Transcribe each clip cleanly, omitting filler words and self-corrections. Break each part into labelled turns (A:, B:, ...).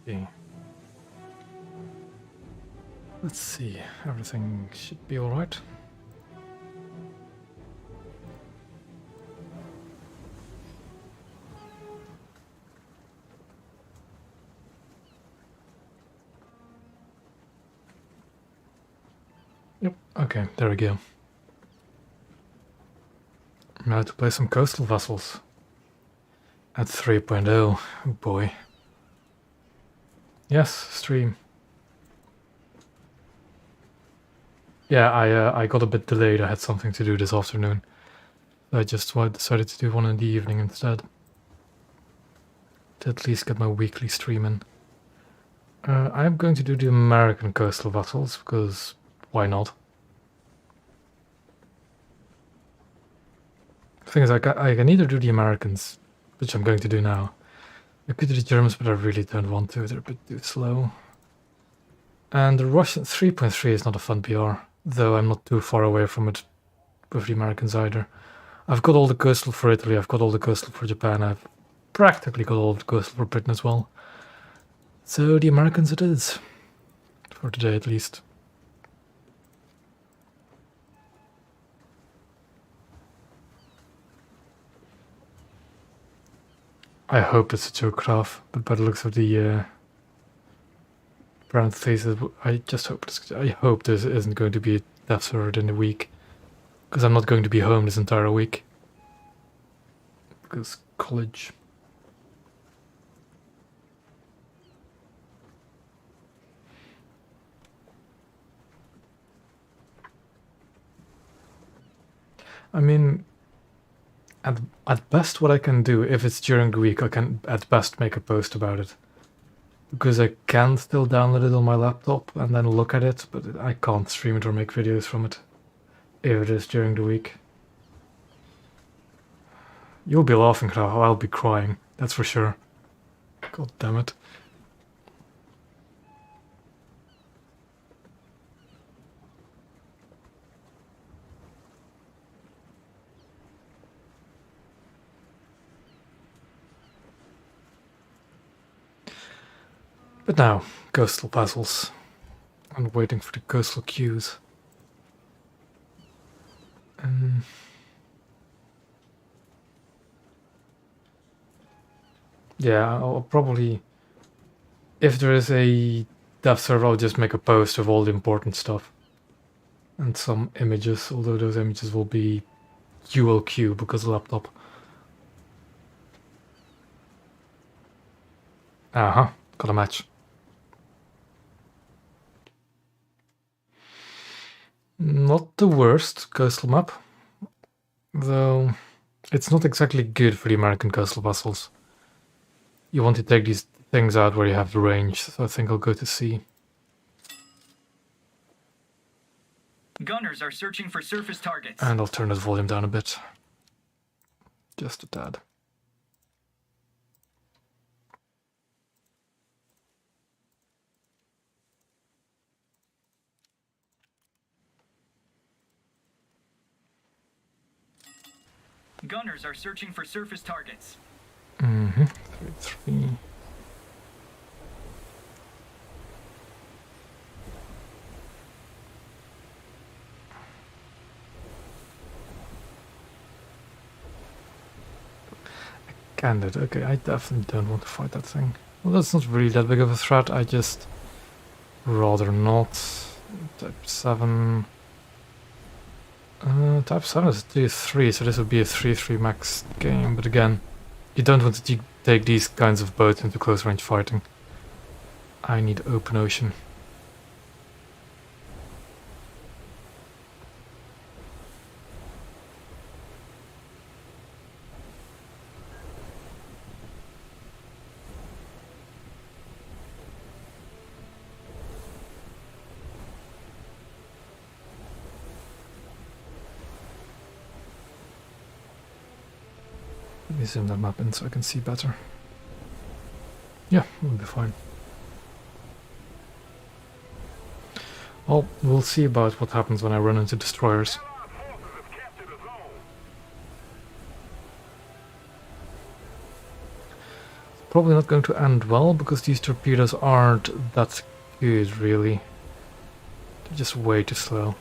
A: Okay. Let's see, everything should be alright. Yep, okay, there we go. Now to play some coastal vessels. At 3.0, oh boy. Yes, stream. Yeah, I got a bit delayed, I had something to do this afternoon. I just decided to do one in the evening instead. To at least get my weekly stream in. I'm going to do the American coastal vessels, because why not? The thing is, I can either do the Americans, which I'm going to do now. I could do the Germans, but I really don't want to, they're a bit too slow. And the Russian 3.3 is not a fun PR, though I'm not too far away from it with the Americans either. I've got all the coastal for Italy, I've got all the coastal for Japan, I've practically got all the coastal for Britain as well. So the Americans it is. For today at least. I hope it's a joke craft, but by the looks of the parentheses, I hope this isn't going to be a death server in a week. Because I'm not going to be home this entire week. Because college. I mean, at best what I can do, if it's during the week, I can at best make a post about it. Because I can still download it on my laptop and then look at it, but I can't stream it or make videos from it. If it is during the week. You'll be laughing, Graf. I'll be crying, that's for sure. God damn it. But now, coastal vessels. I'm waiting for the coastal queues. Yeah, I'll probably... If there is a dev server, I'll just make a post of all the important stuff. And some images, although those images will be ULQ because laptop. Uh-huh, got a match. Not the worst coastal map, though it's not exactly good for the American coastal vessels. You want to take these things out where you have the range, so I think I'll go to sea.
B: Gunners are searching for surface targets.
A: And I'll turn the volume down a bit. Just a tad.
B: Gunners are searching for surface targets.
A: 3-3. Candid, okay, I definitely don't want to fight that thing. Well, that's not really that big of a threat, I just rather not. Type 7. Type 7 is 3-3, so this would be a 3-3 max game, but again, you don't want to take these kinds of boats into close range fighting. I need open ocean. Let me zoom that map in so I can see better. Yeah, we'll be fine. Well, we'll see about what happens when I run into destroyers. probably not going to end well, because these torpedoes aren't that good, really. They're just way too slow.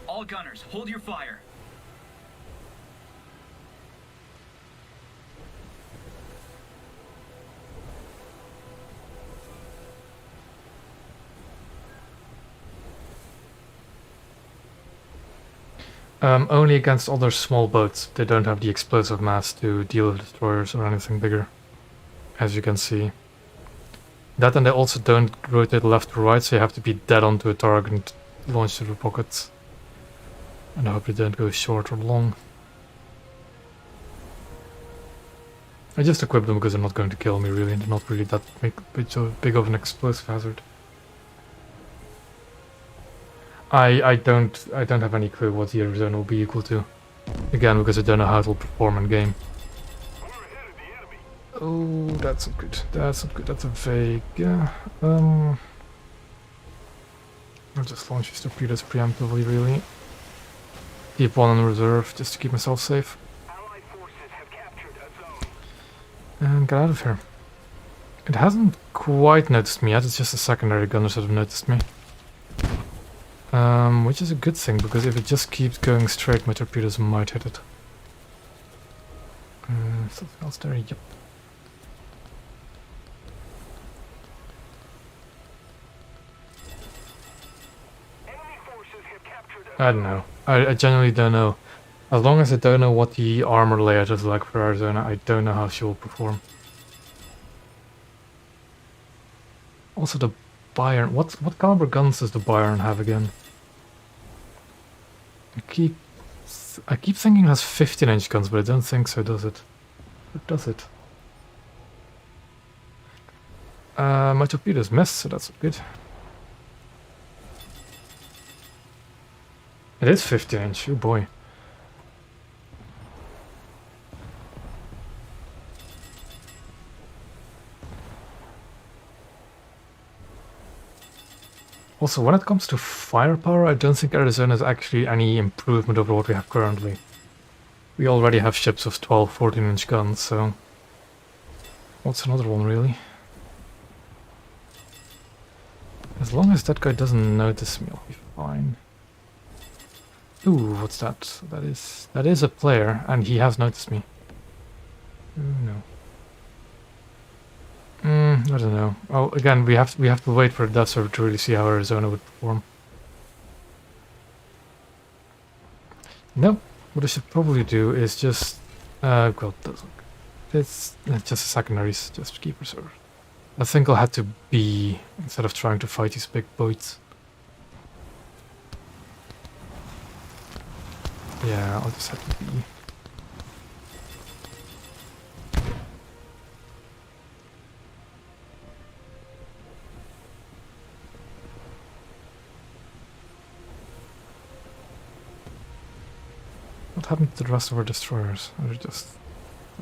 B: All gunners, hold your fire.
A: Only against other small boats. They don't have the explosive mass to deal with destroyers or anything bigger, as you can see. That, and they also don't rotate left or right, so you have to be dead onto a target and launch through the pockets. And I hope they don't go short or long. I just equip them because they're not going to kill me, really. They're not really that big of an explosive hazard. I don't have any clue what the Arizona will be equal to. Again, because I don't know how it will perform in game. Oh, that's not good. That's not good. That's a vague. Yeah. I'll just launch these torpedoes preemptively, really. Keep one in reserve just to keep myself safe. And get out of here. It hasn't quite noticed me yet. It's just the secondary gunners that have noticed me. Which is a good thing, because if it just keeps going straight, my torpedoes might hit it. Something else there? Yep. I don't know. I genuinely don't know. As long as I don't know what the armor layout is like for Arizona, I don't know how she will perform. Also the Bayern. What caliber guns does the Bayern have again? I keep thinking it has 15-inch guns, but I don't think so, does it? Or does it? My torpedoes missed, so that's good. It is 15-inch, oh boy. Also, when it comes to firepower, I don't think Arizona is actually any improvement over what we have currently. We already have ships of 12, 14-inch guns, so... What's another one, really? As long as that guy doesn't notice me, I'll be fine. Ooh, what's that? That is a player, and he has noticed me. Ooh, no. I don't know. Oh, again, we have to wait for the death server to really see how Arizona would perform. No, what I should probably do is just well, it's just a secondaries, just keep reserve. I think I'll have to be instead of trying to fight these big boats. Yeah, I'll just have to be. What happened to the rest of our destroyers? They're just...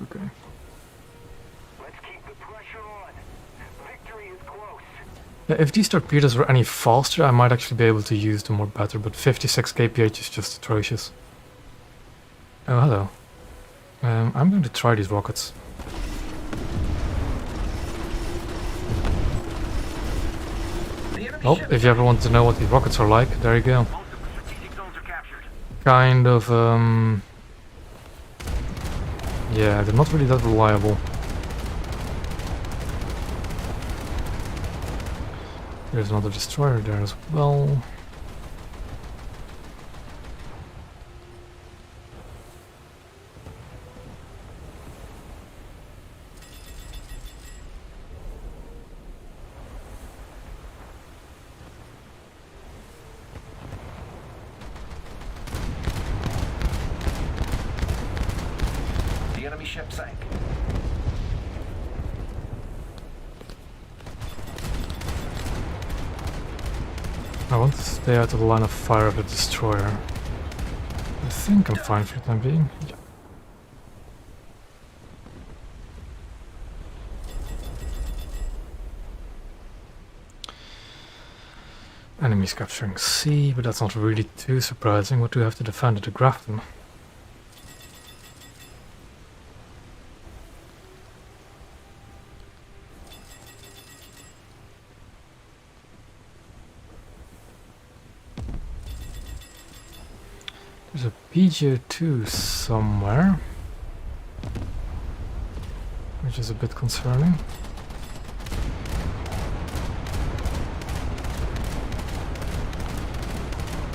A: okay.
C: Let's keep the pressure on. Victory is close.
A: Yeah, if these torpedoes were any faster, I might actually be able to use them more better, but 56 kph is just atrocious. Oh, hello. I'm going to try these rockets. Oh, if you ever want to know what these rockets are like, there you go. Kind of, yeah, they're not really that reliable. There's another destroyer there as well.
C: The enemy ship sank.
A: I want to stay out of the line of fire of the destroyer. I think I'm fine for the time being. Yeah. Enemies capturing C, but that's not really too surprising. What do we have to defend at the Grafton? There's a PGO2 somewhere, which is a bit concerning.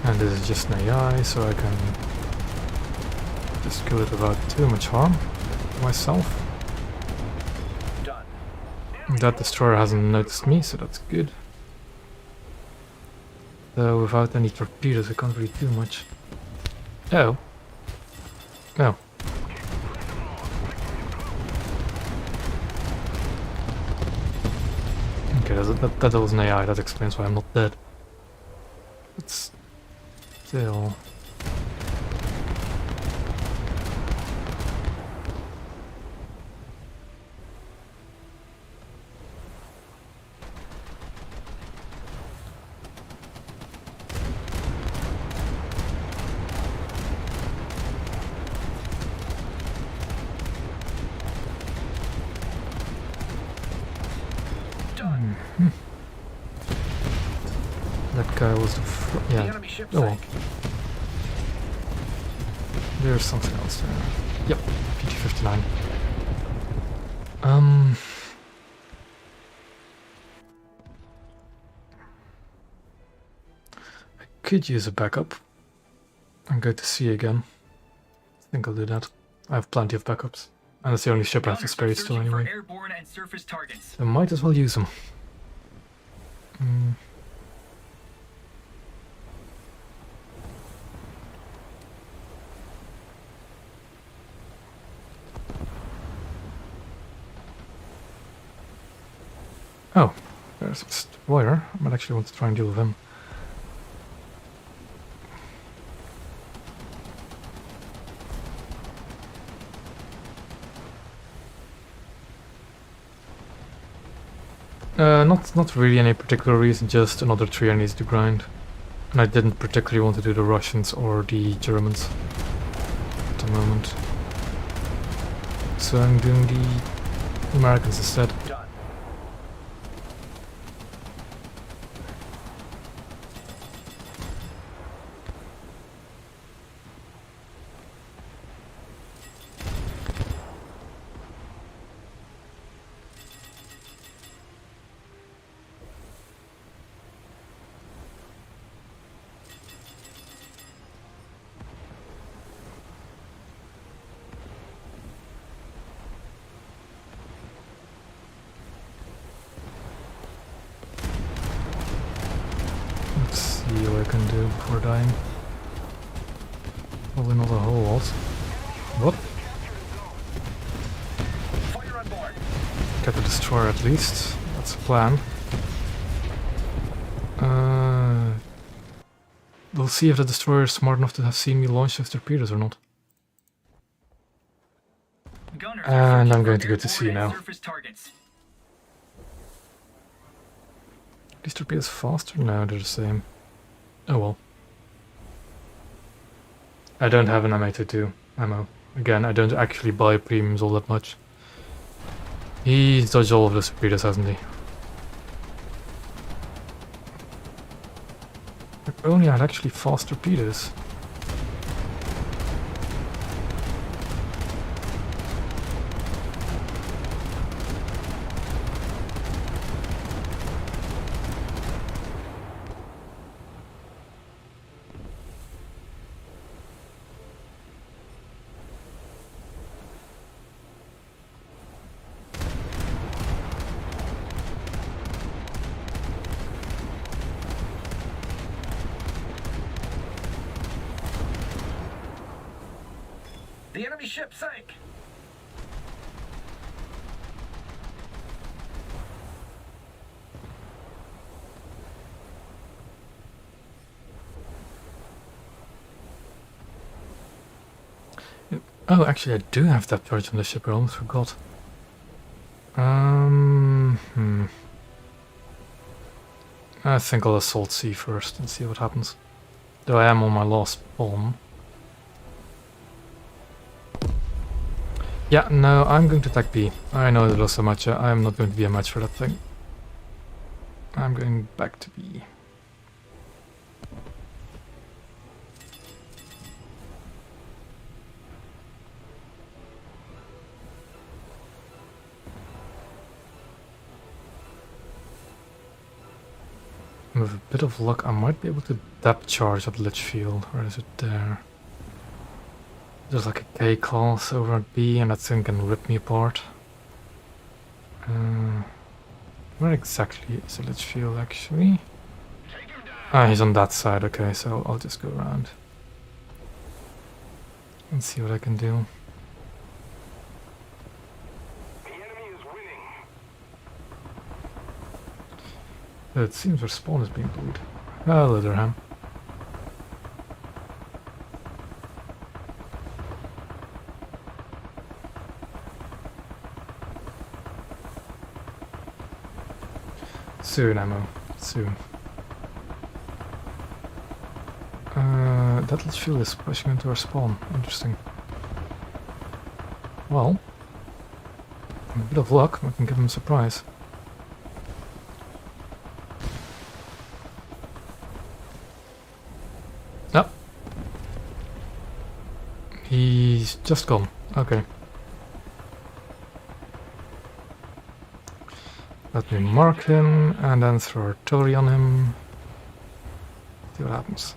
A: And this is just an AI, so I can just kill it without too much harm to myself.
B: Done.
A: That destroyer hasn't noticed me, so that's good. Though without any torpedoes I can't really do much. Oh. No. Okay, that was an AI, that explains why I'm not dead. But still... That guy was the
B: The
A: yeah.
B: enemy ship
A: Oh well.
B: sank.
A: There's something else there. Yep, PT-59. I could use a backup. I'm going to sea again. I think I'll do that. I have plenty of backups. And it's the only ship I have to
B: Gunners
A: spare
B: are
A: still
B: searching for
A: anyway.
B: airborne and surface targets.
A: So I might as well use them. Oh, there's a destroyer. I might actually want to try and deal with him. Not really any particular reason, just another tree I need to grind. And I didn't particularly want to do the Russians or the Germans at the moment. So I'm doing the Americans instead.
B: Done.
A: Let's see what I can do before dying. Probably not a whole lot. What?
B: Fire on board.
A: Get the destroyer at least. That's the plan. We'll see if the destroyer is smart enough to have seen me launch those torpedoes or not.
B: Gunners
A: And
B: are searching
A: I'm going
B: for
A: to go to
B: airborne
A: sea
B: and
A: now.
B: surface targets.
A: These torpedoes faster? No, they're the same. Oh well. I don't have an M802 ammo. Again, I don't actually buy premiums all that much. He's dodged all of those torpedoes, hasn't he? If only I had actually fast torpedoes.
B: The enemy ship sank.
A: Oh, actually, I do have that charge on the ship. I almost forgot. I think I'll assault C first and see what happens. Though I am on my last bomb. Yeah, no, I'm going to attack B. I know that so much. I'm not going to be a match for that thing. I'm going back to B. With a bit of luck, I might be able to depth charge at Litchfield. Or is it there? There's like a K-class over at B, and that thing can rip me apart. Where exactly is Litchfield, actually? Ah, he's on that side. Okay, so I'll just go around and see what I can do.
C: The enemy is winning.
A: It seems our spawn is being bullied. Hello there, Ham. Soon, ammo. Soon. That Litchfield is pushing into our spawn. Interesting. Well, with a bit of luck, I can give him a surprise. No. He's just gone. Okay. Let me mark him and then throw artillery on him. See what happens.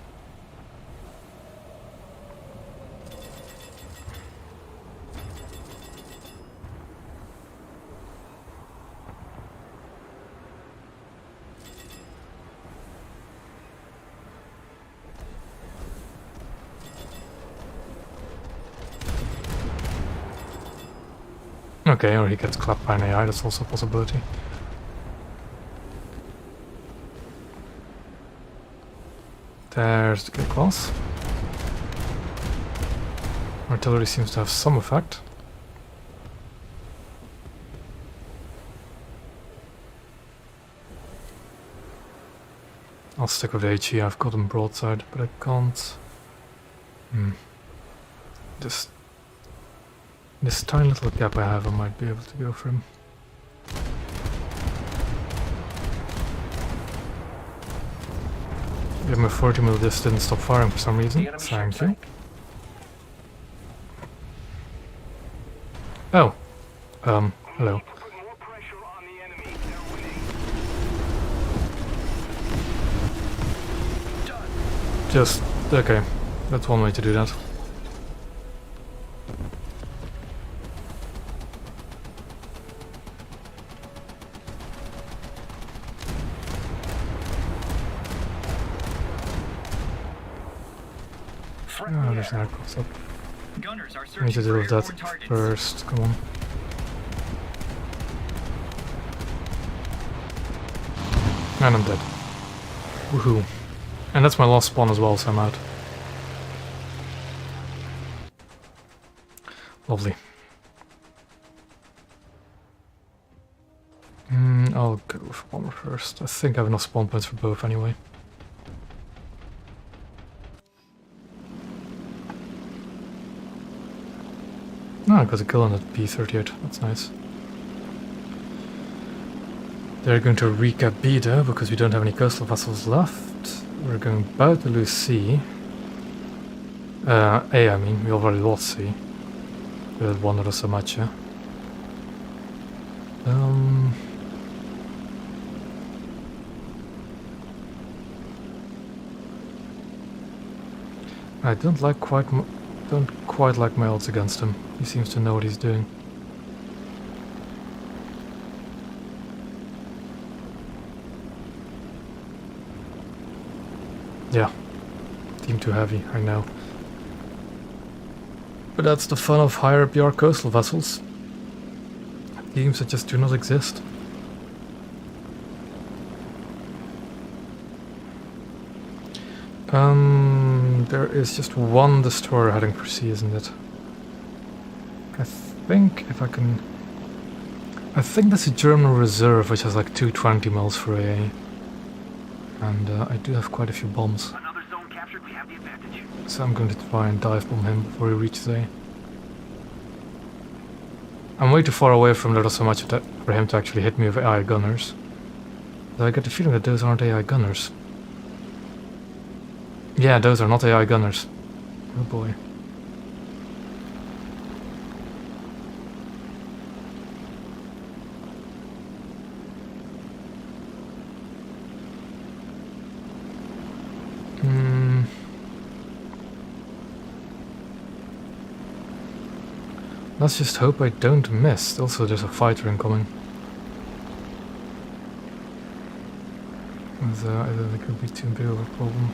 A: Okay, or he gets clapped by an AI, that's also a possibility. There's the kill class. Artillery seems to have some effect. I'll stick with HE, I've got him broadside, but I can't... Just... This tiny little gap I have, I might be able to go for him. Give him a 40mm disc, didn't stop firing for some reason. Thank you. Oh. Hello.
C: Put more pressure on the enemy. They're winning.
A: Just... okay. That's one way to do that. Oh, there's an aircraft up.
B: Gunners are
A: I need to
B: searching
A: deal
B: for
A: with that
B: airborne targets.
A: first, come on. And I'm dead. Woohoo. And that's my last spawn as well, so I'm out. Lovely. I'll go for bomber first. I think I have enough spawn points for both anyway. Oh, I got a kill on that P-38, that's nice. They're going to recap B though, because we don't have any coastal vessels left. We're going about to lose C. A, I mean, we already lost C. We had one or so much, yeah. I don't quite like my odds against him. He seems to know what he's doing. Yeah. Team too heavy, I know. But that's the fun of higher BR coastal vessels. Teams that just do not exist. There is just one destroyer heading for sea, isn't it? I think if I can... I think that's a German reserve which has like 220 mils for AA. And I do have quite a few bombs.
C: Another zone captured. We have the advantage.
A: So I'm going to try and dive bomb him before he reaches A. I'm way too far away from there so much that for him to actually hit me with AI gunners. But I get the feeling that those aren't AI gunners. Yeah, those are not AI gunners. Oh boy. Let's just hope I don't miss. Also, there's a fighter incoming. I don't think it would be too big of a problem.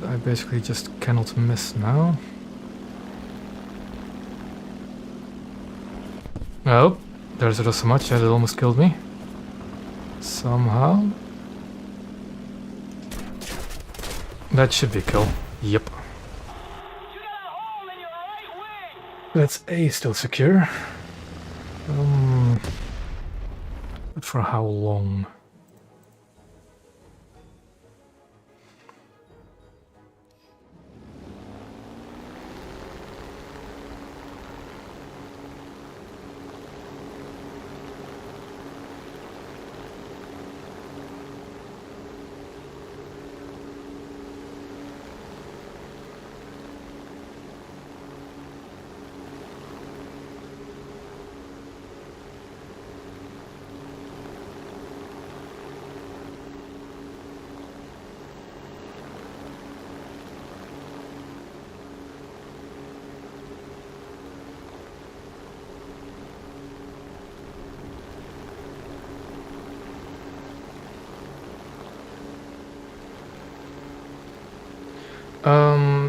A: I basically just cannot miss now. Oh, there's a so much that it almost killed me. Somehow. That should be a kill. Yep. That's A still secure. But for how long?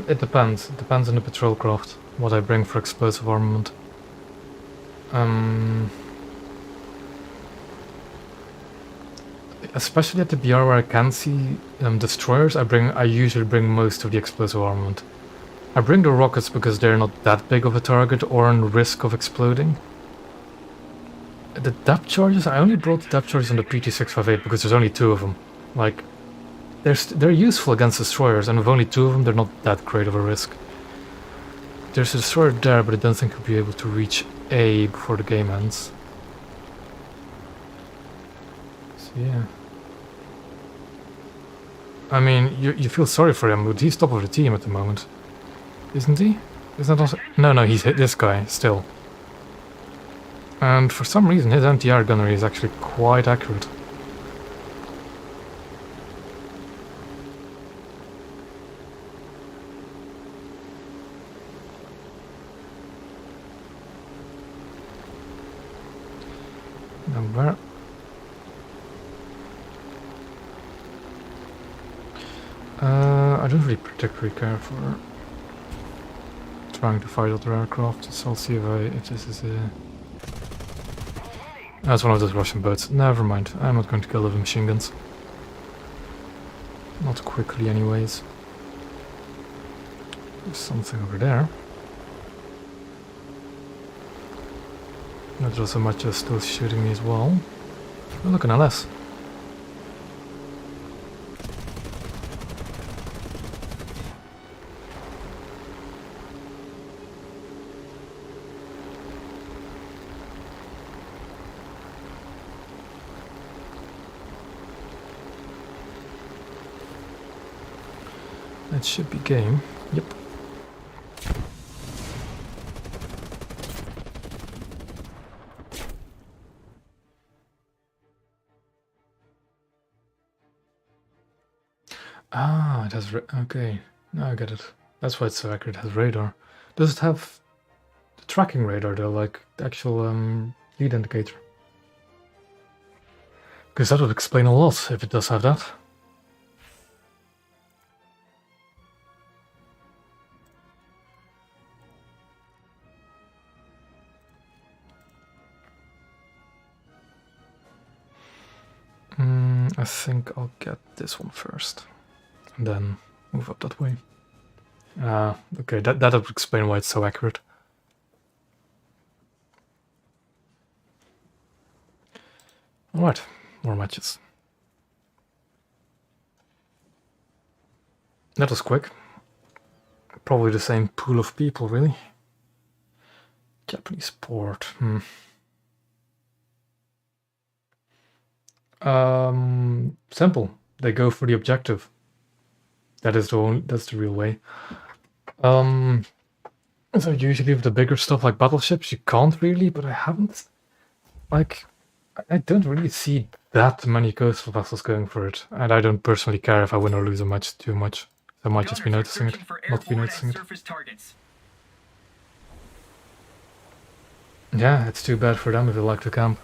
A: It depends. It depends on the patrol craft, what I bring for explosive armament. Especially at the BR where I can see destroyers, I usually bring most of the explosive armament. I bring the rockets because they're not that big of a target or in risk of exploding. The depth charges, I only brought the depth charges on the PT-658 because there's only 2 of them. Like, they're useful against destroyers, and with only 2 of them, they're not that great of a risk. There's a destroyer there, but I don't think we'll be able to reach A before the game ends. So yeah. I mean, you feel sorry for him, but he's top of the team at the moment. Isn't he? Isn't that also... No, he's hit this guy, still. And for some reason, his anti-air gunnery is actually quite accurate. Now where... I don't really particularly care for trying to fight other aircraft, so I'll see if this is a... That's one of those Russian boats. Never mind, I'm not going to kill the machine guns. Not quickly anyways. There's something over there. Not so much as still shooting me as well. Oh, look, an LS. That should be game. Yep. Ah, it has okay. Now I get it. That's why it's so accurate. It has radar. Does it have the tracking radar though, like the actual lead indicator? Because that would explain a lot if it does have that. I think I'll get this one first, and then move up that way. Okay, that would explain why it's so accurate. Alright, more matches. That was quick. Probably the same pool of people, really. Japanese port. Simple. They go for the objective. That's the real way. So usually with the bigger stuff like battleships, you can't really, but I haven't. Like, I don't really see that many coastal vessels going for it, and I don't personally care if I win or lose a match too much. I might just be noticing it, not be noticing it. Yeah, it's too bad for them if they like to camp.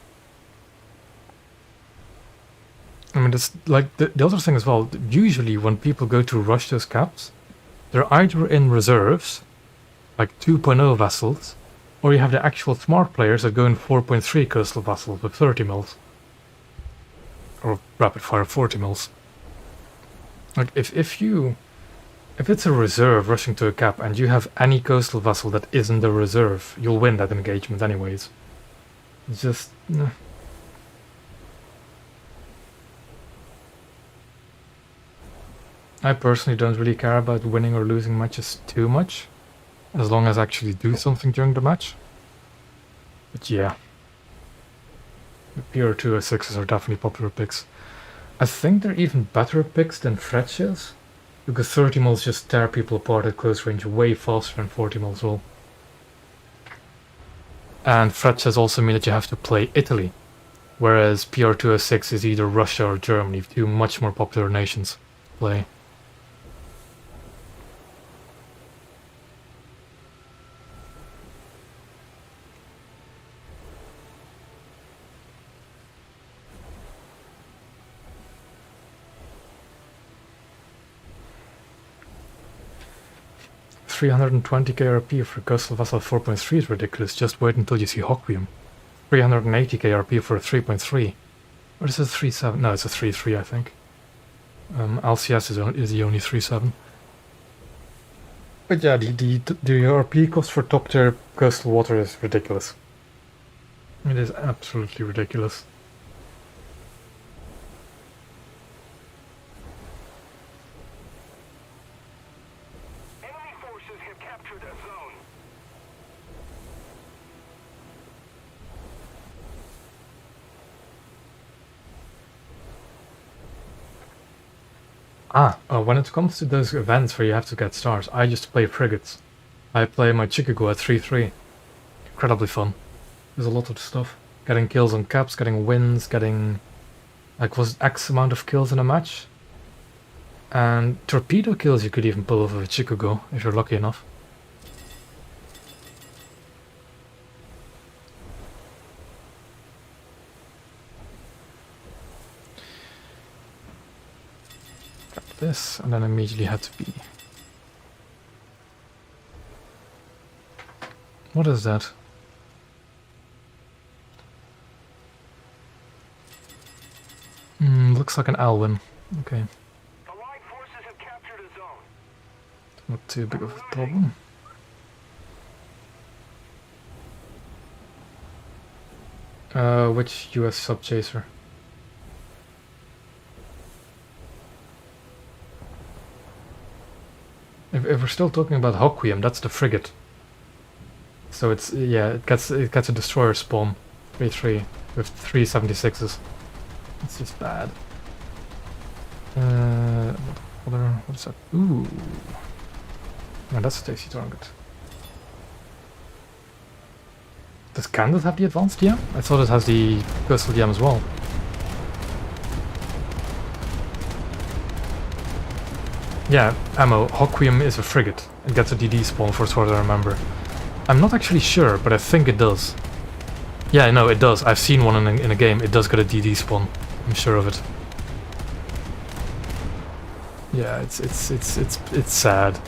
A: I mean, it's like the other thing as well. Usually, when people go to rush those caps, they're either in reserves, like 2.0 vessels, or you have the actual smart players that go in 4.3 coastal vessels with 30 mils. Or rapid fire 40 mils. Like, if it's a reserve rushing to a cap and you have any coastal vessel that isn't a reserve, you'll win that engagement anyways. It's just... I personally don't really care about winning or losing matches too much, as long as I actually do something during the match. But yeah. The PR206s are definitely popular picks. I think they're even better picks than Frigates, because 30 mils just tear people apart at close range way faster than 40 mils will. And Frigates also mean that you have to play Italy, whereas PR206 is either Russia or Germany, two much more popular nations to play. $320 KRP for Coastal Vessel 4.3 is ridiculous, just wait until you see Hoquium. 380 KRP for a 3.3. Or is it a 3.7? No, it's a 3.3 I think. LCS is the only 3.7. But yeah, the RP cost for top tier coastal water is ridiculous. It is absolutely ridiculous.
C: Enemy forces have captured a zone.
A: When it comes to those events where you have to get stars, I just play Frigates. I play my Chicago at 3-3. Incredibly fun. There's a lot of stuff. Getting kills on caps, getting wins, getting... like, was X amount of kills in a match? And torpedo kills you could even pull off with a Chicago, if you're lucky enough. Got this, and then immediately had to be... What is that? Looks like an Alwyn. Okay.
C: Allied forces have captured a zone.
A: Not too big of a problem. Which US sub-chaser? If we're still talking about Hoquium, that's the frigate. So it's, yeah, it gets a destroyer spawn, 3-3 with 376s. It's just bad. What is that? Ooh, no, that's a tasty target. Does Kansas have the advanced DM? I thought it has the coastal DM as well. Yeah, ammo. Hoquium is a frigate. It gets a DD spawn for as far as I remember. I'm not actually sure, but I think it does. Yeah, no, it does. I've seen one in a game. It does get a DD spawn. I'm sure of it. Yeah, it's sad.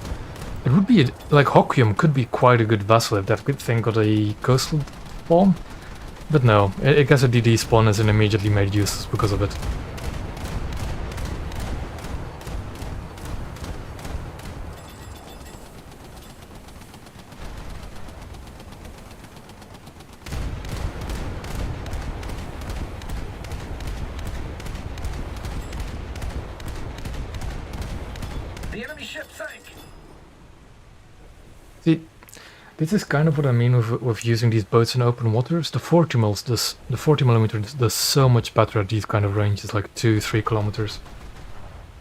A: It would be like Hoquium could be quite a good vessel if that thing got a coastal spawn, but no, it gets a DD spawn and immediately made useless because of it.
B: The enemy ship sank.
A: See, this is kind of what I mean with using these boats in open waters. The 40 mm does so much better at these kind of ranges, like 2-3 kilometers.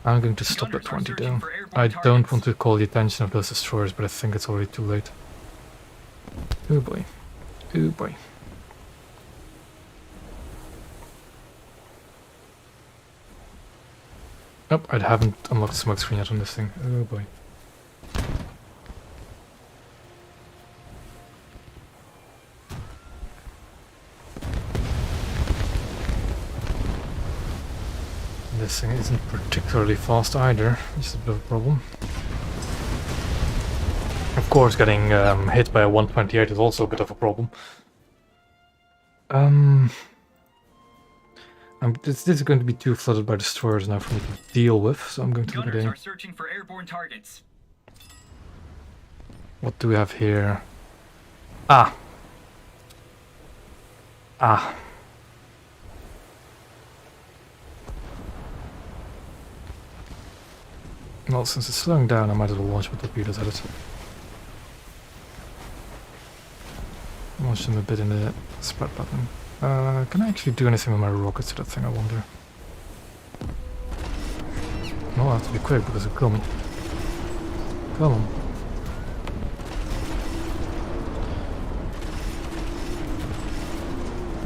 A: I'm going to stop at 20 though. I don't want to call the attention of those destroyers, but I think it's already too late. Oh boy. Oh boy. Nope, I haven't unlocked the smoke screen yet on this thing. Oh boy. this thing isn't particularly fast either, which is a bit of a problem. Of course, getting hit by a 128 is also a bit of a problem. This is going to be too flooded by destroyers now for me to deal with, so I'm going to look at
B: Gunners
A: a...
B: are searching for airborne targets.
A: What do we have here? Ah! Ah! Well, since it's slowing down, I might as well launch my torpedoes at it. Launch them a bit in the spread pattern. Can I actually do anything with my rockets to that thing, I wonder? No, I have to be quick because they're coming. Come on.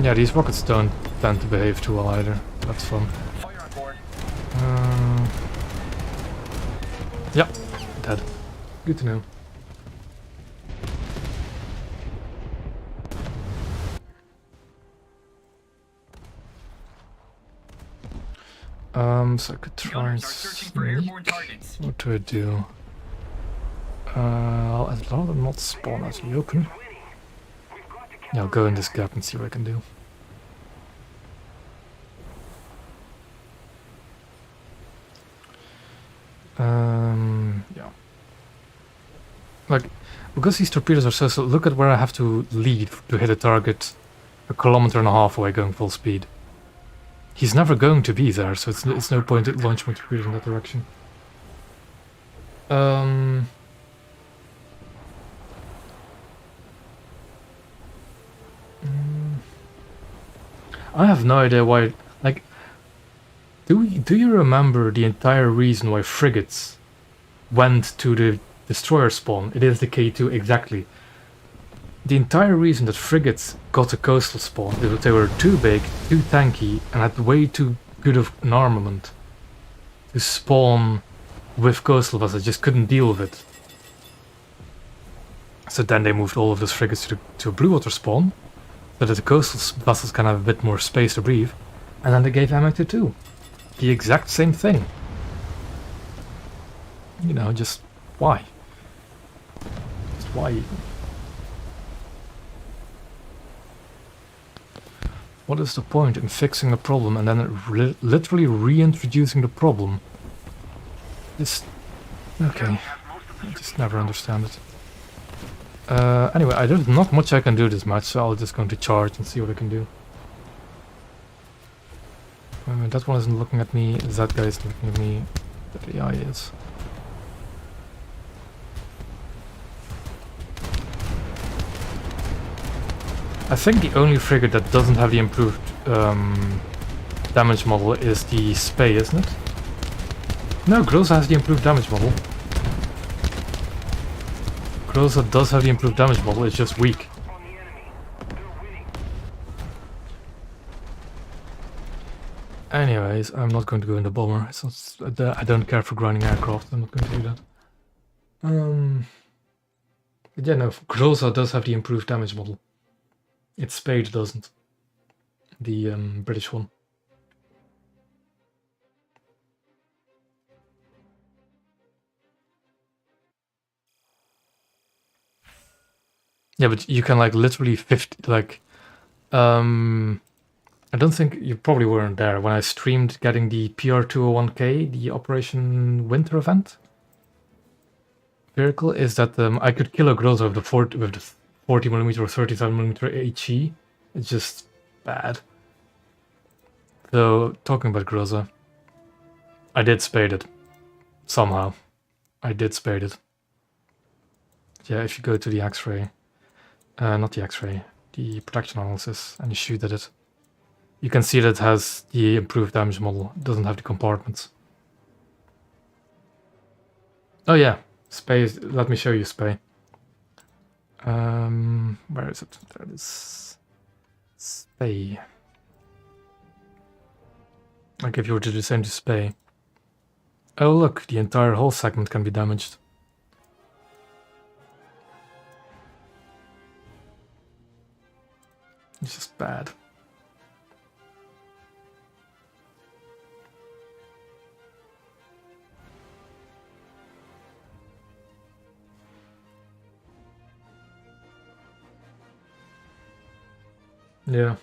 A: Yeah, these rockets don't tend to behave too well either. That's fun.
B: Fire on board.
A: Yep, dead. Good to know. So I could try and
B: Gunners are searching for airborne
A: sneak.
B: targets.
A: What do I do? I'd rather not spawn out in the open. Yeah, I'll go in this gap and see what I can do. Yeah. Like, because these torpedoes are so slow, look at where I have to lead to hit a target 1.5 kilometers away going full speed. He's never going to be there, so it's no point in launching my torpedoes in that direction. I have no idea why. Like, do you remember the entire reason why frigates went to the destroyer spawn? It is the K2 exactly. The entire reason that frigates got a coastal spawn is that they were too big, too tanky, and had way too good of an armament to spawn with coastal vessels. Just couldn't deal with it. So then they moved all of those frigates to a blue water spawn, so that the coastal vessels can have a bit more space to breathe. And then they gave ammo to 2. The exact same thing. You know, just why? Just why? What is the point in fixing a problem and then literally reintroducing the problem? Just... okay. I just never understand it. Anyway, there's not much I can do this match, so I'll just go to charge and see what I can do. That one isn't looking at me, that guy is looking at me, that AI is. I think the only frigate that doesn't have the improved damage model is the Spey, isn't it? No, Groza has the improved damage model. Groza does have the improved damage model, it's just weak. Anyways, I'm not going to go in the bomber. It's not, I don't care for grinding aircraft, I'm not going to do that. But yeah, no, Groza does have the improved damage model. Its Spade doesn't. The British one. Yeah, but you can like literally 50 like I don't think you probably weren't there when I streamed getting the PR201K, the Operation Winter event. Miracle is that I could kill a Groza with the 40mm or 37mm HE. It's just bad. So, talking about Groza, I did spade it. Somehow. I did spade it. Yeah, if you go to the X-ray, not the X-ray, the protection analysis, and you shoot at it, you can see that it has the improved damage model. It doesn't have the compartments. Oh yeah, Spey. Let me show you Spey. Where is it? There it is. Spey. Like if you were to do the same to Spey. Oh look, the entire hull segment can be damaged. It's just bad. Yeah.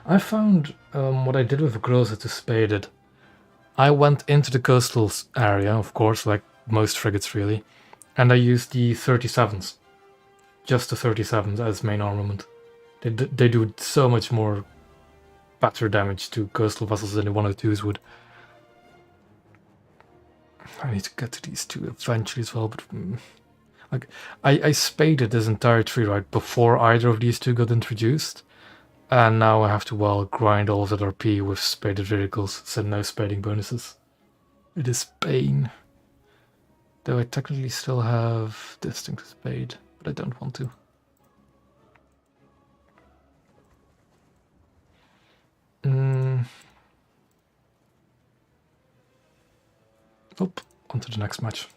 A: I found what I did with Groza to spade it. I went into the coastal area, of course, like most frigates really, and I used the 37s. Just the 37s as main armament. They do so much more better damage to coastal vessels than the 102s would. I need to get to these two eventually as well, but like I spaded this entire tree right before either of these two got introduced, and now I have to grind all of that RP with spaded vehicles, so no spading bonuses. It is pain. Though I technically still have this thing to spade, but I don't want to. Oh, on to the next match.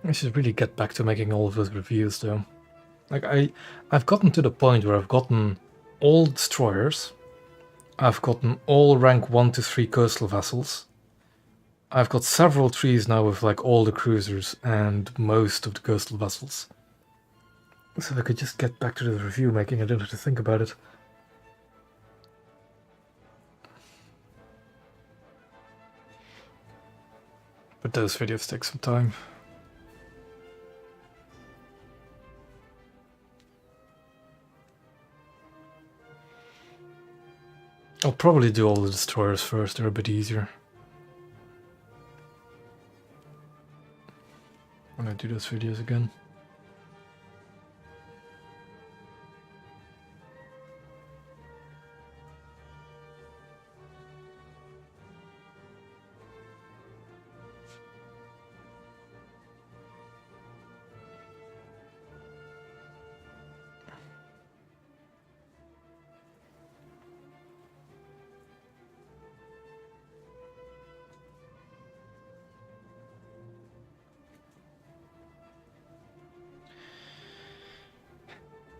A: I should really get back to making all of those reviews though. Like I've gotten to the point where I've gotten all destroyers, I've gotten all rank 1 to 3 coastal vessels, I've got several trees now with like all the cruisers and most of the coastal vessels. So if I could just get back to the review making, I don't have to think about it. But those videos take some time. I'll probably do all the destroyers first, they're a bit easier. When I do those videos again.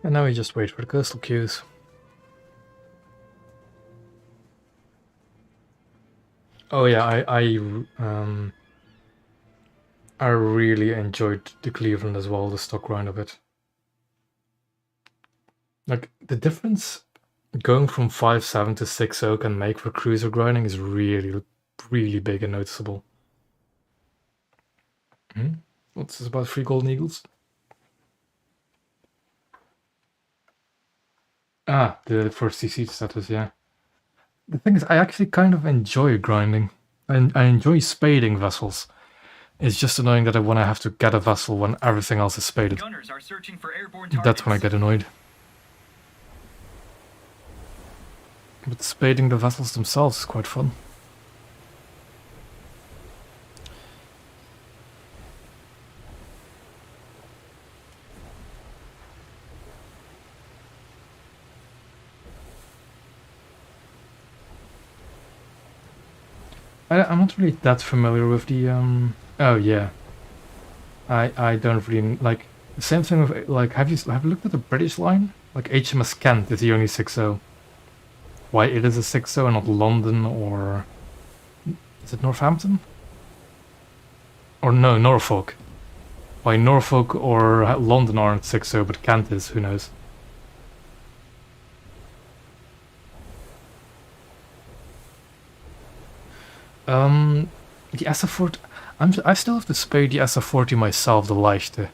A: And now we just wait for the coastal queues. Oh yeah, I really enjoyed the Cleveland as well, the stock grind of it. Like the difference going from 5.7 to 6.0 can make for cruiser grinding is really, really big and noticeable. What's this about 3 golden eagles? Ah, the first CC status, yeah. The thing is, I actually kind of enjoy grinding. I enjoy spading vessels. It's just annoying that when I have to get a vessel when everything else is spaded.
B: Gunners are searching for airborne
A: That's when I get annoyed. But spading the vessels themselves is quite fun. I'm not really that familiar with the oh yeah. I don't really like the same thing with like have you looked at the British line? Like HMS Kent is the only 6.0. Why it is a 6.0 and not London or is it Northampton? Or no, Norfolk. Why Norfolk or London aren't 6.0 but Kent is, who knows? The SF40, I still have to spade the SF40 myself, the Leichte.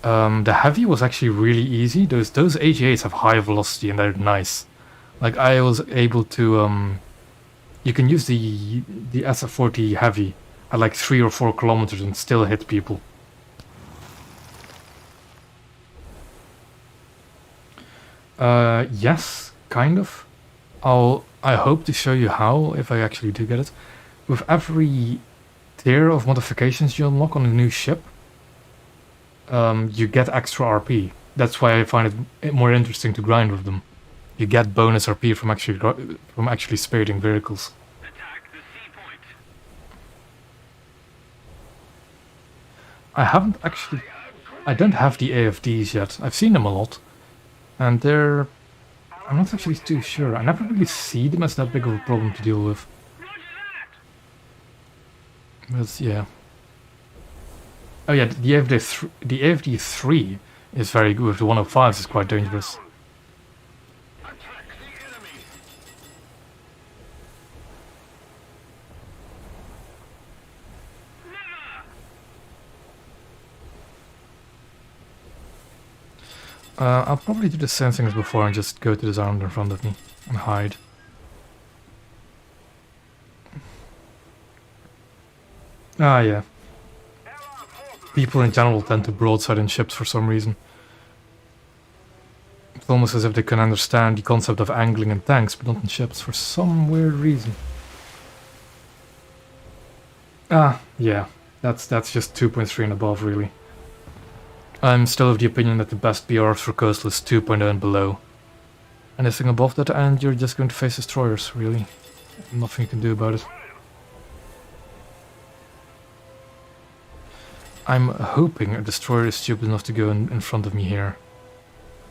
A: The Heavy was actually really easy. Those AGAs have high velocity and they're nice. Like I was able to you can use the SF40 Heavy at like 3 or 4 kilometers and still hit people. Yes, kind of. I hope to show you how if I actually do get it. With every tier of modifications you unlock on a new ship, you get extra RP. That's why I find it more interesting to grind with them. You get bonus RP from actually spading vehicles.
C: Attack the sea point.
A: I haven't actually. I don't have the AFDs yet. I've seen them a lot. And they're... I'm not actually too sure. I never really see them as that big of a problem to deal with. But yeah. Oh yeah, the AFD3 is very good. The 105s is quite dangerous.
C: Attack the enemy.
A: I'll probably do the same thing as before and just go to this armed in front of me and hide. Ah, yeah. People in general tend to broadside in ships for some reason. It's almost as if they can understand the concept of angling in tanks, but not in ships for some weird reason. Ah, yeah. That's just 2.3 and above, really. I'm still of the opinion that the best BRs for coastal is 2.0 and below. Anything above that and you're just going to face destroyers, really. Nothing you can do about it. I'm hoping a destroyer is stupid enough to go in front of me here.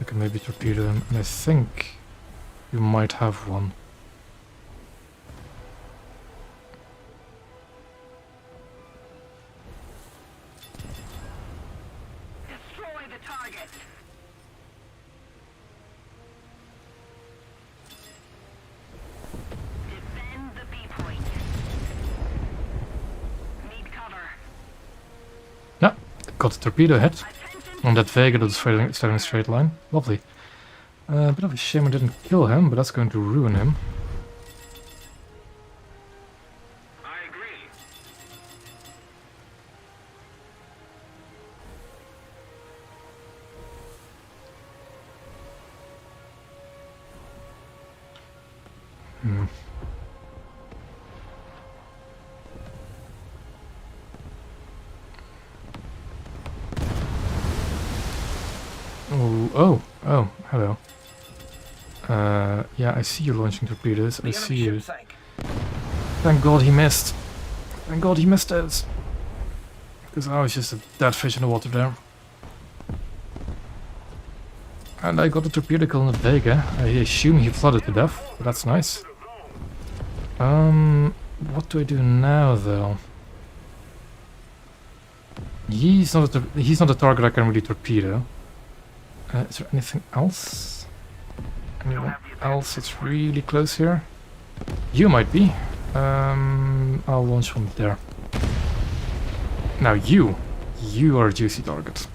A: I can maybe torpedo him, and I think you might have one.
C: Destroy the target. Defend the B point. Need cover.
A: Yeah, got a torpedo hit on that Vega that was staying in a straight line. Lovely. Bit of a shame I didn't kill him, but that's going to ruin him.
C: I agree.
A: Hmm. Oh, hello. Yeah, I see you launching torpedoes. I see you. Thank God he missed. Thank God he missed those. Because I was just a dead fish in the water there. And I got a torpedo kill on the Vega. I assume he flooded to death, but that's nice. What do I do now, though? He's not a target I can really torpedo. Is there anything else? Anyone else that's really close here? You might be. I'll launch from there. Now you are a juicy target.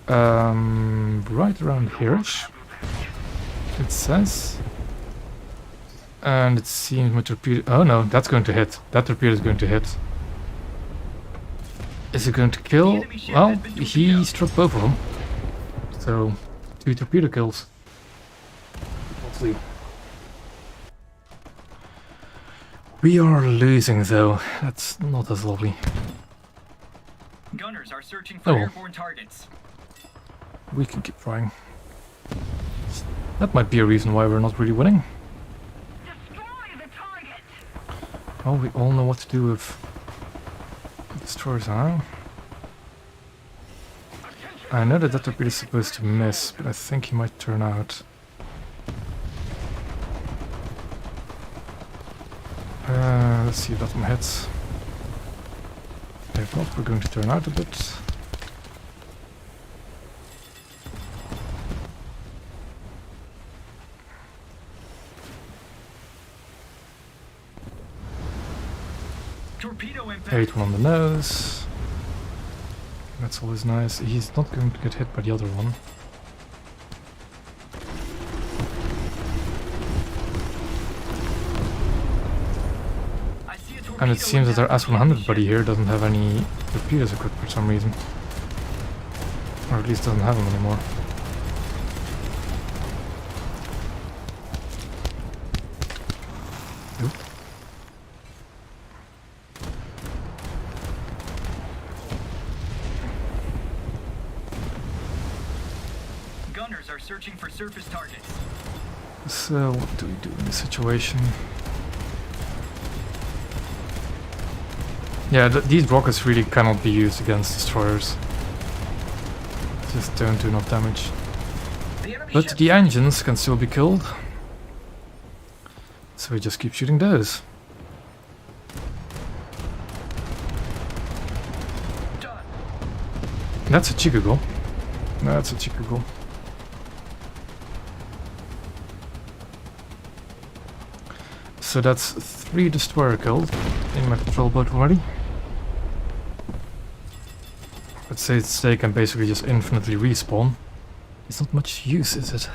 A: Right around here-ish, it says. And it seems my torpedo... Oh no, that's going to hit. That torpedo is going to hit. Is it going to kill? Well, he struck both of them. So, 2 torpedo kills. Lovely. We are losing though. That's not as lovely.
B: Gunners are searching for airborne targets.
A: We can keep trying. That might be a reason why we're not really winning.
C: Destroy the target.
A: Well, we all know what to do with destroyers now. I know that torpedo is supposed to miss, but I think he might turn out. Let's see if that one hits. If not, we're going to turn out a bit.
B: Torpedo impact.
A: Hit one on the nose. That's always nice. He's not going to get hit by the other one.
B: I see a torpedo
A: And it seems that our
B: impact.
A: S-100 buddy here doesn't have any torpedoes equipped for some reason. Or at least doesn't have them anymore. Oop.
B: Gunners are searching for surface targets.
A: So, what do we do in this situation? Yeah, these rockets really cannot be used against destroyers. Just don't do enough damage.
B: The enemy
A: But
B: ship
A: the engines can still be killed. So we just keep shooting those.
B: done.
A: That's a Chikugo. That's a Chikugo. So that's 3 destroyer killed in my patrol boat already. Let's say they can basically just infinitely respawn. It's not much use, is it?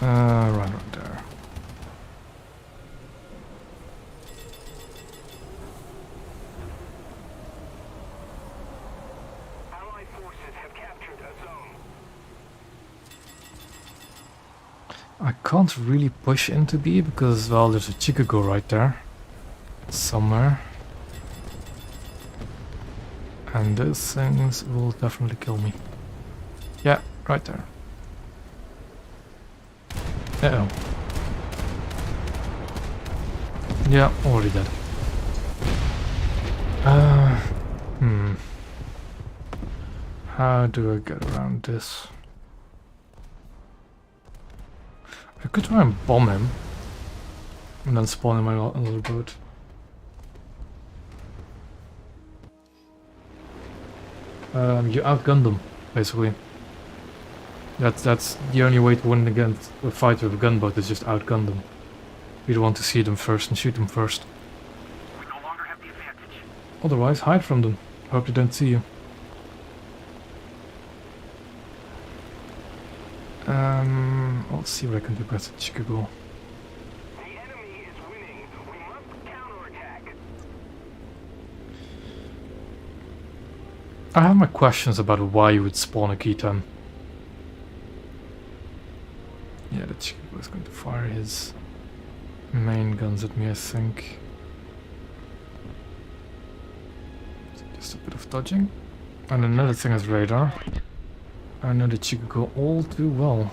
A: Right there.
C: Allied forces have captured a zone.
A: I can't really push into B because, well, there's a Chikugo right there. Somewhere. And those things will definitely kill me. Yeah, right there. Uh-oh. Yeah, already dead. How do I get around this? I could try and bomb him. And then spawn in my little boat. You outgun them, basically. That's the only way to win against a fight with a gunboat is just outgun them. You don't want to see them first and shoot them first.
C: We no longer have the advantage.
A: Otherwise, hide from them. Hope they don't see you. Let's see what I can do with the Chikugo.
C: The enemy is winning. We must counterattack.
A: I have my questions about why you would spawn a Kitan. Yeah, the Chikugo is going to fire his main guns at me, I think. Just a bit of dodging. And another thing is radar. I know the Chikugo all too well.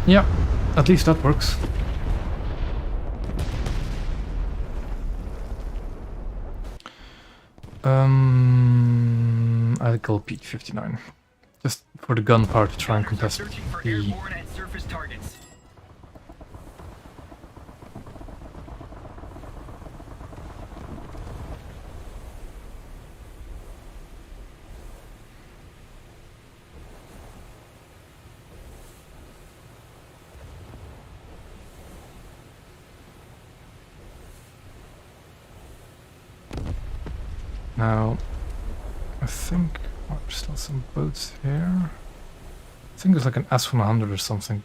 A: Yeah, at least that works. I'll kill P-59. Just for the gun part to try and
B: Gunners are
A: contest
B: searching for
A: the...
B: airborne and surface targets.
A: Now, I think there's still some boats here. I think there's like an S-100 or something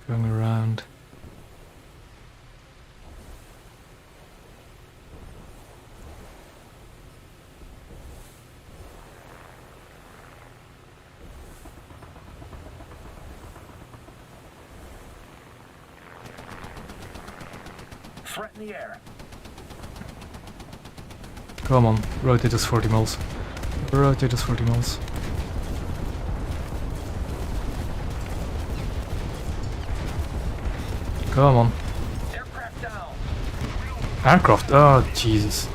A: going around.
B: Threat in the air.
A: Come on, rotate us 40 mils. Rotate us 40 mils. Come on.
B: Aircraft down.
A: Aircraft, oh Jesus.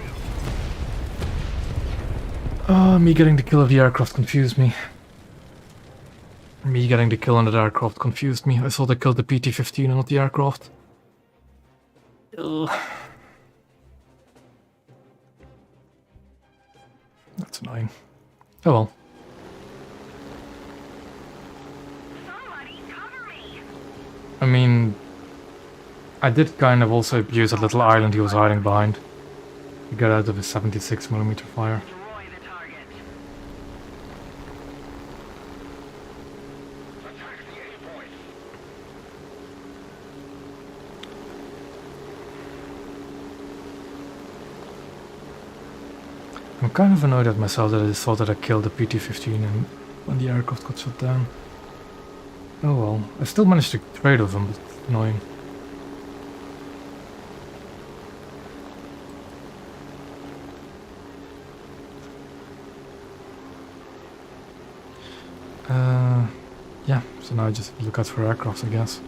A: Oh, me getting the kill of the aircraft confused me. Me getting the kill on that aircraft confused me. I thought I killed the PT-15 and not the aircraft. Ugh. That's annoying. Oh well.
C: Somebody cover me.
A: I mean, I did kind of also abuse that little island he was hiding behind. To get out of his 76mm fire.
C: Destroy the target. Attack the A point.
A: I'm kind of annoyed at myself that I thought that I killed the PT-15 and when the aircraft got shot down. Oh well, I still managed to trade with him, but it's annoying. So now I just look out for aircrafts, I guess.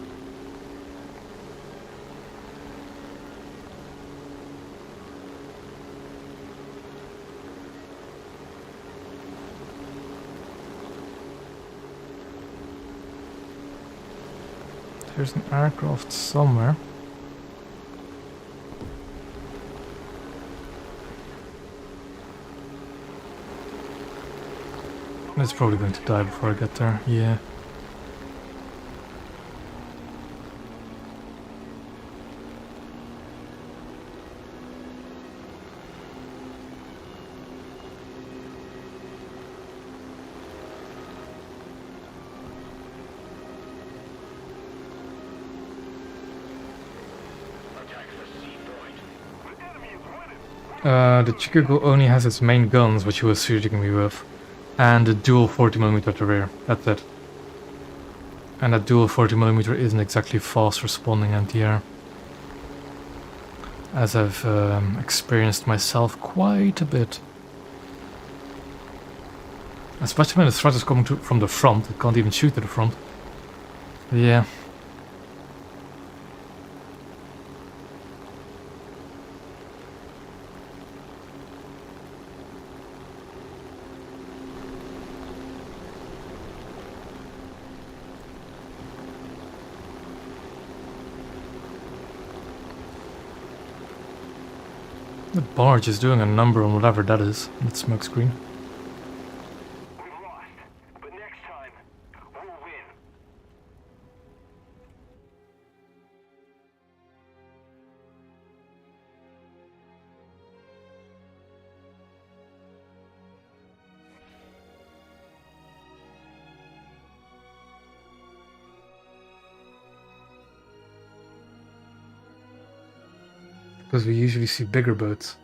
A: There's an aircraft somewhere. It's probably going to die before I get there, yeah. The Chicago only has its main guns, which he was shooting me with, and a dual 40mm at the rear. That's it. And that dual 40mm isn't exactly fast responding anti-air, as I've experienced myself quite a bit. Especially when the threat is coming from the front, it can't even shoot to the front. Yeah. The barge is doing a number on whatever that is, that smoke screen.
C: We've lost, but next time, we'll win.
A: Because we usually see bigger boats.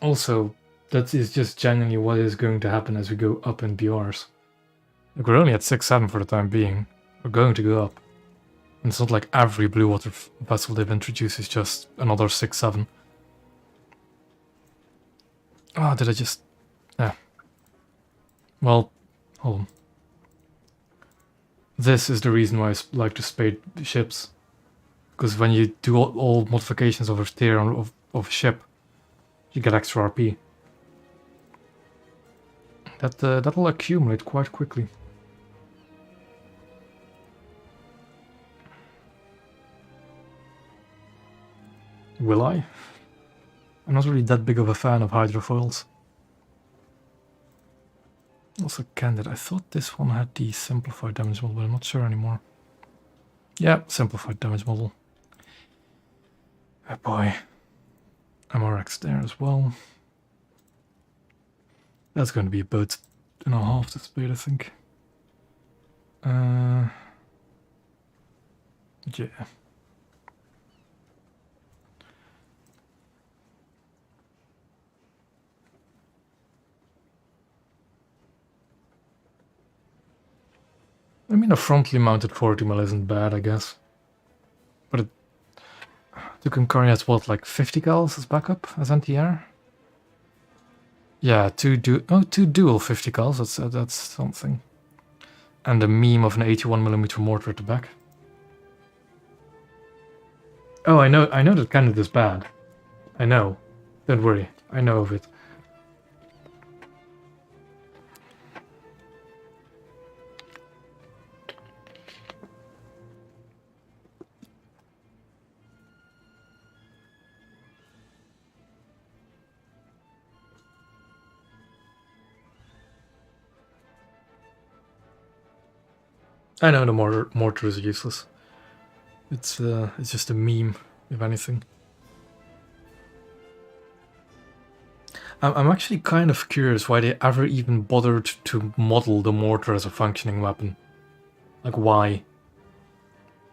A: Also, that is just genuinely what is going to happen as we go up in BRs. Like, we're only at 6-7 for the time being. We're going to go up. And it's not like every blue water vessel they've introduced is just another 6-7. Ah, did I just... Yeah. Well, hold on. This is the reason why I like to spade ships. Because when you do all modifications of a tier of a ship, you get extra RP. That'll accumulate quite quickly. Will I? I'm not really that big of a fan of hydrofoils. Also, Candid, I thought this one had the simplified damage model, but I'm not sure anymore. Yeah, simplified damage model. Oh boy. MRX there as well. That's going to be a boat and a half to spade, I think. Yeah. I mean, a frontally mounted 40mm isn't bad, I guess. But it... The Concari has what, like 50 cals as backup, as anti-air? Yeah, two dual 50 cals, that's something. And a meme of an 81mm mortar at the back. Oh, I know that Canada is bad. I know. Don't worry, I know of it. I know the mortar is useless. It's just a meme, if anything. I'm actually kind of curious why they ever even bothered to model the mortar as a functioning weapon. Like, why?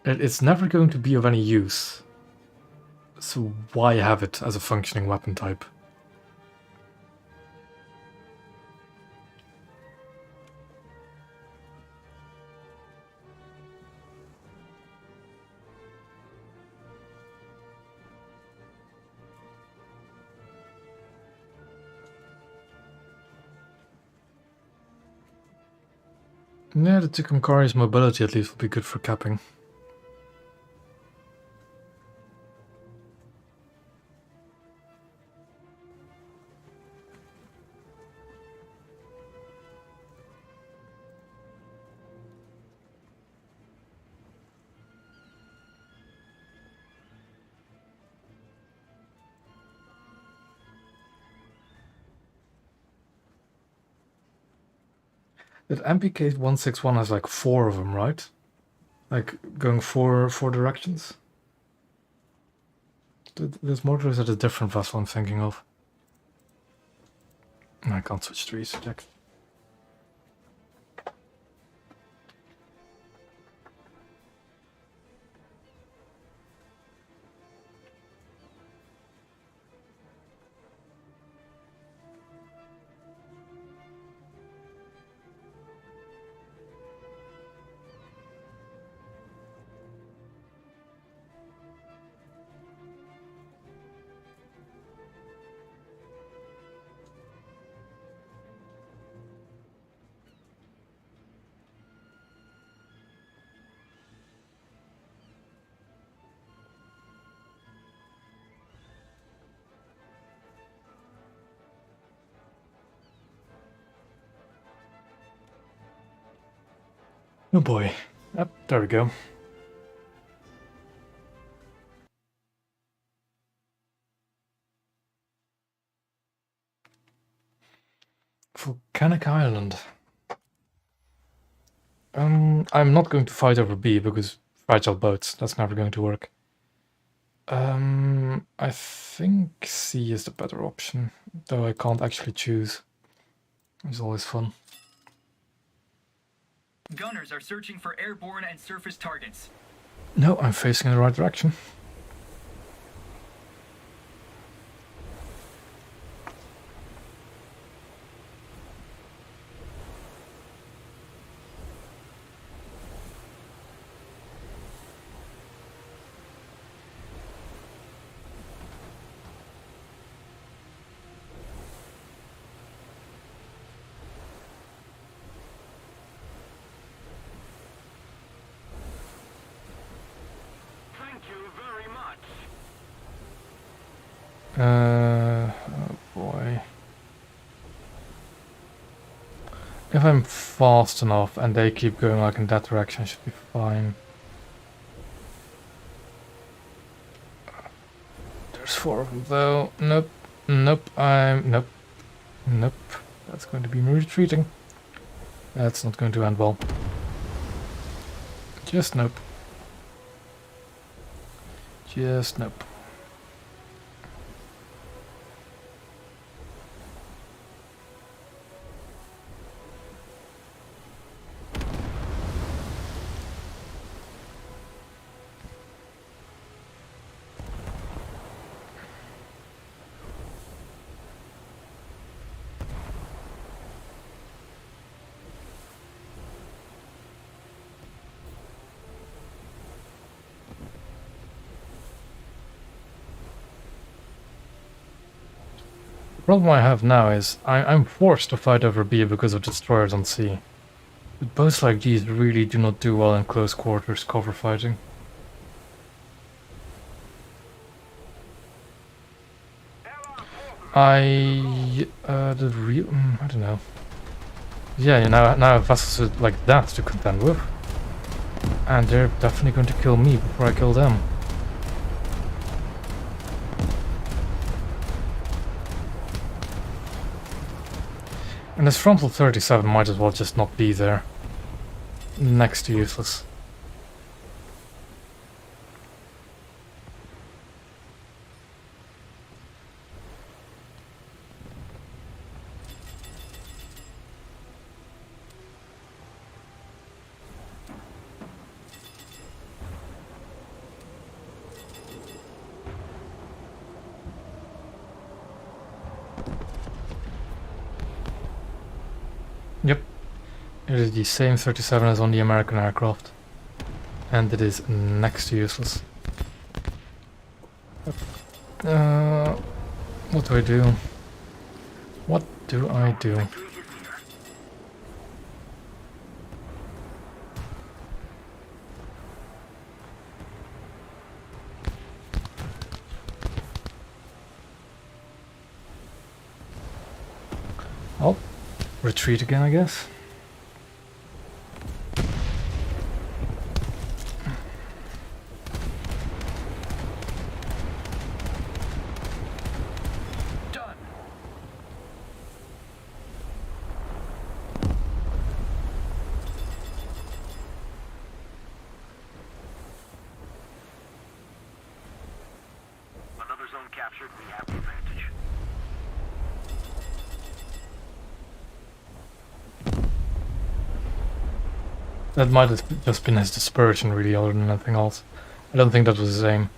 A: It's never going to be of any use. So why have it as a functioning weapon type? Yeah, the Tucumcari's mobility at least will be good for capping. That MPK 161 has like 4 of them, right? Like going four directions. There's more to it at a different vessel I'm thinking of. I can't switch to eject. Oh boy. Yep, there we go. Volcanic Island. I'm not going to fight over B because fragile boats. That's never going to work. I think C is the better option, though I can't actually choose. It's always fun.
B: Gunners are searching for airborne and surface targets.
A: No, I'm facing in the right direction.
C: Thank you very much.
A: Oh boy. If I'm fast enough and they keep going like in that direction, I should be fine. There's 4 of them though. Nope. Nope. Nope. Nope. That's going to be me retreating. That's not going to end well. Just nope. Just nope. The problem I have now is I'm forced to fight over B because of destroyers on C. But boats like these really do not do well in close quarters cover fighting. I don't know. Yeah, now I have vessels like that to contend with. And they're definitely going to kill me before I kill them. And this frontal 37 might as well just not be there. Next to useless. Yep. It is the same 37 as on the American aircraft. And it is next to useless. What do I do? What do I do? retreat again, I guess.
B: Done.
C: Another zone captured. We have the advantage.
A: That might have just been his dispersion, really, other than anything else. I don't think that was his aim.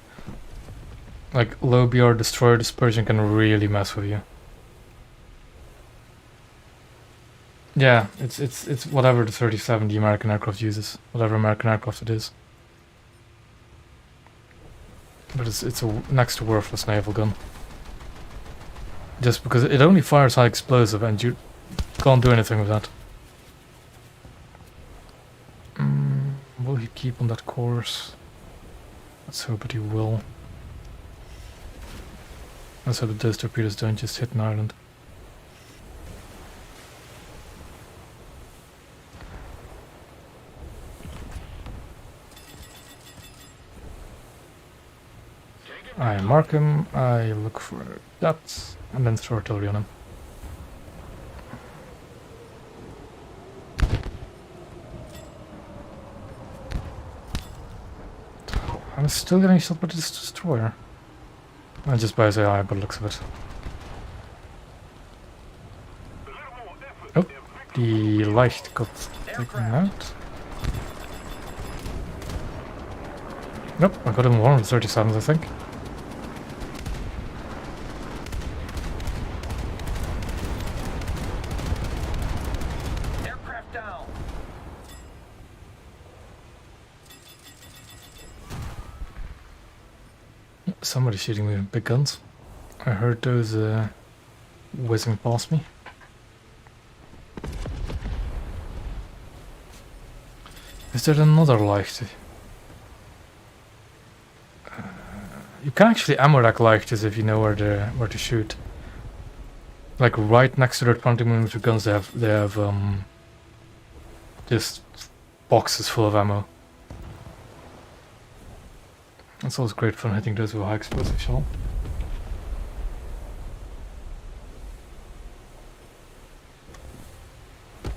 A: Like, low BR destroyer dispersion can really mess with you. Yeah, it's whatever the 37 the American aircraft uses, whatever American aircraft it is. But it's a next to worthless naval gun. Just because it only fires high explosive and you can't do anything with that. Will he keep on that course? Let's hope that he will. Let's hope that those torpedoes don't just hit an island. I mark him, I look for that, and then throw artillery on him. I'm still getting shot by this destroyer. I just by his AI, by the looks of it. Oh, the light got taken out. Nope, I got him 137, I think.
B: Aircraft down.
A: Somebody's shooting me with big guns. I heard those whizzing past me. Is there another light? You can actually ammo rack lights if you know where to shoot. Like right next to their 20mm guns, they have just boxes full of ammo. It's always great fun hitting those with a high explosive shell.
C: Take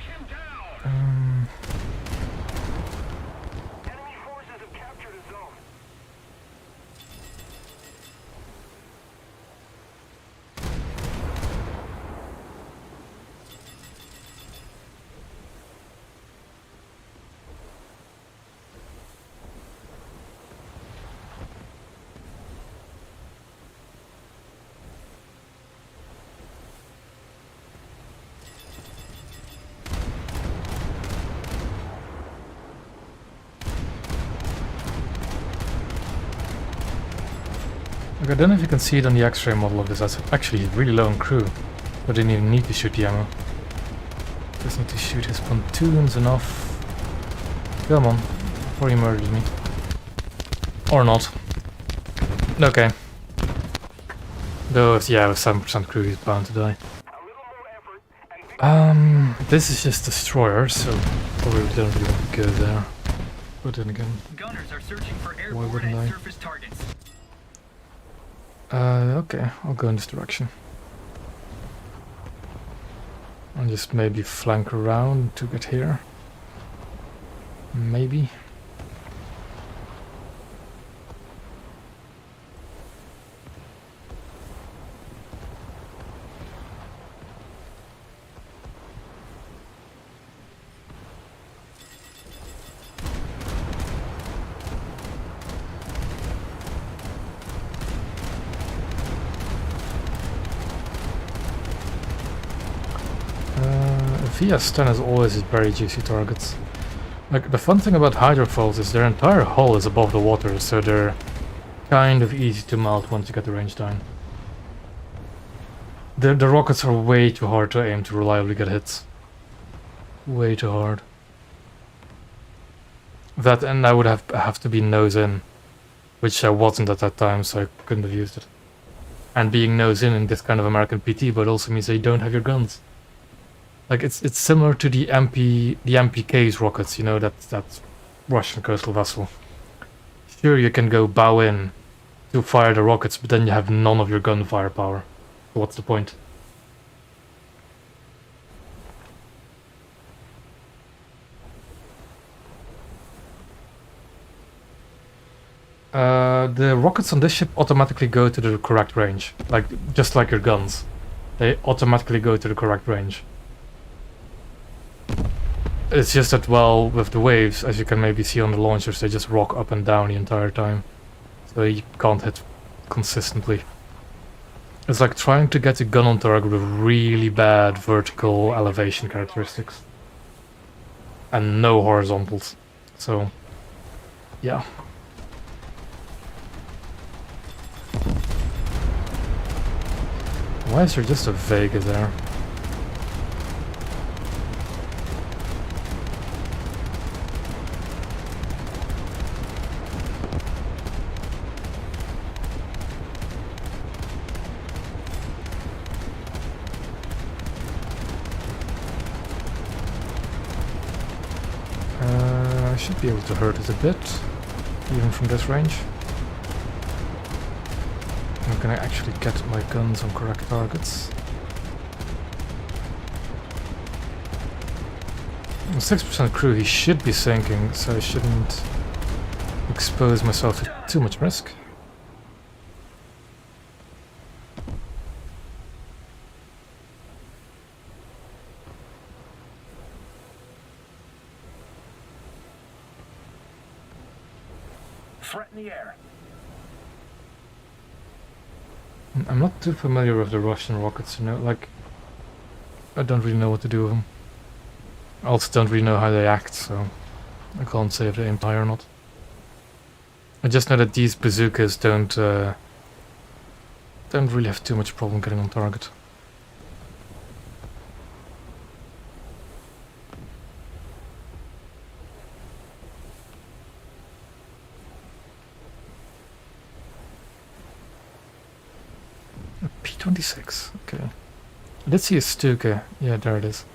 C: him down. Enemy forces have captured a zone.
A: Like, I don't know if you can see it on the X-ray model of this. That's actually really low on crew, but didn't even need to shoot the ammo. Just need to shoot his pontoons enough. Come on, before he murders me. Or not. Okay. Though, yeah, with 7% crew, he's bound to die.
C: A little more effort and
A: This is just destroyer, so probably don't really want to go there. But then again,
B: Gunners are searching for
A: why
B: airborne
A: wouldn't
B: and
A: I?
B: surface targets.
A: Okay, I'll go in this direction. I'll just maybe flank around to get here. Maybe. VS10 is always very juicy targets. Like, the fun thing about hydrofoils is their entire hull is above the water, so they're kind of easy to melt once you get the range down. The rockets are way too hard to aim to reliably get hits. Way too hard. That, and I would have to be nose in, which I wasn't at that time, so I couldn't have used it. And being nose in this kind of American PT, but also means that you don't have your guns. Like it's similar to the MPK's rockets, you know, that Russian coastal vessel. Sure, you can go bow in to fire the rockets, but then you have none of your gun firepower. So what's the point? The rockets on this ship automatically go to the correct range, like just like your guns. They automatically go to the correct range. It's just that, well, with the waves, as you can maybe see on the launchers, they just rock up and down the entire time. So you can't hit consistently. It's like trying to get a gun on target with really bad vertical elevation characteristics. And no horizontals. So, yeah. Why is there just a Vega there? I should be able to hurt it a bit, even from this range. I'm gonna actually get my guns on correct targets. 6% crew, he should be sinking, so I shouldn't expose myself to too much risk.
C: Threat in the air.
A: I'm not too familiar with the Russian rockets, you know, like, I don't really know what to do with them. I also don't really know how they act, so I can't say if they aim high or not. I just know that these bazookas don't really have too much problem getting on target. P-26, okay. Let's see a Stuka. Yeah, there it is.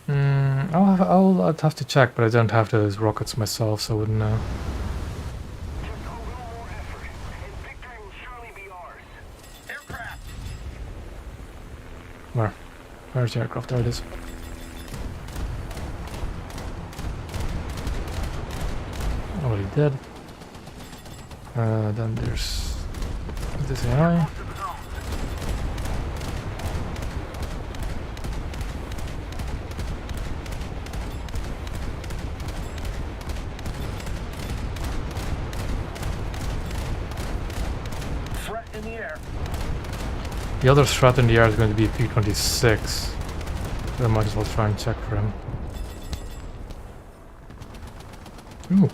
A: I'd have to check, but I don't have those rockets myself, so I wouldn't know.
C: Just a little more effort, and victory will surely be ours.
B: Aircraft!
A: Where? Where's the aircraft? There it is. Already dead. Then there's this AI.
C: Threat in the air.
A: The other threat in the air is going to be P-26. So I might as well try and check for him. Ooh.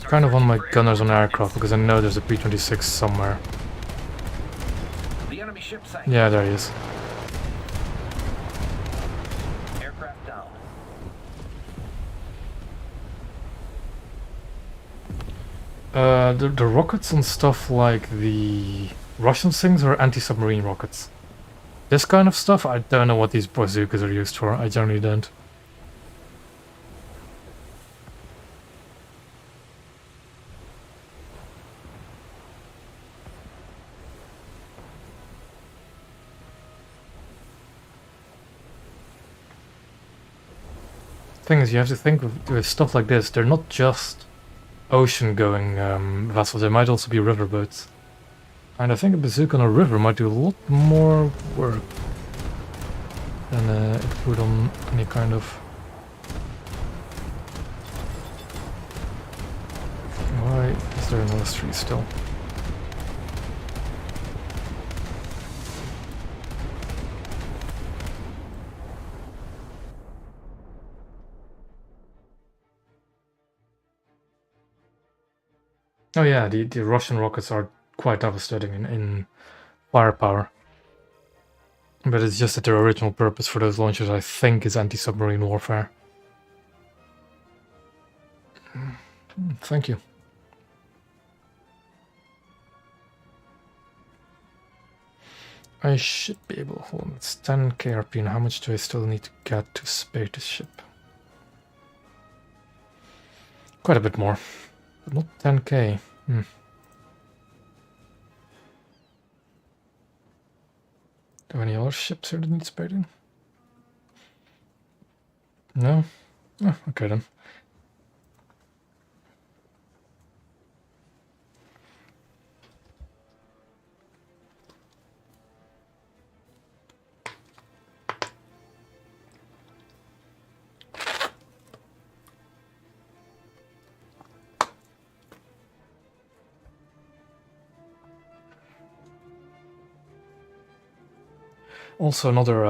A: Kind of want my gunners on aircraft because I know there's a P-26 somewhere.
C: The enemy ship sank.
A: Yeah, there he is.
C: Aircraft down.
A: The rockets and stuff like the Russian things are anti-submarine rockets. This kind of stuff, I don't know what these bazookas are used for. I generally don't. Thing is, you have to think with stuff like this, they're not just ocean-going vessels, they might also be riverboats. And I think a bazooka on a river might do a lot more work than it would on any kind of... Why is there another street still? Oh yeah, the Russian rockets are quite devastating in firepower. But it's just that their original purpose for those launchers, I think, is anti-submarine warfare. Thank you. I should be able. Hold on, it's 10 KRP, and how much do I still need to get to spare this ship? Quite a bit more, but not 10k. Do any other ships here that need spading? No? Oh, okay then. Also another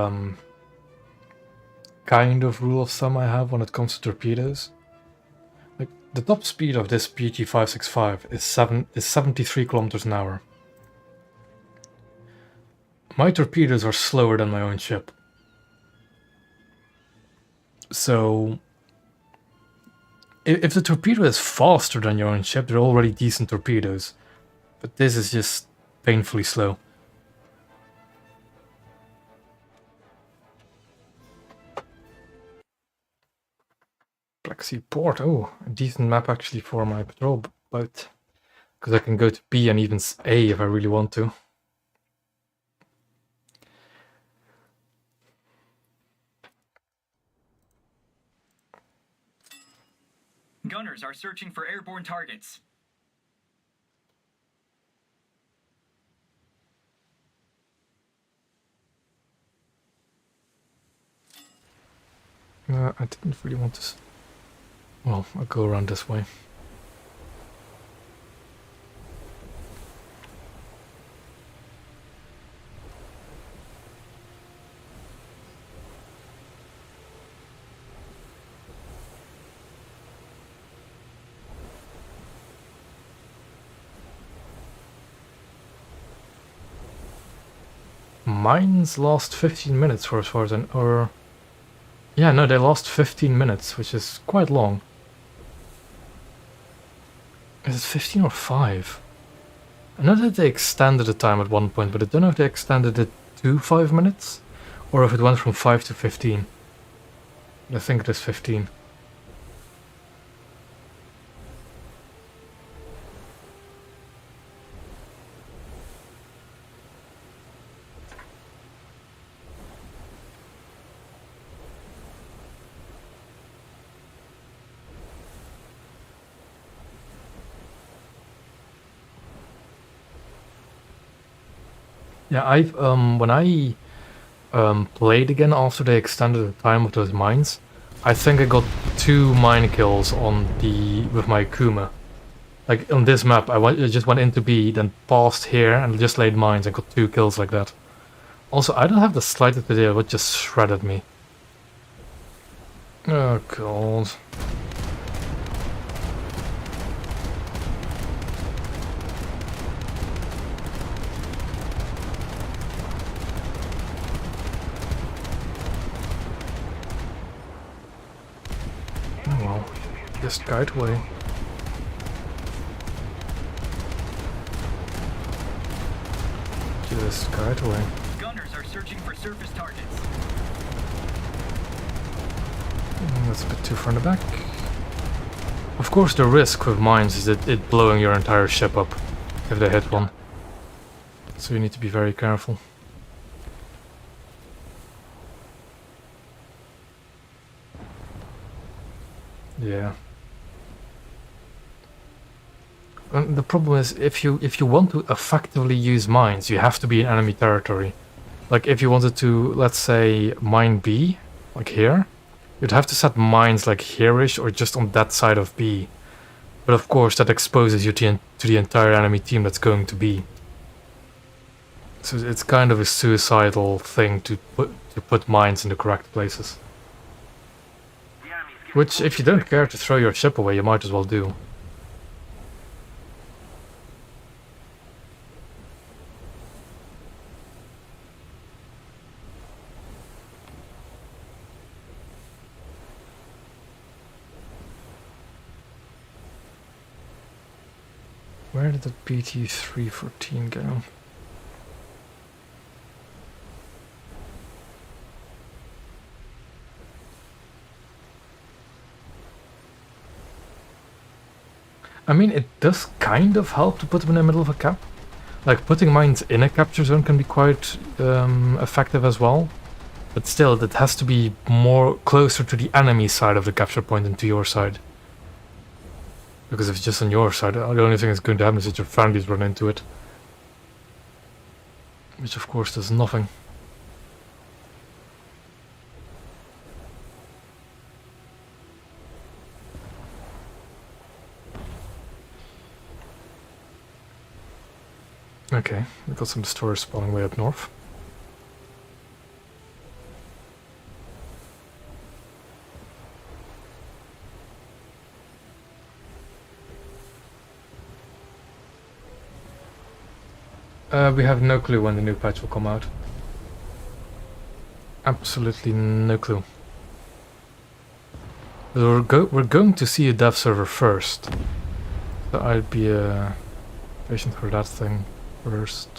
A: kind of rule of thumb I have when it comes to torpedoes. Like, the top speed of this PG-565 is 73 kilometers an hour. My torpedoes are slower than my own ship. So, if the torpedo is faster than your own ship, they're already decent torpedoes. But this is just painfully slow. Black Sea Port. Oh, a decent map actually for my patrol boat. Because I can go to B and even A if I really want to.
B: Gunners are searching for airborne targets.
A: I didn't really want to... Well, I'll go around this way. Mines lost 15 minutes for as far as or... Yeah, no, they lost 15 minutes, which is quite long. Is it 15 or 5? I know that they extended the time at one point, but I don't know if they extended it to 5 minutes, or if it went from 5 to 15. I think it is 15. Yeah, I've when I played again after they extended the time of those mines, I think I got 2 mine kills on with my Kuma. Like on this map, I just went into B, then passed here and just laid mines and got 2 kills like that. Also, I don't have the slightest idea what just shredded me. Oh god. Oh well, just guide away. Just guide away.
B: Gunners are searching for surface targets.
A: That's a bit too far in the back. Of course, the risk with mines is that it blowing your entire ship up if they hit one. So you need to be very careful. Yeah. And the problem is, if you want to effectively use mines, you have to be in enemy territory. Like if you wanted to, let's say, mine B, like here, you'd have to set mines like here-ish or just on that side of B. But of course, that exposes you to the entire enemy team that's going to B. So it's kind of a suicidal thing to put mines in the correct places. Which, if you don't care to throw your ship away, you might as well do. Where did the BT-314 go? I mean, it does kind of help to put them in the middle of a cap. Like, putting mines in a capture zone can be quite effective as well. But still, it has to be more closer to the enemy side of the capture point than to your side. Because if it's just on your side, the only thing that's going to happen is that your friendlies run into it. Which of course does nothing. Okay, we've got some destroyers spawning way up north. We have no clue when the new patch will come out. Absolutely no clue. We're going to see a dev server first. So I'd be patient for that thing first.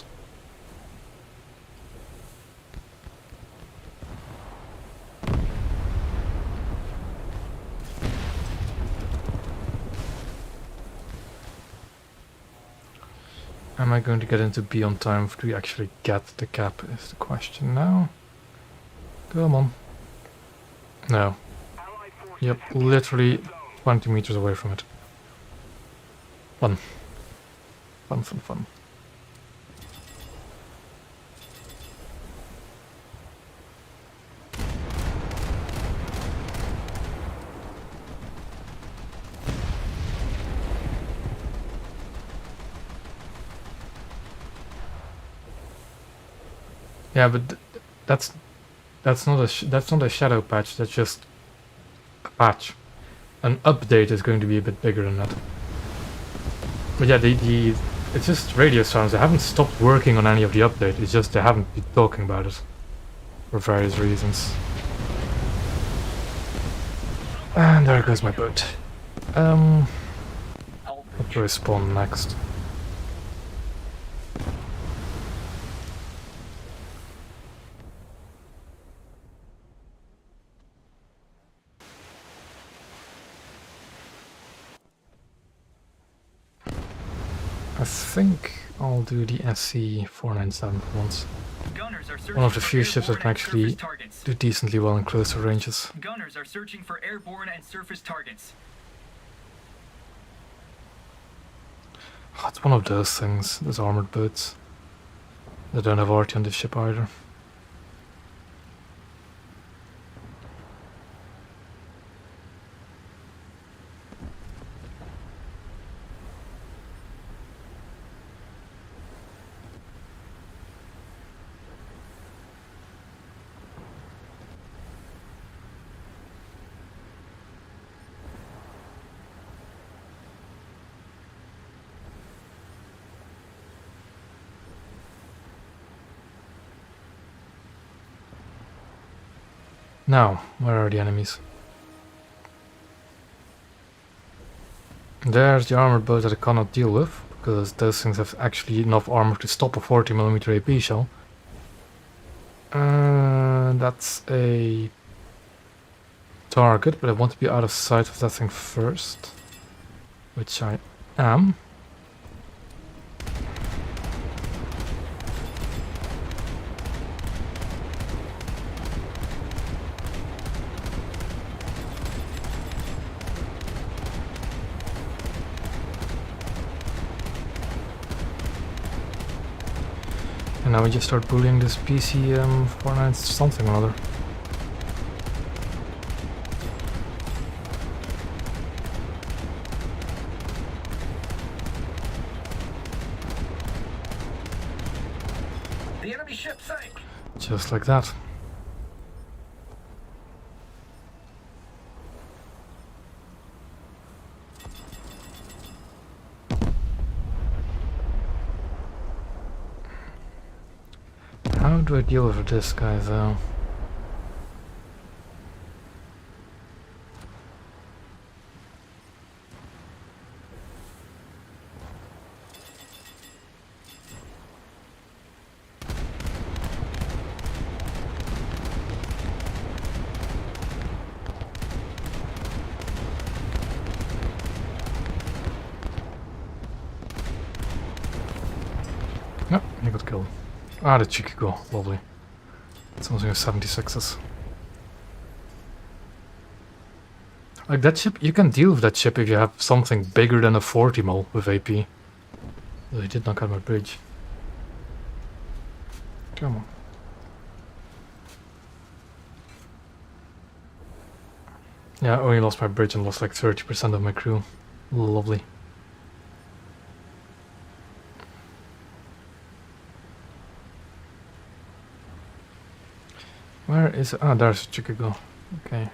A: Am I going to get into B on time to actually get the cap is the question now. Come on. No. Yep, literally 20 meters away from it. Fun. Fun, fun, fun. Yeah, but that's not a shadow patch. That's just a patch. An update is going to be a bit bigger than that. But yeah, it's just radio sounds. They haven't stopped working on any of the update. It's just they haven't been talking about it for various reasons. And there goes my boat. What do I spawn next? I think I'll do the SC-497 once. One of the few ships that can actually do decently well in closer ranges.
B: Gunners are searching for airborne and surface targets.
A: Oh, it's one of those things, those armored boats. They don't have arty on this ship either. Now, where are the enemies? There's the armored boat that I cannot deal with, because those things have actually enough armor to stop a 40mm AP shell. That's a target, but I want to be out of sight of that thing first. Which I am. And now we just start bullying this PC 49 something or other.
B: The enemy ship sank.
A: Just like that. How do I deal with this guy though? No, he got killed. Ah, the cheeky goal. Lovely. Someone's going 76s. Like that ship, you can deal with that ship if you have something bigger than a 40 mil with AP. He did knock out my bridge. Come on. Yeah, I only lost my bridge and lost like 30% of my crew. Lovely. Where is it? Ah, there's Chicago. Okay.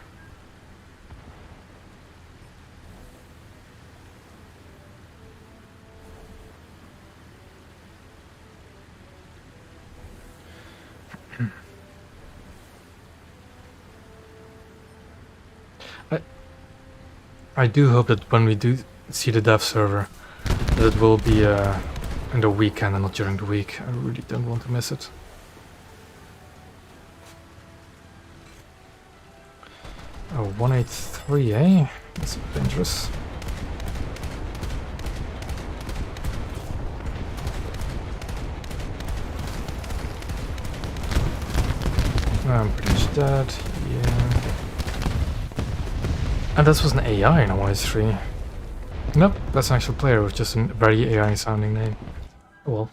A: I do hope that when we do see the dev server, that it will be in the weekend and not during the week. I really don't want to miss it. Oh, 183, eh? That's a bit dangerous. I'm pretty much dead, yeah. And this was an AI in a 183. Nope, that's an actual player with just a very AI sounding name. Oh well.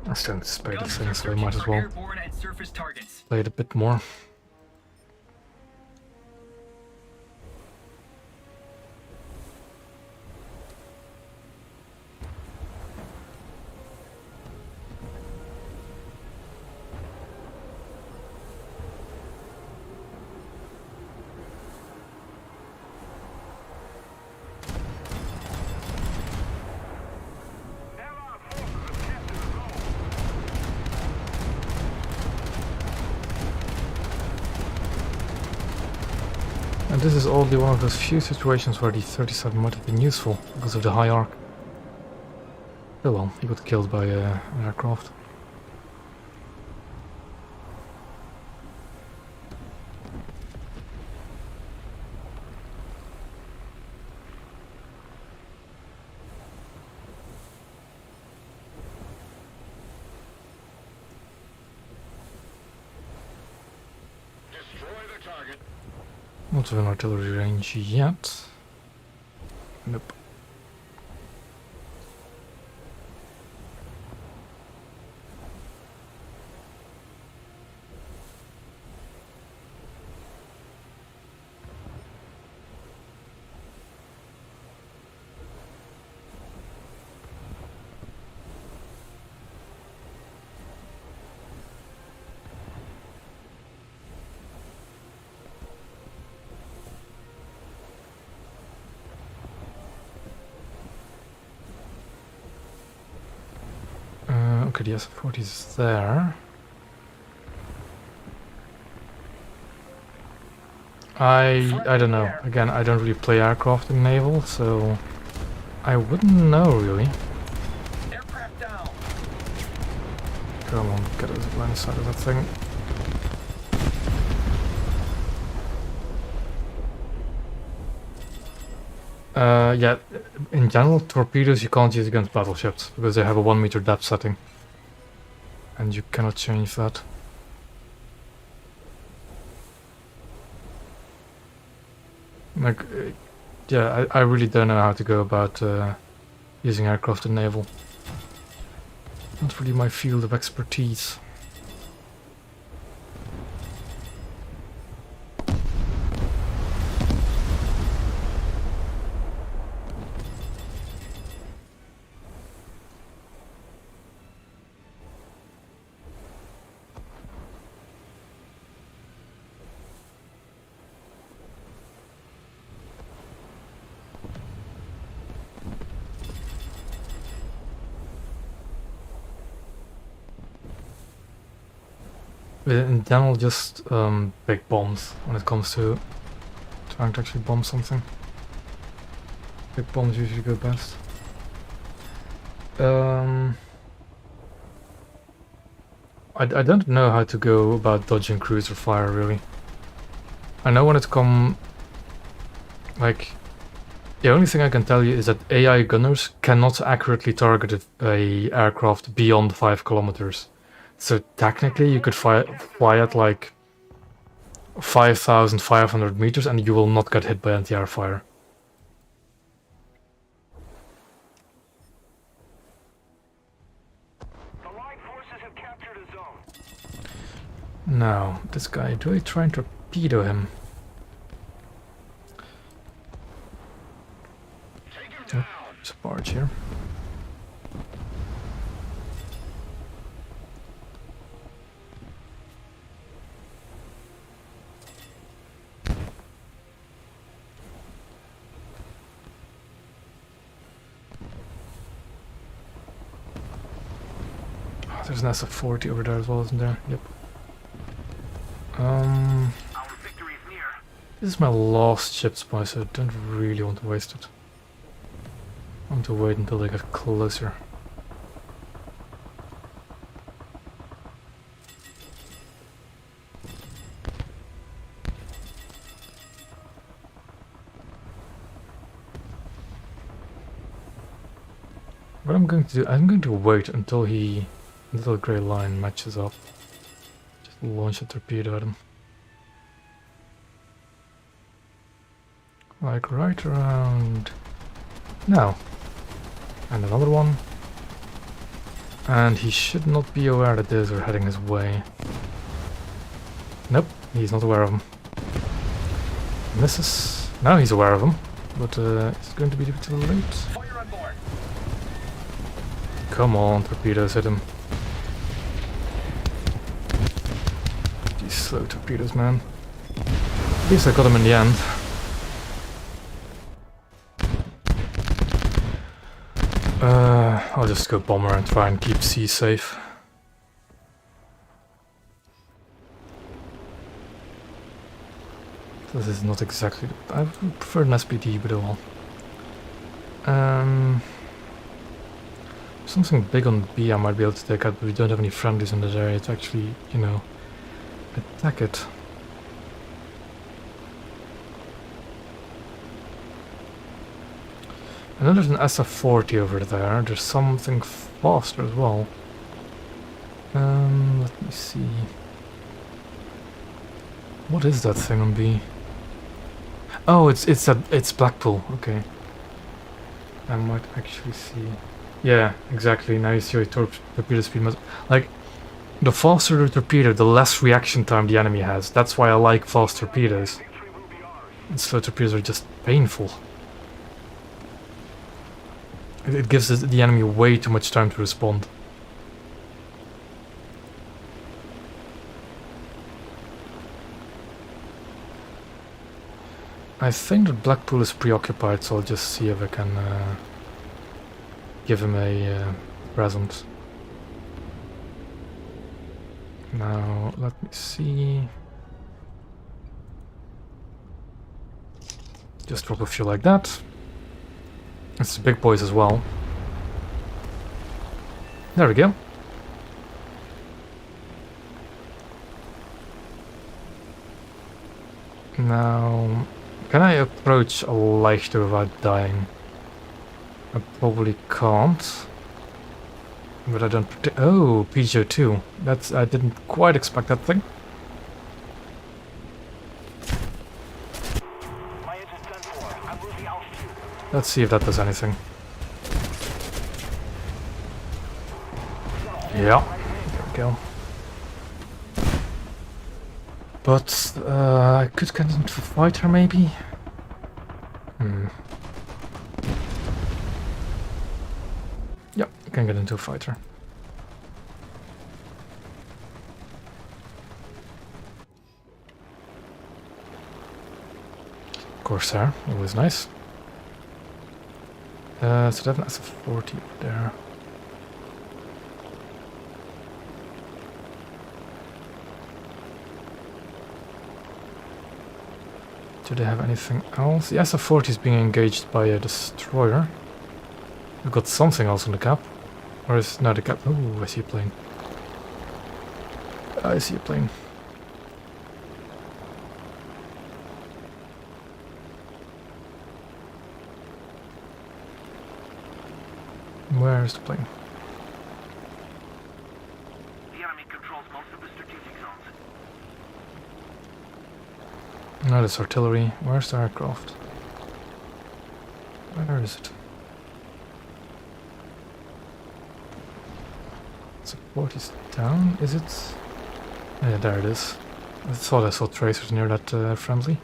A: I still need to spray this thing, so I might as well play it a bit more. And this is only one of those few situations where the 37 might have been useful because of the high arc. Oh well, he got killed by an aircraft. Not within artillery range yet. Nope. Okay, the S-40 is there. I don't know. Again, I don't really play aircraft in Naval, so I wouldn't know really.
B: Aircraft down.
A: Come on, get out of the line of sight of that thing. Yeah, in general, torpedoes you can't use against battleships because they have a 1 meter depth setting. And you cannot change that. Like, yeah, I really don't know how to go about using aircraft in Naval. Not really my field of expertise. In general, just big bombs when it comes to trying to actually bomb something. Big bombs usually go best. I don't know how to go about dodging cruiser fire really. I know when it Like, the only thing I can tell you is that AI gunners cannot accurately target a aircraft beyond 5 kilometers. So technically you could fly at like 5,500 meters and you will not get hit by anti-air fire.
C: The Allied forces have captured a zone.
A: Now, this guy, do I try and torpedo him? Oh, there's a barge here. Oh, there's an SF-40 over there as well, isn't there? Yep.
C: Our victory is near.
A: This is my last ship spy, so I don't really want to waste it. I want to wait until they get closer. What I'm going to do, I'm going to wait until the grey line matches up. Just launch a torpedo at him. Like right around now. And another one. And he should not be aware that those are heading his way. Nope, he's not aware of them. Misses. Now he's aware of them, but it's going to be a bit too late.
B: Fire on board.
A: Come on, torpedoes, hit him. These slow torpedoes, man. At least I got him in the end. I'll just go bomber and try and keep C safe. This is not exactly... I would prefer an SPD, but oh well. Something big on B I might be able to take out, but we don't have any friendlies in this area to actually, you know, attack it. I know there's an SF-40 over there. There's something faster as well. Let me see. What is that thing on B? Oh, it's Blackpool. Okay. I might actually see. Yeah, exactly. Now you see your torpedo speed must... Like, the faster the torpedo, the less reaction time the enemy has. That's why I like fast torpedoes.
C: Victory will be ours.
A: And slow torpedoes are just painful. It gives the enemy way too much time to respond. I think that Blackpool is preoccupied, so I'll just see if I can give him a present. Now, let me see. Just drop a few like that. It's the big boys as well. There we go. Now, can I approach a Leichter without dying? I probably can't. But I don't... Oh, PGO2. That's... I didn't quite expect that thing.
C: My engine's done for. I'm losing altitude.
A: Let's see if that does anything. Yeah, there we go. But I could get into a fighter maybe? Yep, I can get into a fighter. Corsair, always nice. So they have an SF-40 over there. Do they have anything else? The SF-40 is being engaged by a destroyer. We've got something else on the cap. Or is... no, the cap... Oh, I see a plane. I see a plane. Where is the plane?
C: The enemy controls most of the strategic zones.
A: No, that's artillery. Where's the aircraft? Where is it? Support is down, is it? Yeah, there it is. I thought I saw tracers near that friendly.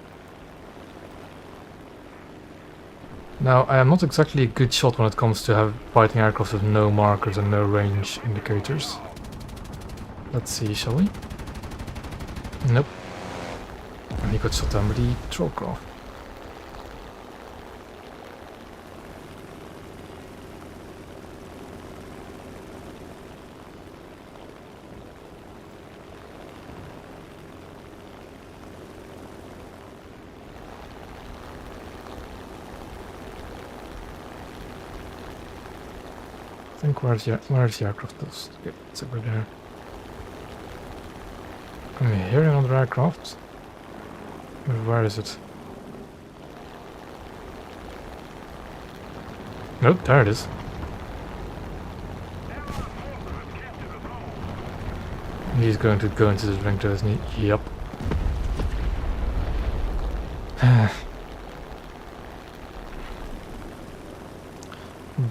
A: Now, I am not exactly a good shot when it comes to fighting aircraft with no markers and no range indicators. Let's see, shall we? Nope. And he got shot down by the trollcraft. I think where's the aircraft? Okay, it's over there. I'm hearing another aircraft. But where is it? Nope, there it is. He's going to go into the drink, doesn't he? Yep.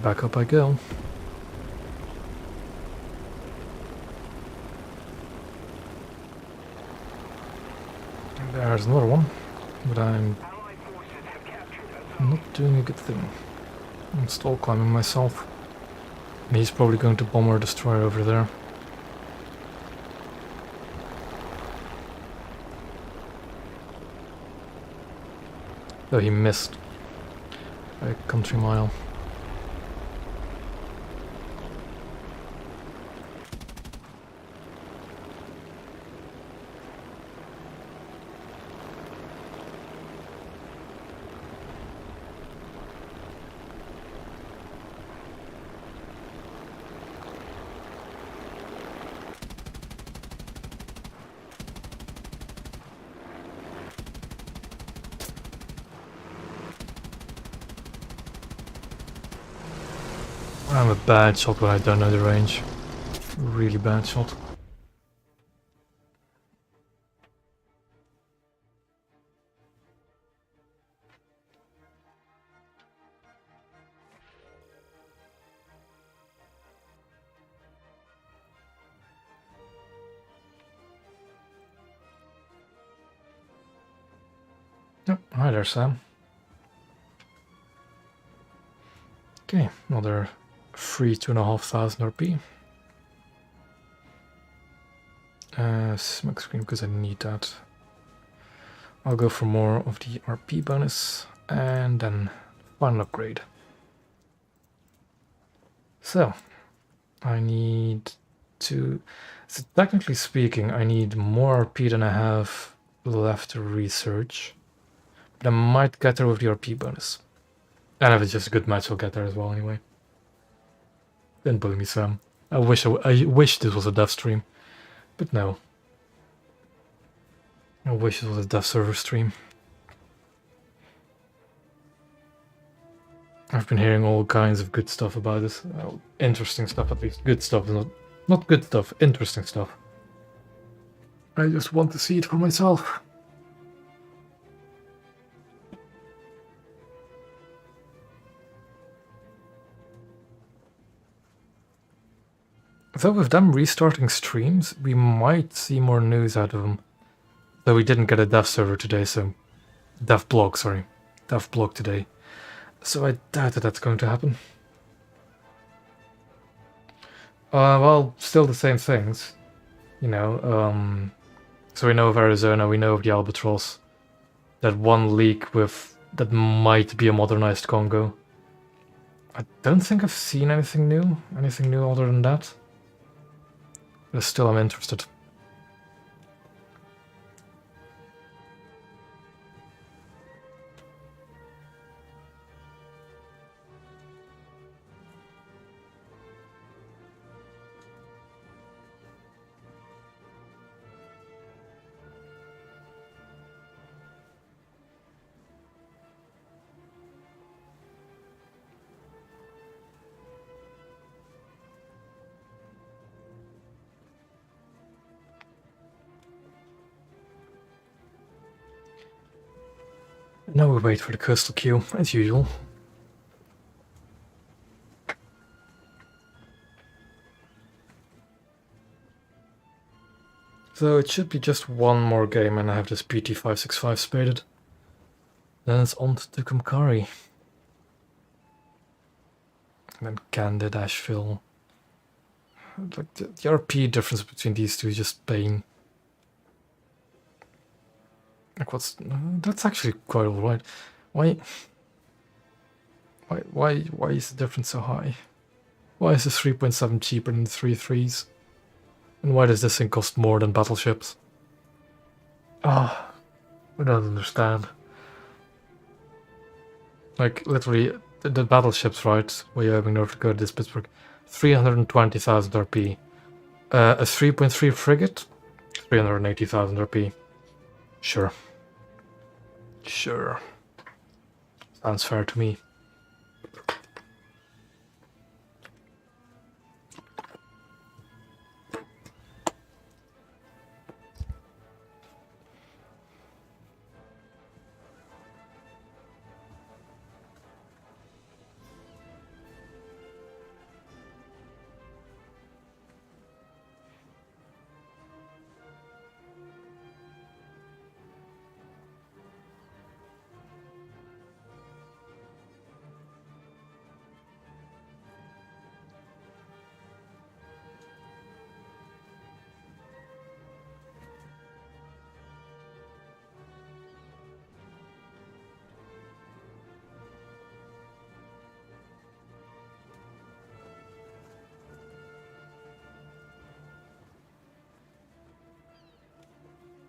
A: Back up I go. There's another one, but I'm not doing a good thing. I'm stall climbing myself. And he's probably going to bomb or destroy over there. Though he missed by a country mile. I'm a bad shot when I don't know the range. Really bad shot. Yep, hi there, Sam. Okay, another free 2,500 RP. Smoke screen because I need that. I'll go for more of the RP bonus and then final upgrade. So, I need to... So technically speaking, I need more RP than I have left to research. But I might get there with the RP bonus. And if it's just a good match, I'll get there as well anyway. Don't bully me, Sam. I wish this was a dev stream. But no. I wish it was a dev server stream. I've been hearing all kinds of good stuff about this. Well, interesting stuff at least. Good stuff, not good stuff, interesting stuff. I just want to see it for myself. Though with them restarting streams, we might see more news out of them. Though we didn't get a dev server today, so... Dev blog today. So I doubt that that's going to happen. Well, still the same things. You know, so we know of Arizona, we know of the Albatross. That one leak with... that might be a modernized Congo. I don't think I've seen anything new other than that. But still I'm interested. Now we wait for the coastal queue, as usual. So it should be just one more game and I have this PT-565 spaded. Then it's on to Kumkari. And then Candid, Asheville. Like the RP difference between these two is just pain. Like what's... that's actually quite alright. Why is the difference so high? Why is this 3.7 cheaper than the 3.3s? And why does this thing cost more than battleships? Ah, I don't understand. Like, literally, the battleships, right? Wyoming, North Dakota, this Pittsburgh, 320,000 RP. A 3.3 frigate, 380,000 RP. Sure. Sure. Sounds fair to me.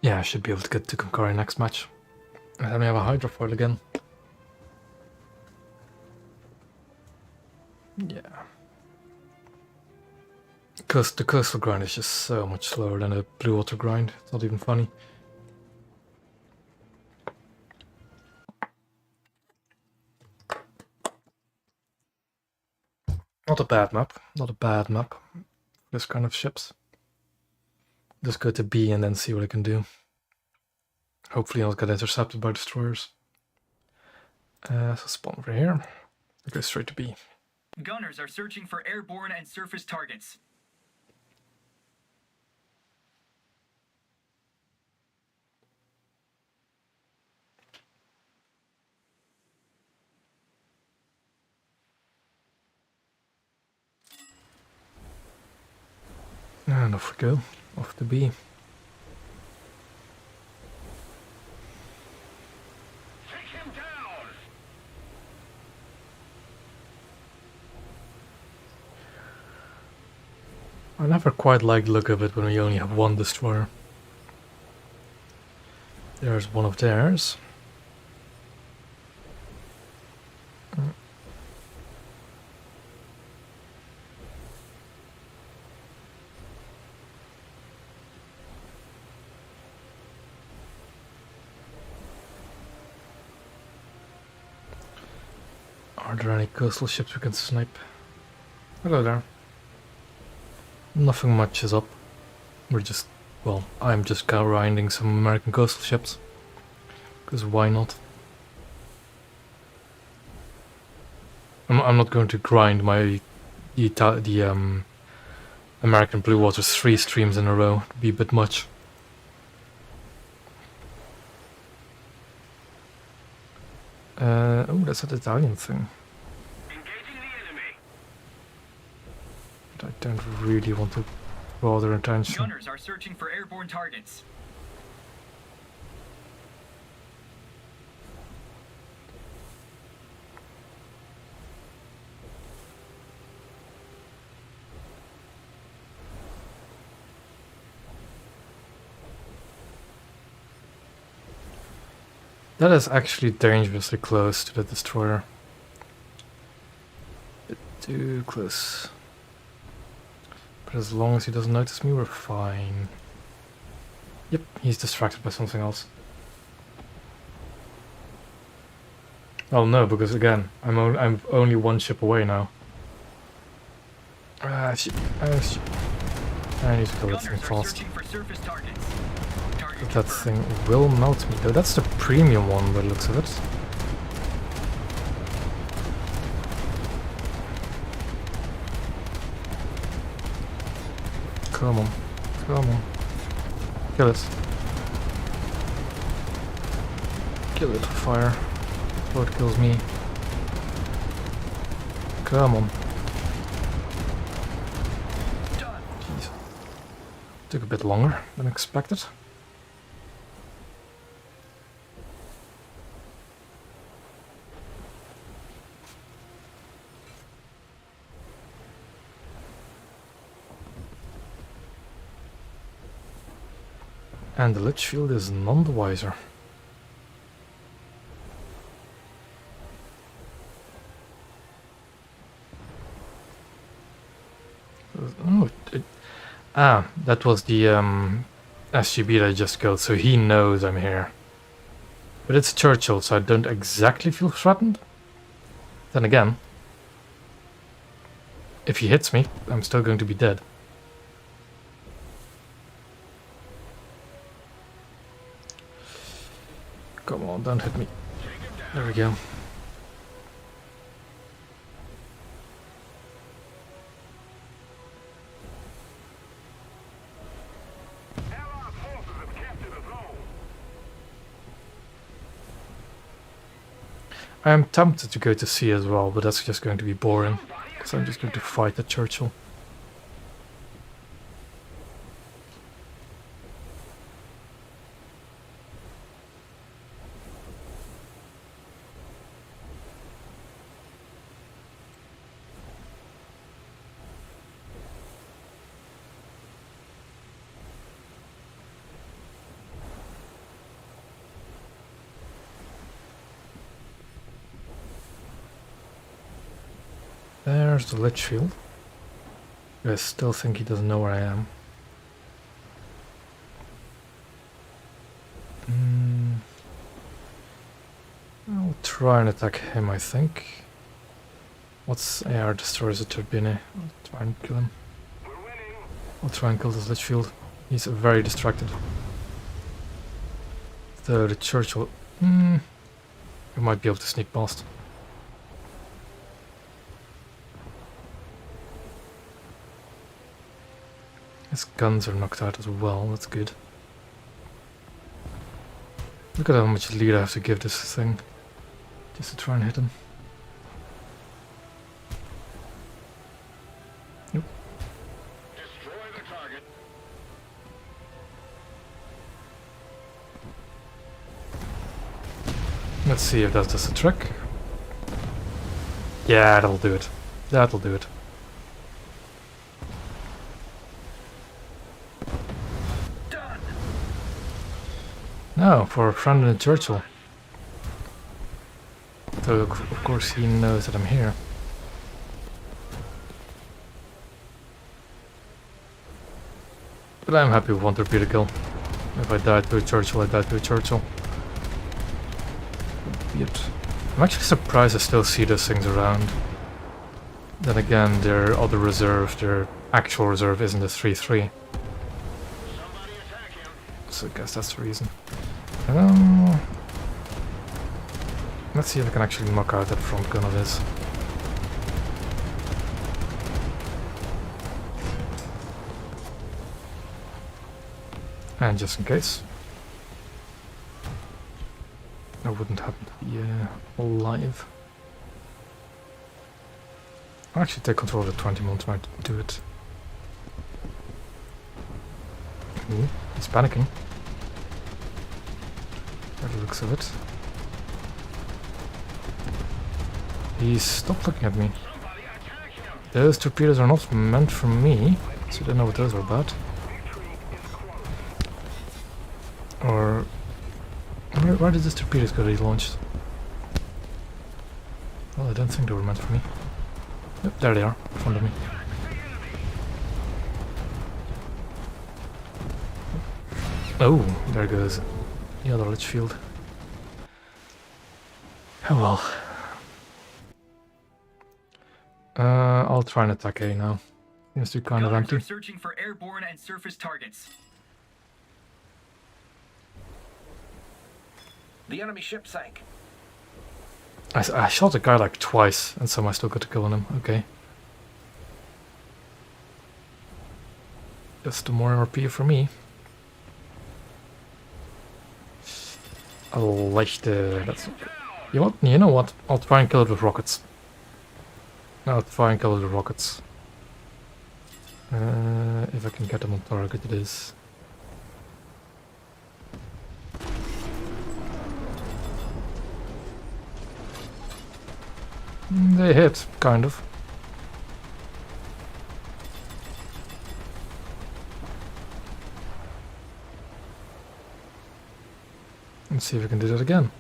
A: Yeah, I should be able to get to Kumkari next match. And then we have a Hydrofoil again. Yeah. Because the coastal grind is just so much slower than the blue water grind. It's not even funny. Not a bad map. Not a bad map. This kind of ships. Just go to B and then see what I can do. Hopefully I'll get intercepted by destroyers. So spawn over here. I go straight to B.
B: Gunners are searching for airborne and surface targets.
A: And off we go. Off to B.
C: Take him down!
A: I never quite liked the look of it when we only have one destroyer. There's one of theirs. Are there any coastal ships we can snipe? Hello there. Nothing much is up. We're just, well, I'm just grinding some American coastal ships. Because why not? I'm not going to grind the American Blue Waters 3 streams in a row. It'd be a bit much. Oh, that's an Italian thing.
C: Engaging the enemy.
A: But I don't really want to draw their attention.
B: Gunners are searching for airborne targets.
A: That is actually dangerously close to the destroyer. Bit too close. But as long as he doesn't notice me, we're fine. Yep, he's distracted by something else. Oh no, because again, I'm only one ship away now. Ah, shit. Oh, shit. I need to kill that thing fast. But that thing will melt me, though. That's the premium one by the looks of it. Come on. Come on. Kill it. Kill it with fire. Before it kills me. Come on. Jeez. Took a bit longer than expected. And the Litchfield is none the wiser. Oh, that was the SGB that I just killed, so he knows I'm here. But it's Churchill, so I don't exactly feel threatened. Then again, if he hits me, I'm still going to be dead. Come on, don't hit me. There we go.
C: Allied forces have captured a zone.
A: I am tempted to go to sea as well, but that's just going to be boring. So I'm just going to fight the Churchill. There's the Litchfield. I still think he doesn't know where I am. I'll try and attack him, I think. What's AR destroys a turbine? I'll try and kill him.
C: We're winning.
A: I'll try and kill this Litchfield. He's very distracted. Though the Churchill... we might be able to sneak past. His guns are knocked out as well, that's good. Look at how much lead I have to give this thing. Just to try and hit him. Nope.
C: Destroy the target.
A: Let's see if that does the trick. Yeah, that'll do it. That'll do it. No, for a friend in the Churchill. So of course he knows that I'm here. But I'm happy with one torpedo kill. If I die to a Churchill, I die to a Churchill. Yet. I'm actually surprised I still see those things around. Then again, their other reserve, their actual reserve isn't a 3-3.
C: Somebody attack him.
A: So I guess that's the reason. Let's see if I can actually knock out that front gun of his. And just in case. I wouldn't happen to be alive. I'll actually take control of the 20 mil to do it. Ooh, he's panicking. By the looks of it. He stopped looking at me. Those torpedoes are not meant for me, so I don't know what those are about. Or... Where did these torpedoes go that he launched? Well, I don't think they were meant for me. Yep, there they are, in front of me. Oh, there goes the other Litchfield. Oh well. I'll try and attack A now. Seems to be kind of
B: Gunners
A: empty.
B: are searching for airborne and surface targets.
D: The enemy ship sank.
A: I shot a guy like twice, and somehow I still got to kill on him. Okay. Just more RP for me. That's... You know what? I'll try and kill it with rockets. I'll try and kill it with rockets. If I can get them on target, it is. They hit, kind of. Let's see if we can do that again.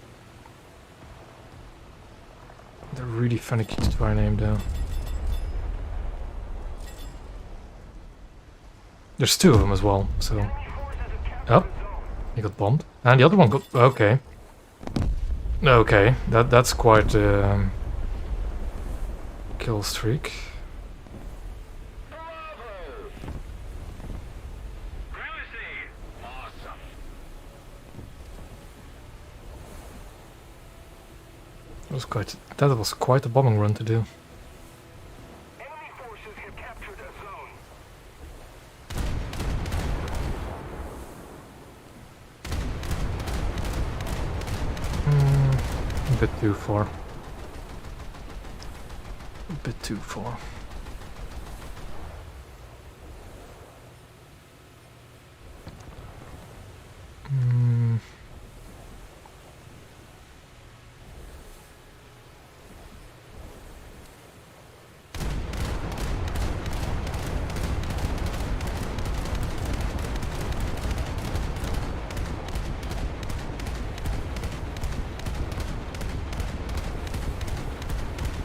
A: They're really finicky to try and aim down. There's two of them as well, so... Oh, he got bombed. And the other one got... Okay. Okay, that's quite a kill streak. That was quite a bombing run to do.
C: Enemy forces have captured a zone.
A: A bit too far. A bit too far.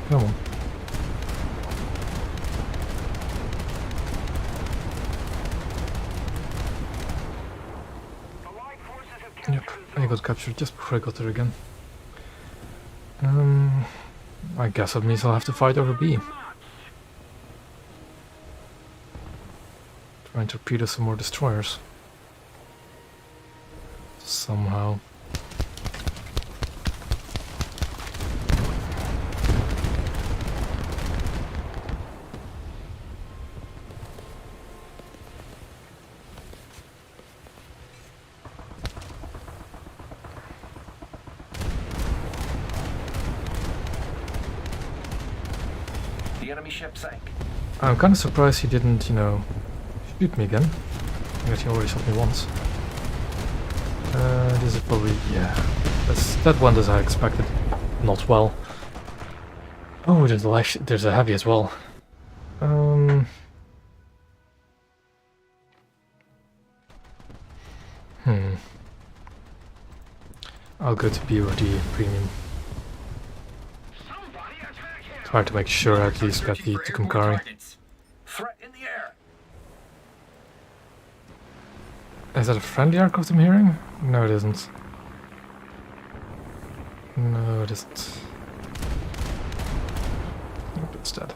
A: Come on. Yep, I got captured just before I got there again. I guess that means I'll have to fight over B. Try and torpedo some more destroyers. Somehow.
B: The enemy ship sank.
A: I'm kind of surprised he didn't, you know, shoot me again. I guess he already shot me once. This is probably, yeah, that went as I expected. Not well. Oh, there's a heavy as well. I'll go to BOD premium. Try to make sure I at least get the Tucumcari.
B: Threat in the air.
A: Is that a friendly aircraft I'm hearing? No, it isn't. No, it isn't. Nope, it's dead.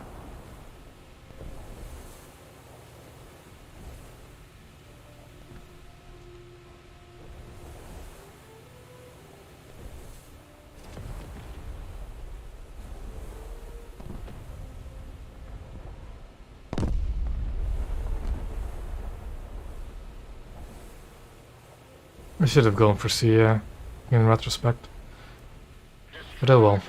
A: I should have gone for C, in retrospect. But oh well.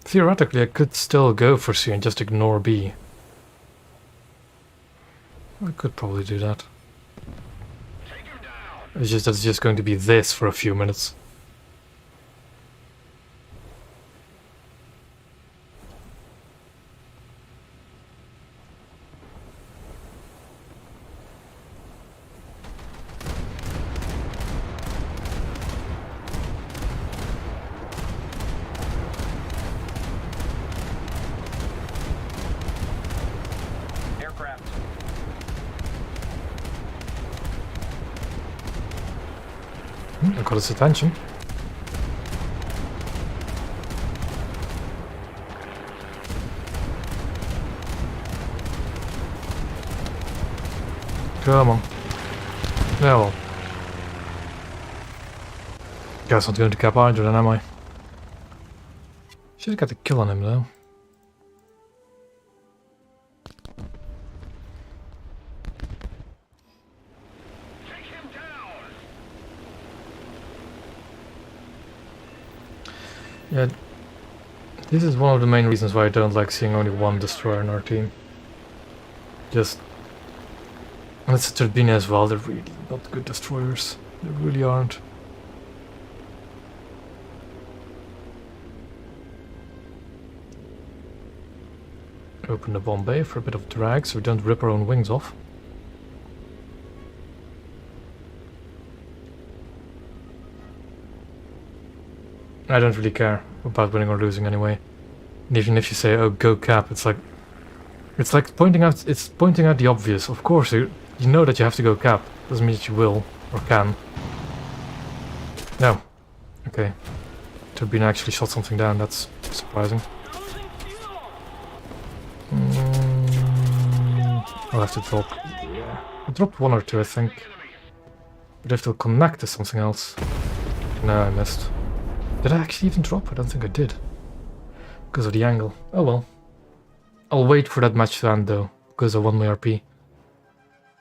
A: Theoretically, I could still go for C and just ignore B. I could probably do that. It's just that it's just going to be this for a few minutes. I got his attention. Come on. Naval. Guess not going to cap Hydra then, am I? Should have got a kill on him though. Yeah, this is one of the main reasons why I don't like seeing only one destroyer in our team. Just... And it's a turbine as well, they're really not good destroyers. They really aren't. Open the bomb bay for a bit of drag so we don't rip our own wings off. I don't really care about winning or losing anyway. And even if you say, oh, go cap, it's like pointing out the obvious. Of course, you know that you have to go cap. Doesn't mean that you will or can. No. Okay. Turbine actually shot something down, that's surprising. I'll have to drop. Yeah. I dropped one or two, I think. But if they'll connect to something else. No, I missed. Did I actually even drop? I don't think I did. Because of the angle. Oh well. I'll wait for that match to end though, because I won my RP.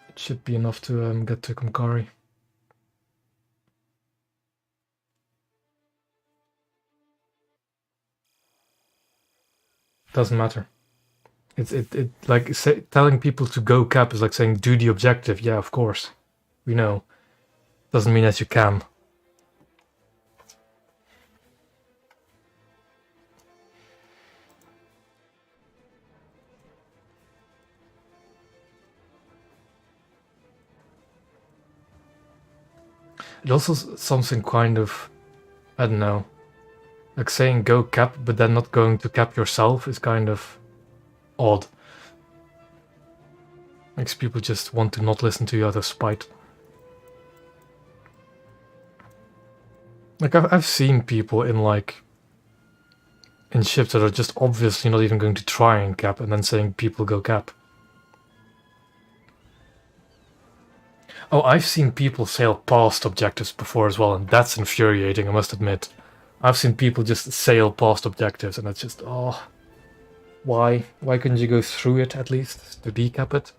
A: It should be enough to get to Kumkari. Doesn't matter. Telling people to go cap is like saying do the objective. Yeah, of course. We know. Doesn't mean that you can. It's also something kind of, I don't know, like saying go cap but then not going to cap yourself is kind of odd. Makes people just want to not listen to you out of spite. Like I've seen people in ships that are just obviously not even going to try and cap and then saying people go cap. Oh, I've seen people sail past objectives before as well, and that's infuriating, I must admit. I've seen people just sail past objectives, and it's just, oh, why? Why couldn't you go through it at least to decap it?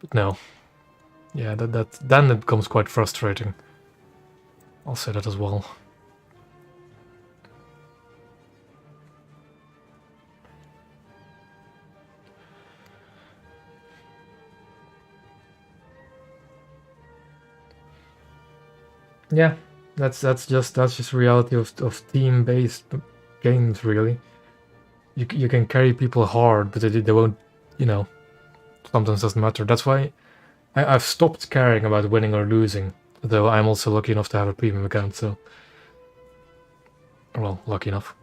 A: But no. Yeah, then it becomes quite frustrating. I'll say that as well. Yeah, that's just reality of team-based games, really. You can carry people hard, but they won't, you know, sometimes doesn't matter. That's why I've stopped caring about winning or losing, though I'm also lucky enough to have a premium account, so... Well, lucky enough.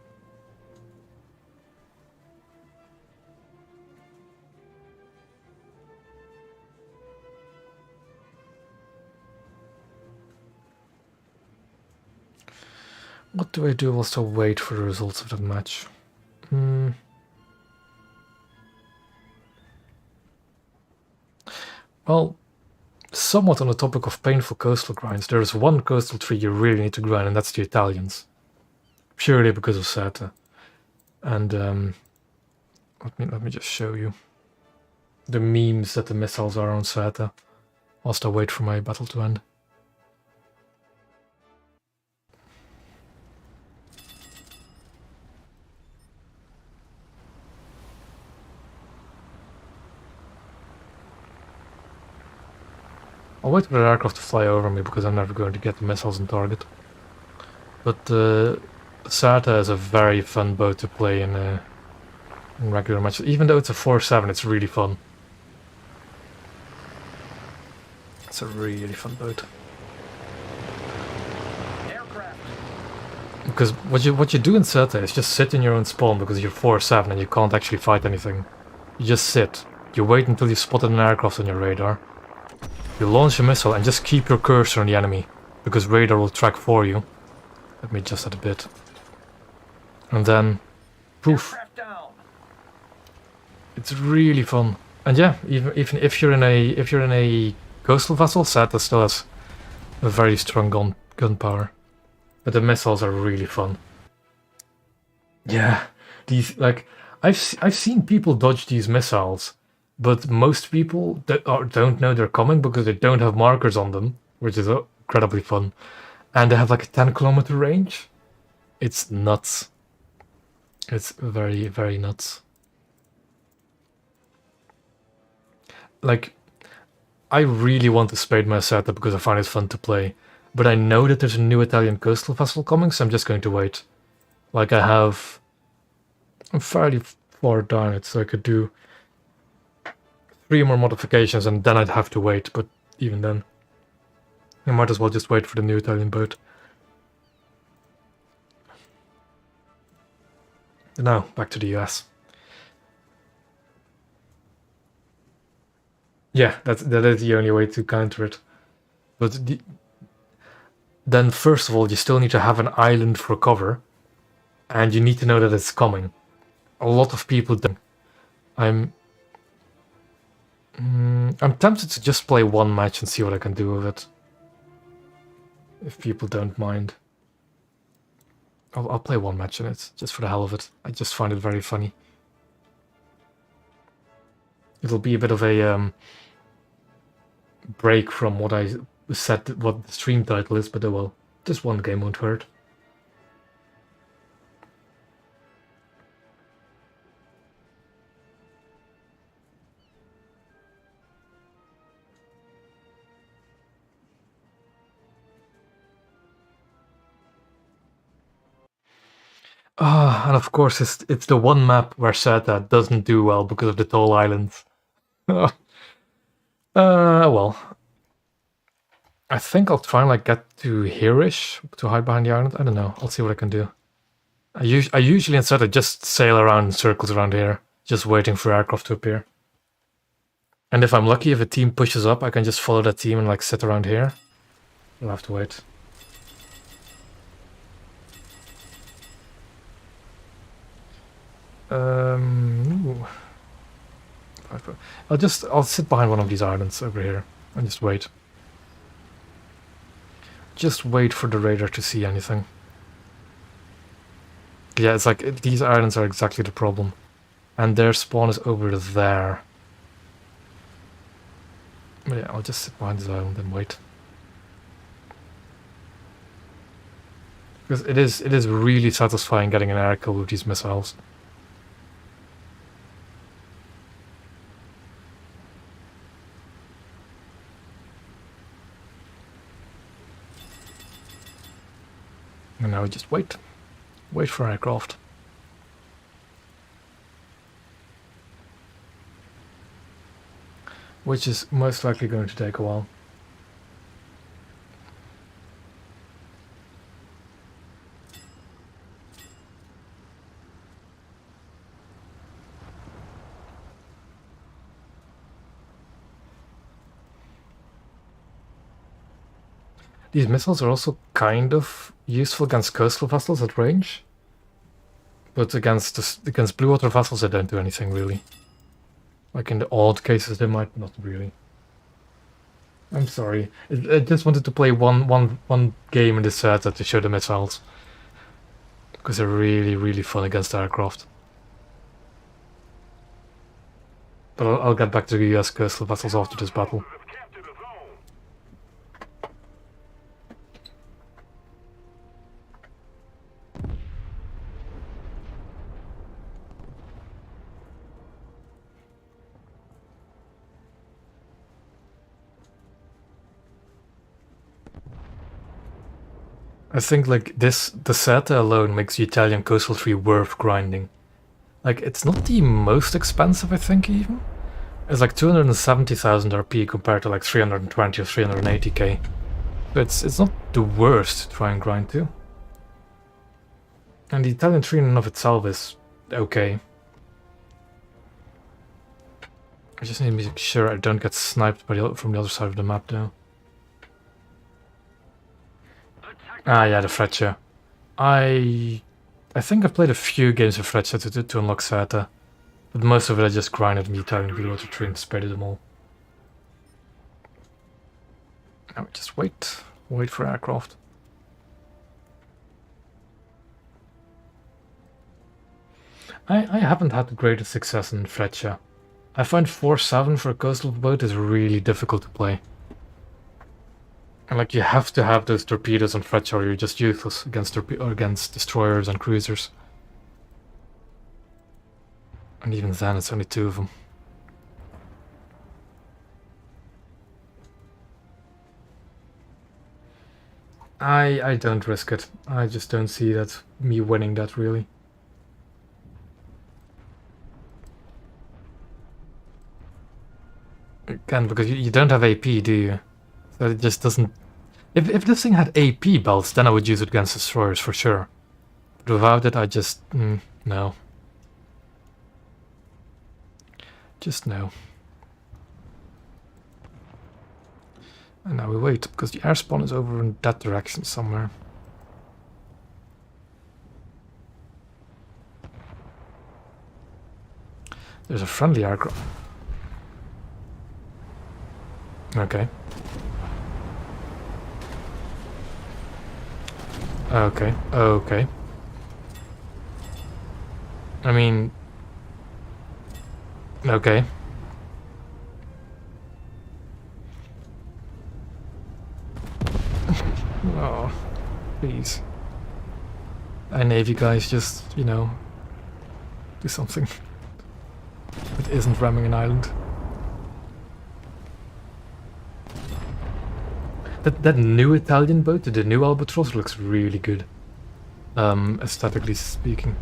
A: What do I do whilst I wait for the results of that match? Well, somewhat on the topic of painful coastal grinds, there is one coastal tree you really need to grind, and that's the Italians. Purely because of Seta. And let me just show you the memes that the missiles are on Seta, whilst I wait for my battle to end. I'll wait for the aircraft to fly over me because I'm never going to get the missiles on target. But Sata is a very fun boat to play in regular matches. Even though it's a 4-7, it's really fun. It's a really fun boat.
B: Aircraft.
A: Because what you do in Sata is just sit in your own spawn because you're 4-7 and you can't actually fight anything. You just sit. You wait until you've spotted an aircraft on your radar. You launch a missile and just keep your cursor on the enemy, because radar will track for you. Let me adjust that a bit. And then, poof. It's really fun. And yeah, even if you're in a coastal vessel, Sata still has a very strong gun power. But the missiles are really fun. Yeah, these I've seen people dodge these missiles. But most people don't know they're coming because they don't have markers on them, which is incredibly fun. And they have like a 10-kilometer range. It's nuts. It's very, very nuts. Like, I really want to spade my setup because I find it fun to play. But I know that there's a new Italian coastal vessel coming, so I'm just going to wait. Like, I'm fairly far down it, so I could do 3 more modifications and then I'd have to wait, but even then, I might as well just wait for the new Italian boat. Now, back to the US. Yeah, that is the only way to counter it. But then first of all, you still need to have an island for cover, and you need to know that it's coming. A lot of people don't. I'm tempted to just play one match and see what I can do with it. If people don't mind. I'll play one match in it, just for the hell of it. I just find it very funny. It'll be a bit of a break from what I said, what the stream title is, but oh well. Just one game won't hurt. And of course, it's the one map where Seta doesn't do well because of the tall islands. Well. I think I'll try and like get to here-ish, to hide behind the island. I don't know. I'll see what I can do. I usually instead I just sail around in circles around here, just waiting for aircraft to appear. And if I'm lucky, if a team pushes up, I can just follow that team and like sit around here. I'll have to wait. Ooh. I'll sit behind one of these islands over here and just wait. Just wait for the radar to see anything. Yeah, it's like these islands are exactly the problem. And their spawn is over there. But yeah, I'll just sit behind this island and wait. Because it is really satisfying getting an air kill with these missiles. And now just wait. Wait for aircraft. Which is most likely going to take a while. These missiles are also kind of useful against coastal vessels at range. But against blue water vessels they don't do anything really. Like in the odd cases they might not really. I'm sorry. I just wanted to play one game in this set to show the missiles. Because they're really, really fun against aircraft. But I'll get back to the US coastal vessels after this battle. I think like the Seta alone makes the Italian coastal tree worth grinding. Like it's not the most expensive, I think even. It's like 270,000 RP compared to like 320 or 380k. So it's not the worst to try and grind to. And the Italian tree in and of itself is okay. I just need to make sure I don't get sniped from the other side of the map though. Ah, yeah, the Freccia. I think I've played a few games of Freccia to unlock Seta, but most of it I just grinded the Italian blue water tree and spreaded them all. Now just wait for aircraft. I haven't had the greatest success in Freccia. I find 4-7 for a coastal boat is really difficult to play. And like you have to have those torpedoes on Freccia or you're just useless against destroyers and cruisers. And even then, it's only 2 of them. I don't risk it. I just don't see that me winning that really. Again, because you don't have AP, do you? So it just doesn't... If this thing had AP belts, then I would use it against destroyers for sure. But without it, I just... no. Just no. And now we wait, because the air spawn is over in that direction somewhere. There's a friendly aircraft. Okay. Okay, okay. I mean... Okay. Oh, please. Navy guys, just, you know, do something. It isn't ramming an island. That new Italian boat, the new Albatross, looks really good. Aesthetically speaking.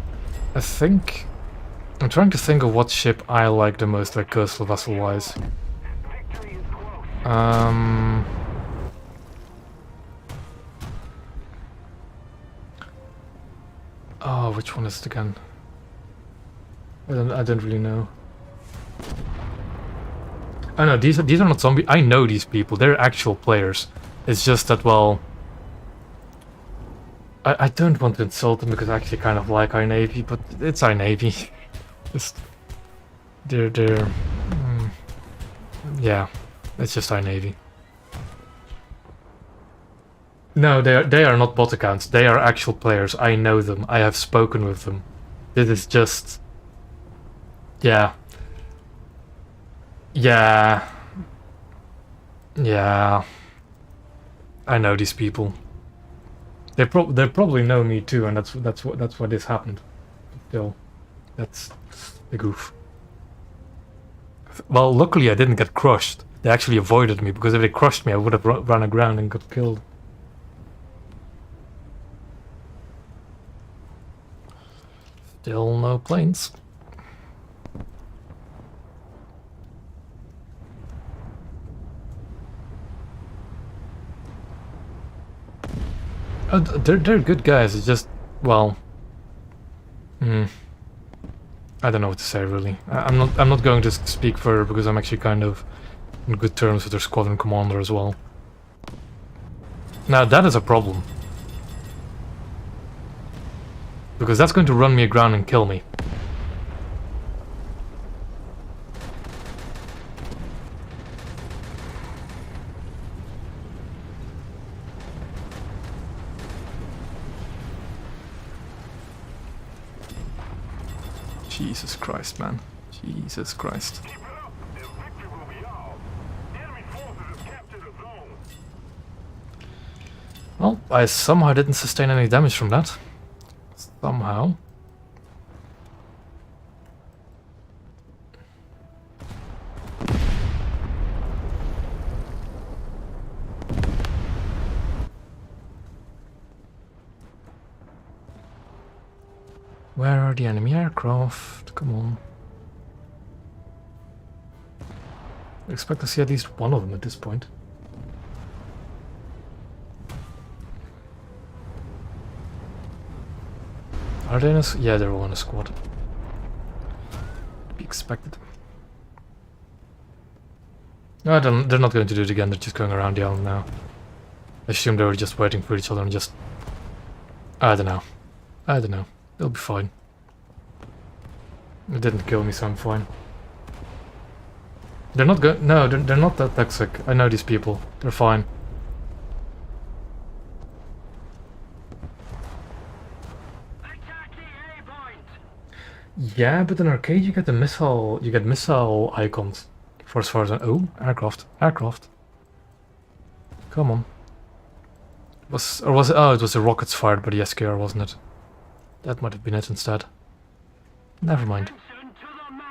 A: I think... I'm trying to think of what ship I like the most, like coastal vessel wise.
C: Victory is close.
A: Oh, which one is it again? I don't really know. Oh no, these are not zombies. I know these people. They're actual players. It's just that, well, I don't want to insult them because I actually kind of like our Navy, but it's our Navy. Just they're yeah, it's just our Navy. No, they are not bot accounts. They are actual players. I know them. I have spoken with them. This is just... Yeah. Yeah. Yeah. I know these people. They probably know me too, and that's why this happened. Still, that's a goof. Well, luckily I didn't get crushed. They actually avoided me, because if they crushed me, I would have run aground and got killed. Still no planes. They're good guys. It's just, well, I don't know what to say really. I'm not going to speak further because I'm actually kind of in good terms with their squadron commander as well. Now that is a problem, because that's going to run me aground and kill me. Jesus Christ, man. Jesus Christ.
C: Keep it up, and victory will be ours. Enemy forces have captured a zone.
A: Well, I somehow didn't sustain any damage from that. Somehow. Where are the enemy aircraft? Come on. I expect to see at least one of them at this point. Are they in a... Yeah, they're all in a squad. To be expected. No, they're not going to do it again, they're just going around the island now. I assume they were just waiting for each other and just... I don't know. I don't know. They'll be fine. It didn't kill me, so I'm fine. They're not good. No, they're not that toxic. I know these people. They're fine. Yeah, but in arcade you get the missile. You get missile icons. For as far as oh, aircraft, aircraft. Come on. Was it? Oh, it was the rockets fired by the SKR, wasn't it? That might have been it instead. Never mind.
C: Attention to the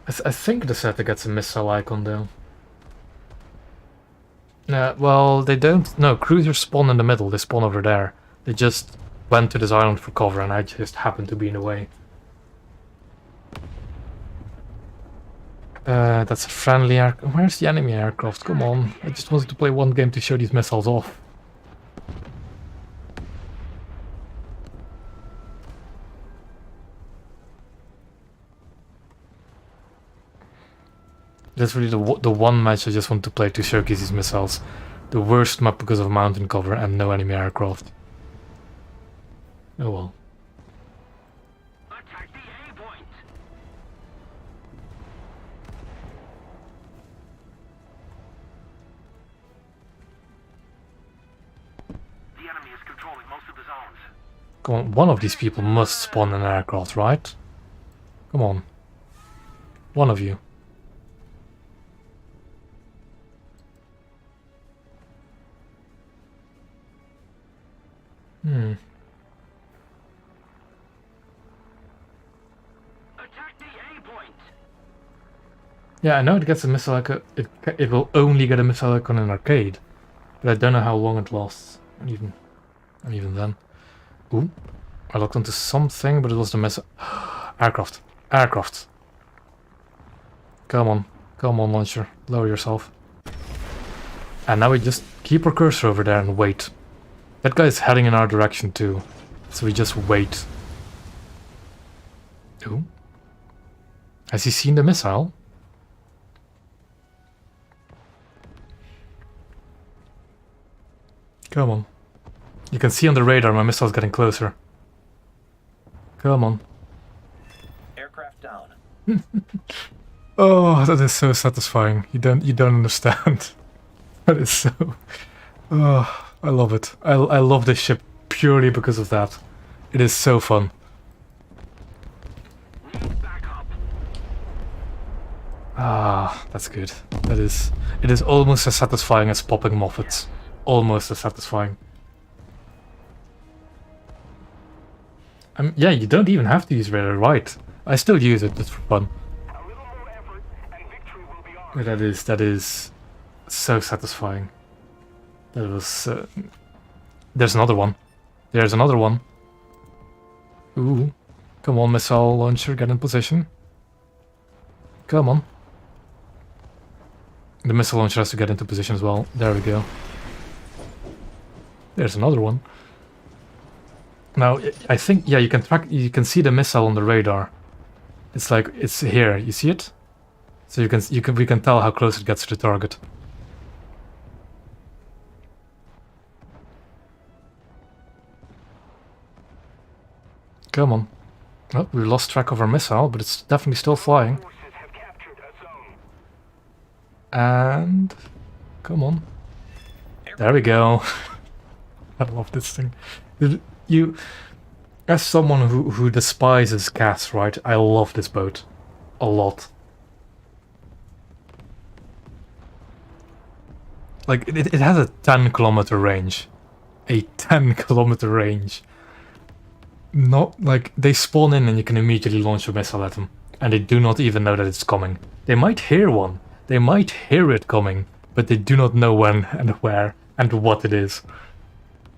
A: I think the setter gets a missile icon though. Well, they don't. No, cruisers spawn in the middle. They spawn over there. They just went to this island for cover, and I just happened to be in the way. That's a friendly air. Where's the enemy aircraft? Come on. I just wanted to play one game to show these missiles off. That's really the one match I just want to play to showcase these missiles. The worst map because of mountain cover and no enemy aircraft. Oh well.
C: Attack the A point. The enemy is controlling most of the zones.
A: Come on, one of these people must spawn an aircraft, right? Come on. One of you.
C: Attack the A point.
A: Yeah, I know it gets a missile icon. It will only get a missile icon in arcade, but I don't know how long it lasts. And even then. Ooh, I locked onto something, but it was the missile. Aircraft. Come on, launcher, lower yourself. And now we just keep our cursor over there and wait. That guy's heading in our direction too, so we just wait. Ooh. Has he seen the missile? Come on. You can see on the radar my missile's getting closer. Come on.
B: Aircraft down.
A: Oh, that is so satisfying. You don't understand. That is so... Oh, I love it. I love this ship purely because of that. It is so fun.
C: Need backup.
A: Ah, that's good. That is... It is almost as satisfying as popping Moffats. Almost as satisfying. Yeah, you don't even have to use radar, right? I still use it just for fun.
C: A little more effort and victory will be ours.
A: But that is so satisfying. That was... There's another one. There's another one. Ooh. Come on, missile launcher, get in position. Come on. The missile launcher has to get into position as well. There we go. There's another one. Now, I think, yeah, you can see the missile on the radar. It's like, it's here, you see it? So we can tell how close it gets to the target. Come on. Oh, we lost track of our missile, but it's definitely still flying.
C: Forces have captured a zone.
A: And... Come on. There we go. I love this thing. You... As someone who despises cats, right? I love this boat. A lot. Like, it has a 10-kilometer range. A 10-kilometer range. Not like they spawn in and you can immediately launch a missile at them, and they do not even know that it's coming. They might hear one, they might hear it coming, but they do not know when and where and what it is.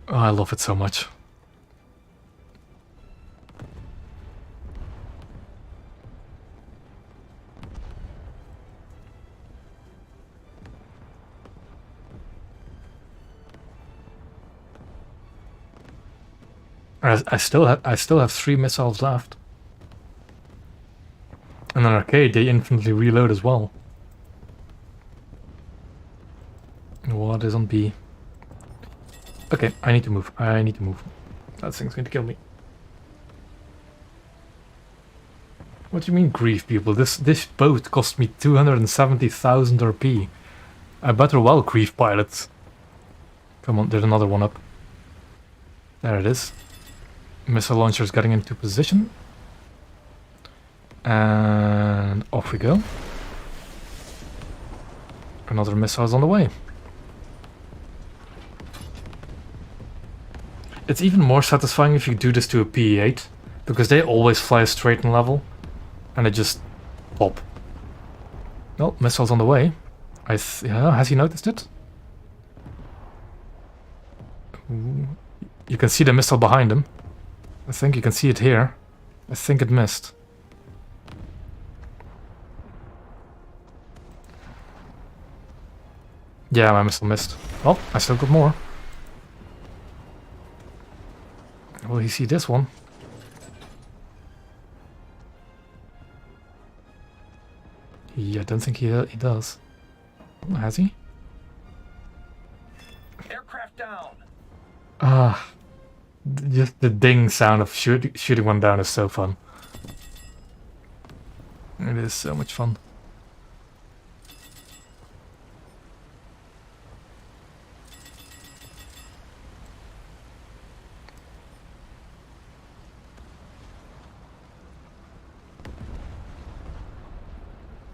A: Oh, I love it so much. I still have 3 missiles left. And in arcade they infinitely reload as well. What is on B? Okay, I need to move. That thing's going to kill me. What do you mean grief, people? This boat cost me 270,000 RP. I better well grief pilots. Come on, there's another one up. There it is. Missile launchers getting into position. And off we go. Another missile is on the way. It's even more satisfying if you do this to a PE-8, because they always fly straight and level, and they just pop. Well, missiles on the way. Yeah, has he noticed it? Ooh. You can see the missile behind him. I think you can see it here. I think it missed. Yeah, my missile missed. Well, I still got more. Will he see this one? Yeah, I don't think he does. Oh, has he?
B: Aircraft down.
A: Ah, just the ding sound of shooting one down is so fun. It is so much fun.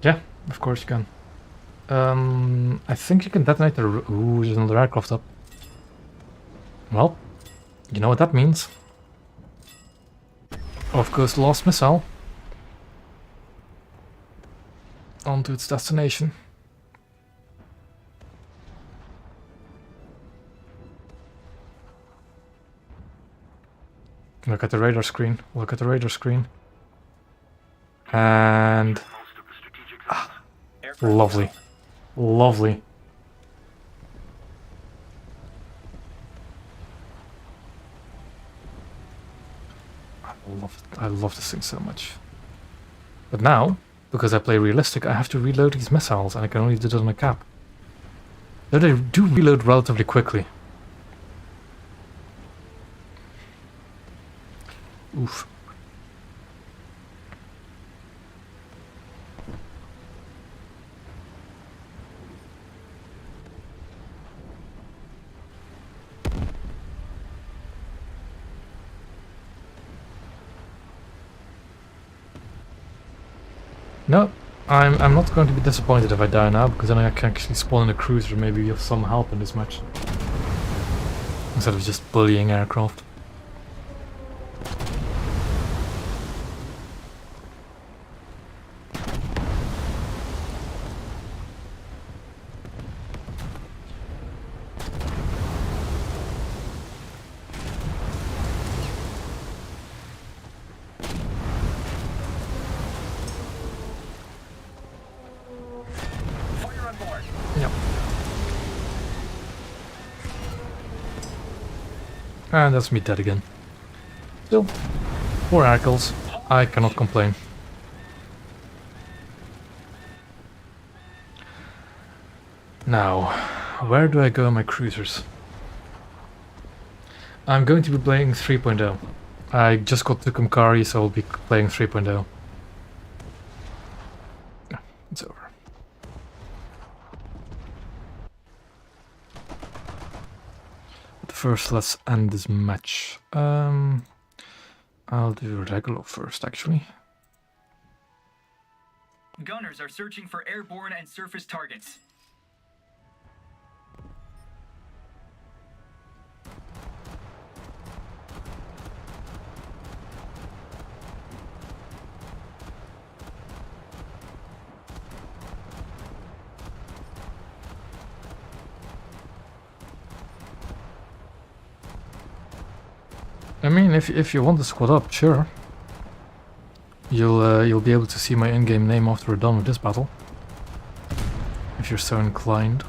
A: Yeah, of course you can. I think you can detonate the... Ooh, there's another aircraft up. Well, you know what that means. Off goes the last missile. On to its destination. Look at the radar screen. Look at the radar screen. And... lovely. Lovely. I love this thing so much. But now, because I play realistic, I have to reload these missiles, and I can only do that on a cap. Though they do reload relatively quickly. Oof. No, I'm not going to be disappointed if I die now, because then I can actually spawn in a cruiser, maybe with some help in this match. Instead of just bullying aircraft. And that's me dead again. Still, 4 articles. I cannot complain. Now, where do I go in my cruisers? I'm going to be playing 3.0. I just got to Kumkari, so I'll be playing 3.0. It's over. First, let's end this match. I'll do regular first, actually.
B: Gunners are searching for airborne and surface targets.
A: I mean, if you want to squad up, sure. You'll be able to see my in-game name after we're done with this battle, if you're so inclined.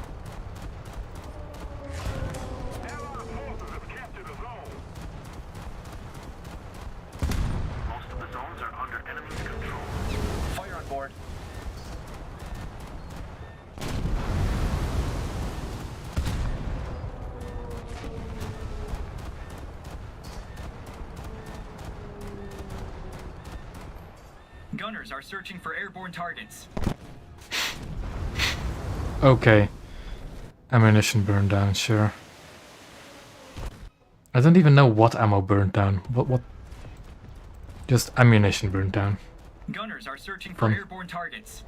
C: Most of the zones are under enemy control.
B: Fire on board. Gunners are searching for airborne targets.
A: Okay. Ammunition burned down, sure. I don't even know what ammo burned down. What? Just ammunition burned down.
B: Gunners are searching for
A: Fun.
B: airborne targets.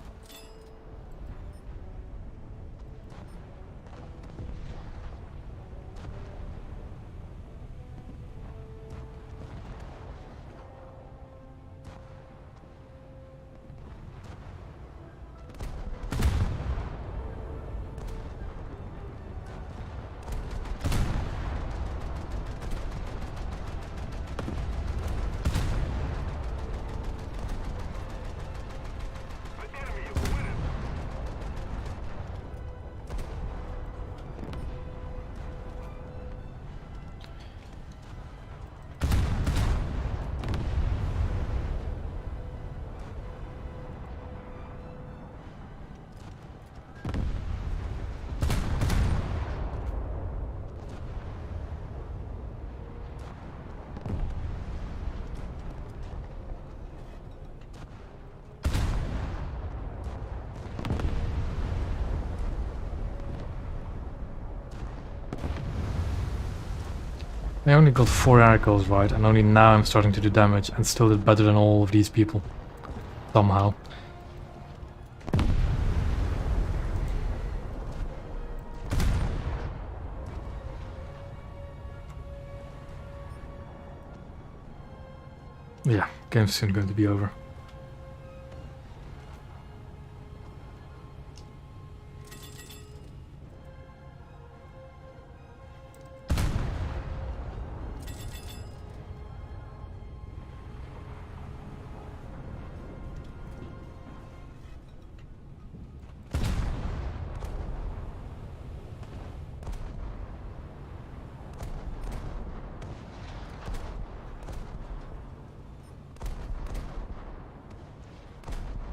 A: I only got 4 air kills right, and only now I'm starting to do damage, and still did better than all of these people. Somehow. Yeah, game's soon going to be over.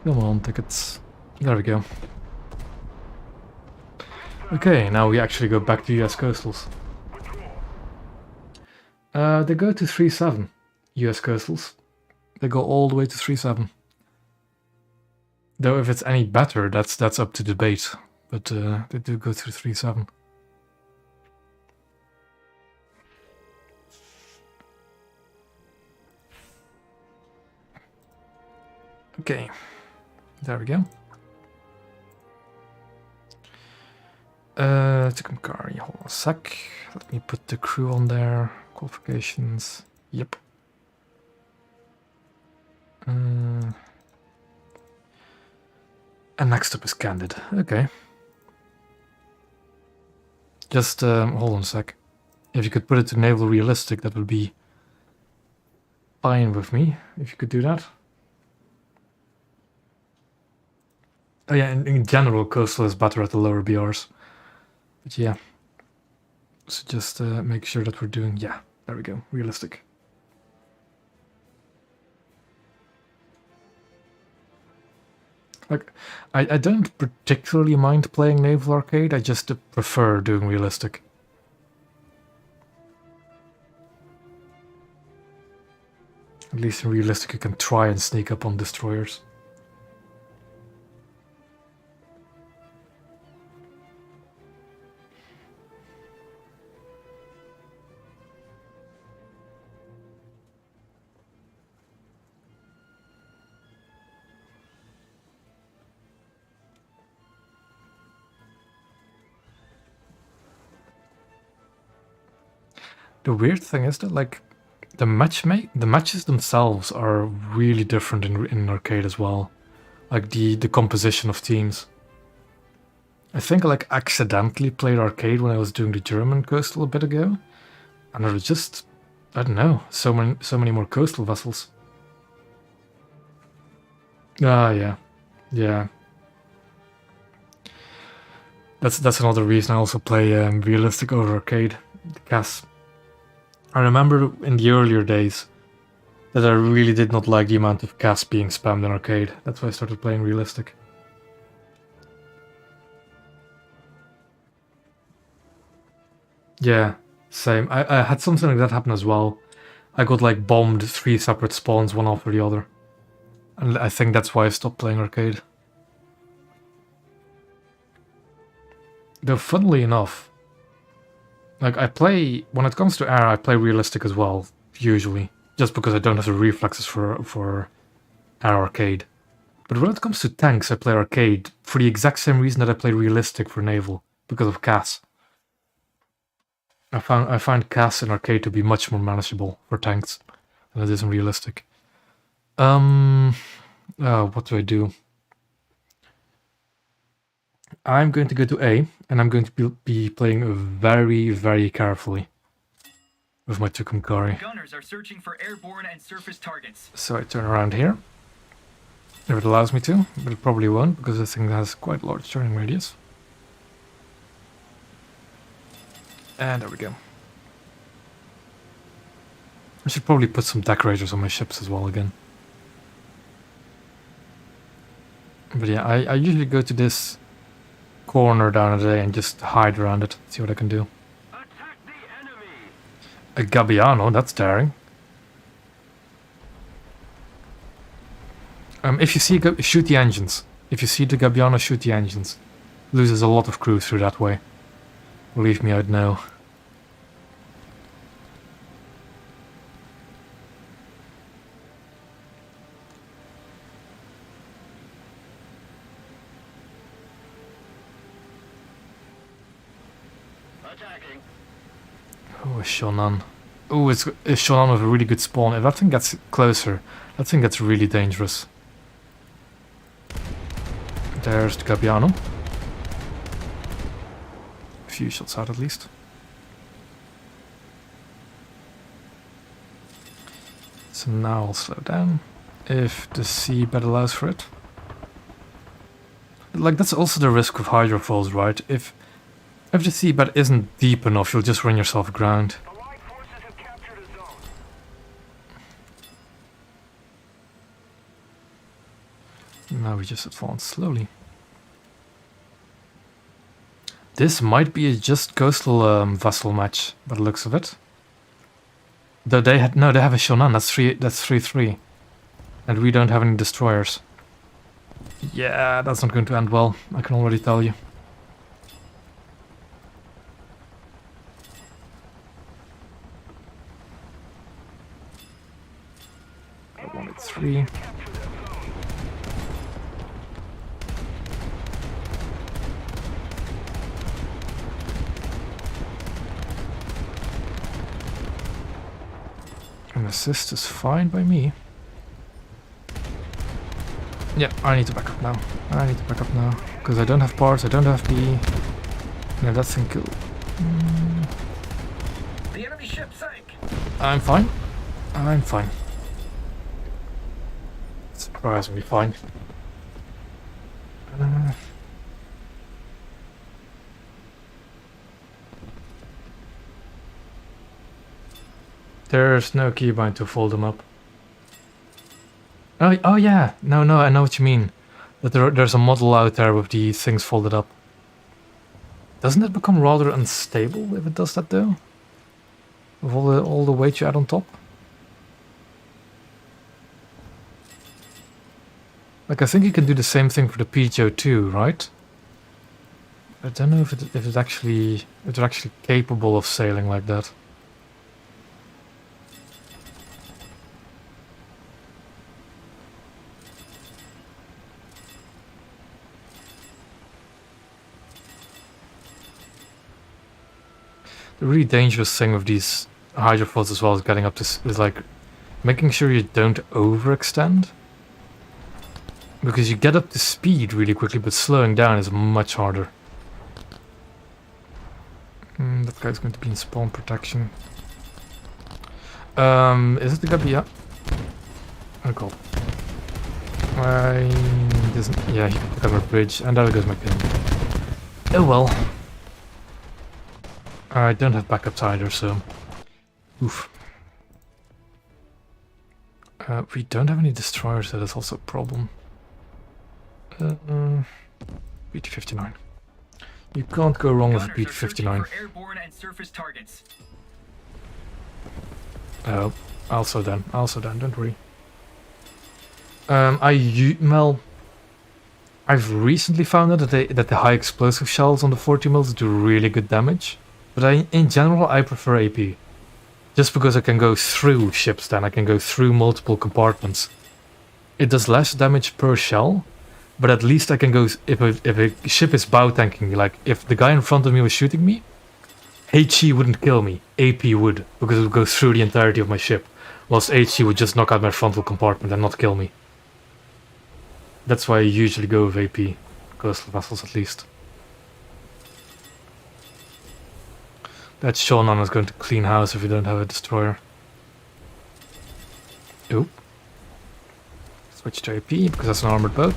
A: Come on, tickets. There we go. Okay, now we actually go back to US coastals. They go to 3-7 US coastals. They go all the way to 3-7. Though if it's any better, that's up to debate. But they do go to 3-7. Okay. There we go. Tucumcari, hold on a sec. Let me put the crew on there. Qualifications. Yep. And next up is Candid. Okay. Just hold on a sec. If you could put it to Naval Realistic, that would be fine with me. If you could do that. Oh yeah, in general, Coastal is better at the lower BRs. But yeah. So just make sure that we're doing... Yeah, there we go. Realistic. Like, I don't particularly mind playing Naval Arcade, I just prefer doing Realistic. At least in Realistic you can try and sneak up on destroyers. The weird thing is that, like, the matches themselves are really different in arcade as well. Like the composition of teams. I think I like accidentally played arcade when I was doing the German coastal a bit ago, and there was just, I don't know, so many more coastal vessels. Ah, yeah, yeah. That's another reason I also play Realistic over arcade. The CAS. I remember in the earlier days that I really did not like the amount of CAS being spammed in arcade. That's why I started playing Realistic. Yeah, same. I had something like that happen as well. I got like bombed 3 separate spawns, one after the other. And I think that's why I stopped playing arcade. Though funnily enough, like I play, when it comes to air, I play Realistic as well, usually. Just because I don't have the reflexes for air arcade. But when it comes to tanks, I play arcade for the exact same reason that I play Realistic for naval, because of CAS. I find CAS in arcade to be much more manageable for tanks than it is in Realistic. What do? I'm going to go to A, and I'm going to be playing very, very carefully with my Tucumcari.
B: Gunners are searching for airborne and surface targets.
A: So I turn around here, if it allows me to, but it probably won't, because this thing has quite a large turning radius. And there we go. I should probably put some decorators on my ships as well again. But yeah, I usually go to this corner down today and just hide around it, see what I can do.
C: Attack the enemy!
A: A Gabbiano, that's daring. If you see, shoot the engines. If you see the Gabbiano, shoot the engines. Loses a lot of crew through that way. Believe me, I'd know.
C: Attacking.
A: Oh, a Shonan. Oh, it's a Shonan with a really good spawn. If that thing gets closer, that thing gets really dangerous. There's the Gabbiano. A few shots out at least. So now I'll slow down, if the seabed allows for it. Like, that's also the risk with hydrofoils, right? If the seabed isn't deep enough, you'll just run yourself aground.
C: Allied forces have captured a zone.
A: Now we just advance slowly. This might be a just coastal vessel match, by the looks of it. Though they have a Shonan. That's 3-3, and we don't have any destroyers. Yeah, that's not going to end well. I can already tell you. I wanted 3. An assist is fine by me. Yeah, I need to back up now. Because I don't have parts, I don't have the... No, that thing cool.
B: The enemy ship sank.
A: I'm fine. Surprisingly fine. There's no keybind to fold them up. Oh yeah, no, I know what you mean. That there's a model out there with the things folded up. Doesn't it become rather unstable if it does that though? With all the weight you add on top? Like, I think you can do the same thing for the PGO too, right? I don't know if it's actually capable of sailing like that. The really dangerous thing with these hydrofoils as well is getting up to is like making sure you don't overextend, because you get up to speed really quickly, but slowing down is much harder. That guy's going to be in spawn protection. Is it the guy? Yeah. Oh god. Yeah, he can cover a bridge, and there goes my pin. Oh well. I don't have backups either, so... Oof. We don't have any destroyers, so that's also a problem. BT-59. You can't go wrong with a BT-59.
B: Airborne and surface targets.
A: Oh, also done, don't worry. Well, I've recently found out that the high explosive shells on the 40 mils do really good damage. But in general, I prefer AP. Just because I can go through ships then, I can go through multiple compartments. It does less damage per shell, but at least I can go... If a ship is bow tanking me, like if the guy in front of me was shooting me, HE wouldn't kill me, AP would, because it would go through the entirety of my ship, whilst HE would just knock out my frontal compartment and not kill me. That's why I usually go with AP, coastal vessels at least. That Shonan is going to clean house if you don't have a destroyer. Oop. Switch to AP because that's an armored boat.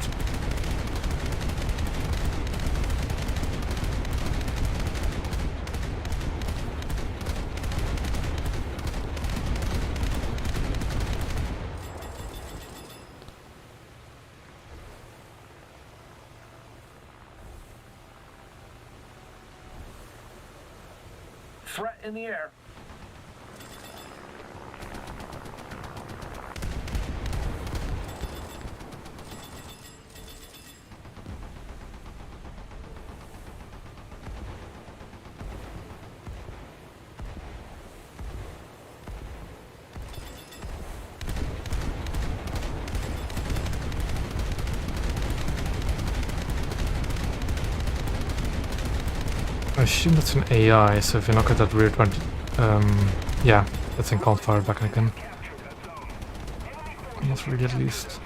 C: Threat in the air.
A: I assume that's an AI, so if you knock at that rear 20... yeah, that thing can't fire back again. Not really, at least.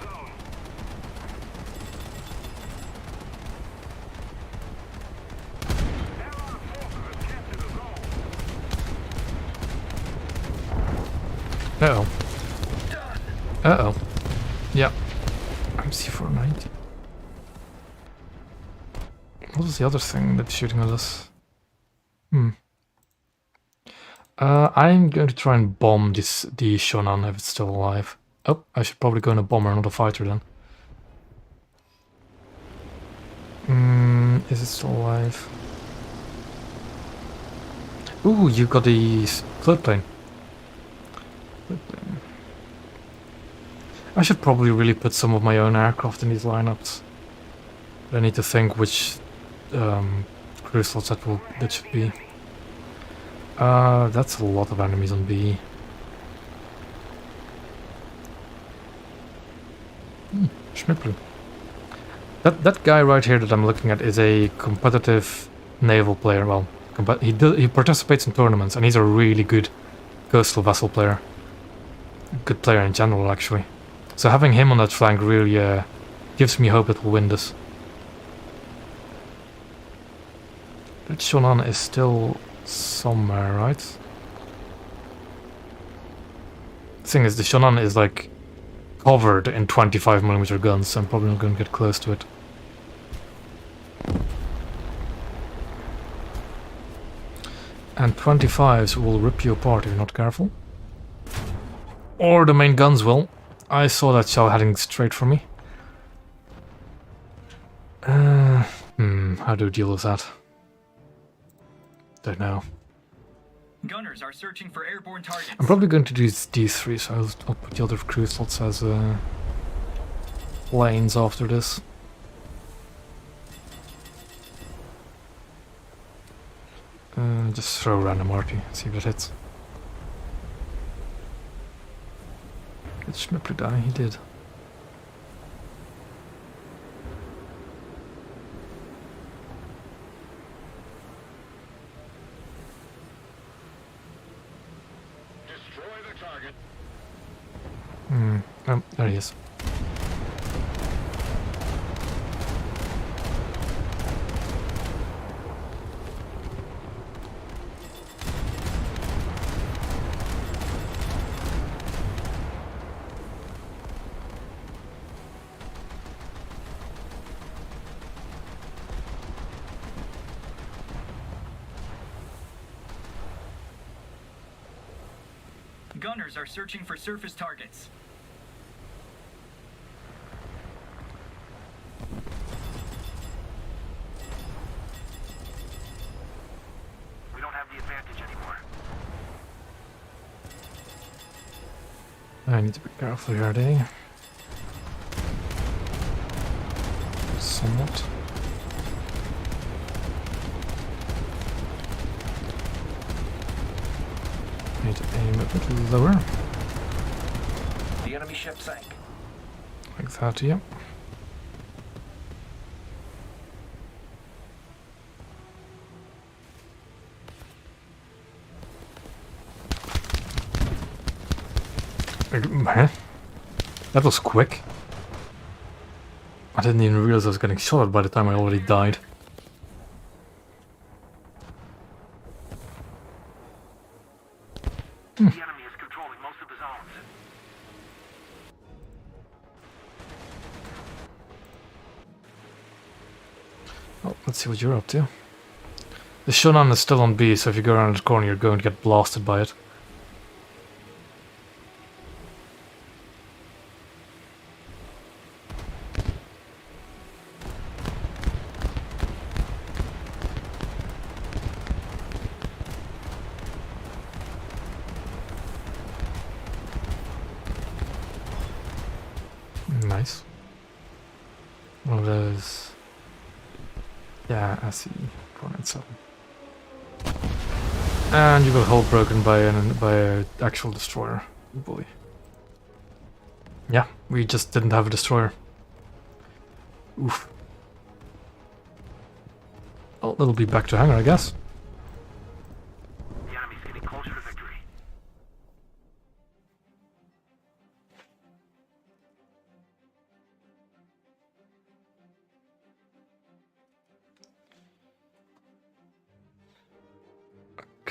A: Uh-oh. Uh-oh. Yeah. I'm C490. What was the other thing that's shooting at us? I'm going to try and bomb the Shonan if it's still alive. Oh, I should probably go in a bomber, not a fighter then. Is it still alive? Ooh, you got the float plane. I should probably really put some of my own aircraft in these lineups. But I need to think which crew slots that should be. That's a lot of enemies on B. Schmiplu. That guy right here that I'm looking at is a competitive naval player. Well, he participates in tournaments and he's a really good coastal vessel player. Good player in general, actually. So having him on that flank really gives me hope that we'll win this. But Shonan is still somewhere, right? The thing is, the Shonan is like covered in 25mm guns, so I'm probably not going to get close to it. And 25s will rip you apart if you're not careful. Or the main guns will. I saw that shell heading straight for me. How do you deal with that? Don't know.
B: Gunners are searching for airborne targets.
A: I'm probably going to do these three, so I'll put the other crew slots as lanes after this. Just throw a random arty, see if it hits. Did Schmipper die? He did. Oh, there he is.
B: Gunners are searching for surface targets.
C: We don't have the advantage anymore.
A: I need to be careful here, eh? Somewhat. Need to aim a bit lower.
C: The enemy ship sank.
A: Like that, yep. Huh? That was quick. I didn't even realize I was getting shot at by the time I already died.
C: The enemy is controlling most of the zones.
A: Well, let's see what you're up to. The Shonan is still on B, so if you go around the corner, you're going to get blasted by it. Nice. One of those. Yeah, I see. 497. And you got a hull broken by an actual destroyer. Oh boy. Yeah, we just didn't have a destroyer. Oof. Well, it'll be back to hangar, I guess.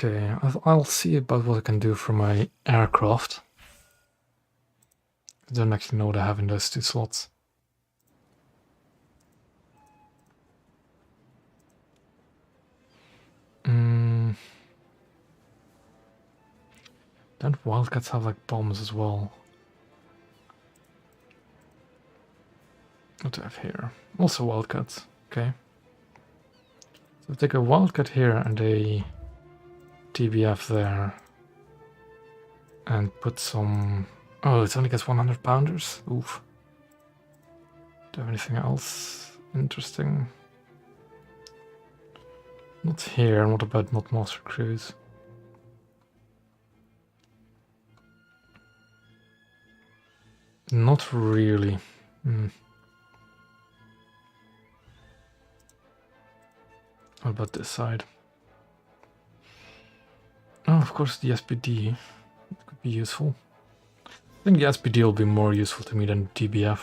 A: Okay, I'll see about what I can do for my aircraft. I don't actually know what I have in those 2 slots. Don't Wildcats have like bombs as well? What do I have here? Also Wildcats. Okay. So take a Wildcat here and a TBF there. And put some... Oh, it only gets 100 pounders? Oof. Do I have anything else interesting? Not here. What about not Master Cruise? Not really. What about this side? Oh, of course, the SPD. It could be useful. I think the SPD will be more useful to me than TBF.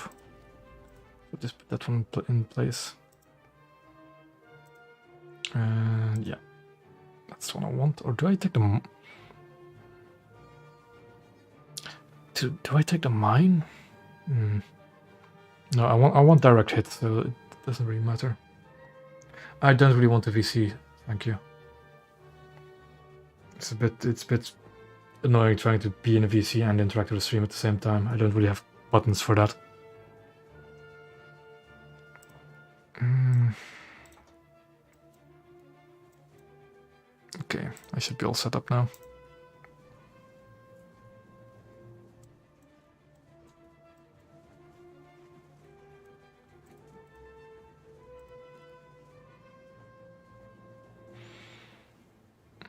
A: So just put that one in place. And yeah, that's what I want. Or do I take the... Do I take the mine? No, I want direct hit, so it doesn't really matter. I don't really want a VC, thank you. It's a bit annoying trying to be in a VC and interact with the stream at the same time. I don't really have buttons for that. Okay, I should be all set up now.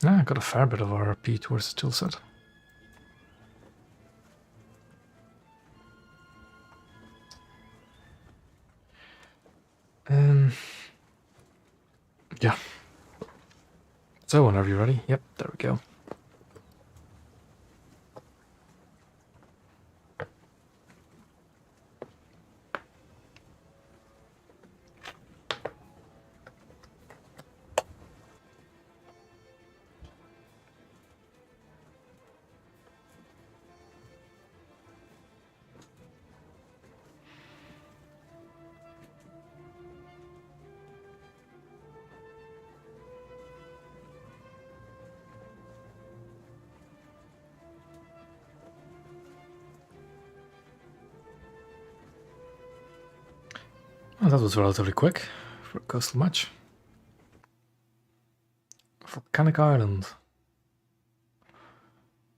A: I got a fair bit of RRP towards the tool set. Yeah. So whenever you're ready. Yep, there we go. Well, that was relatively quick for a coastal match. Volcanic Island.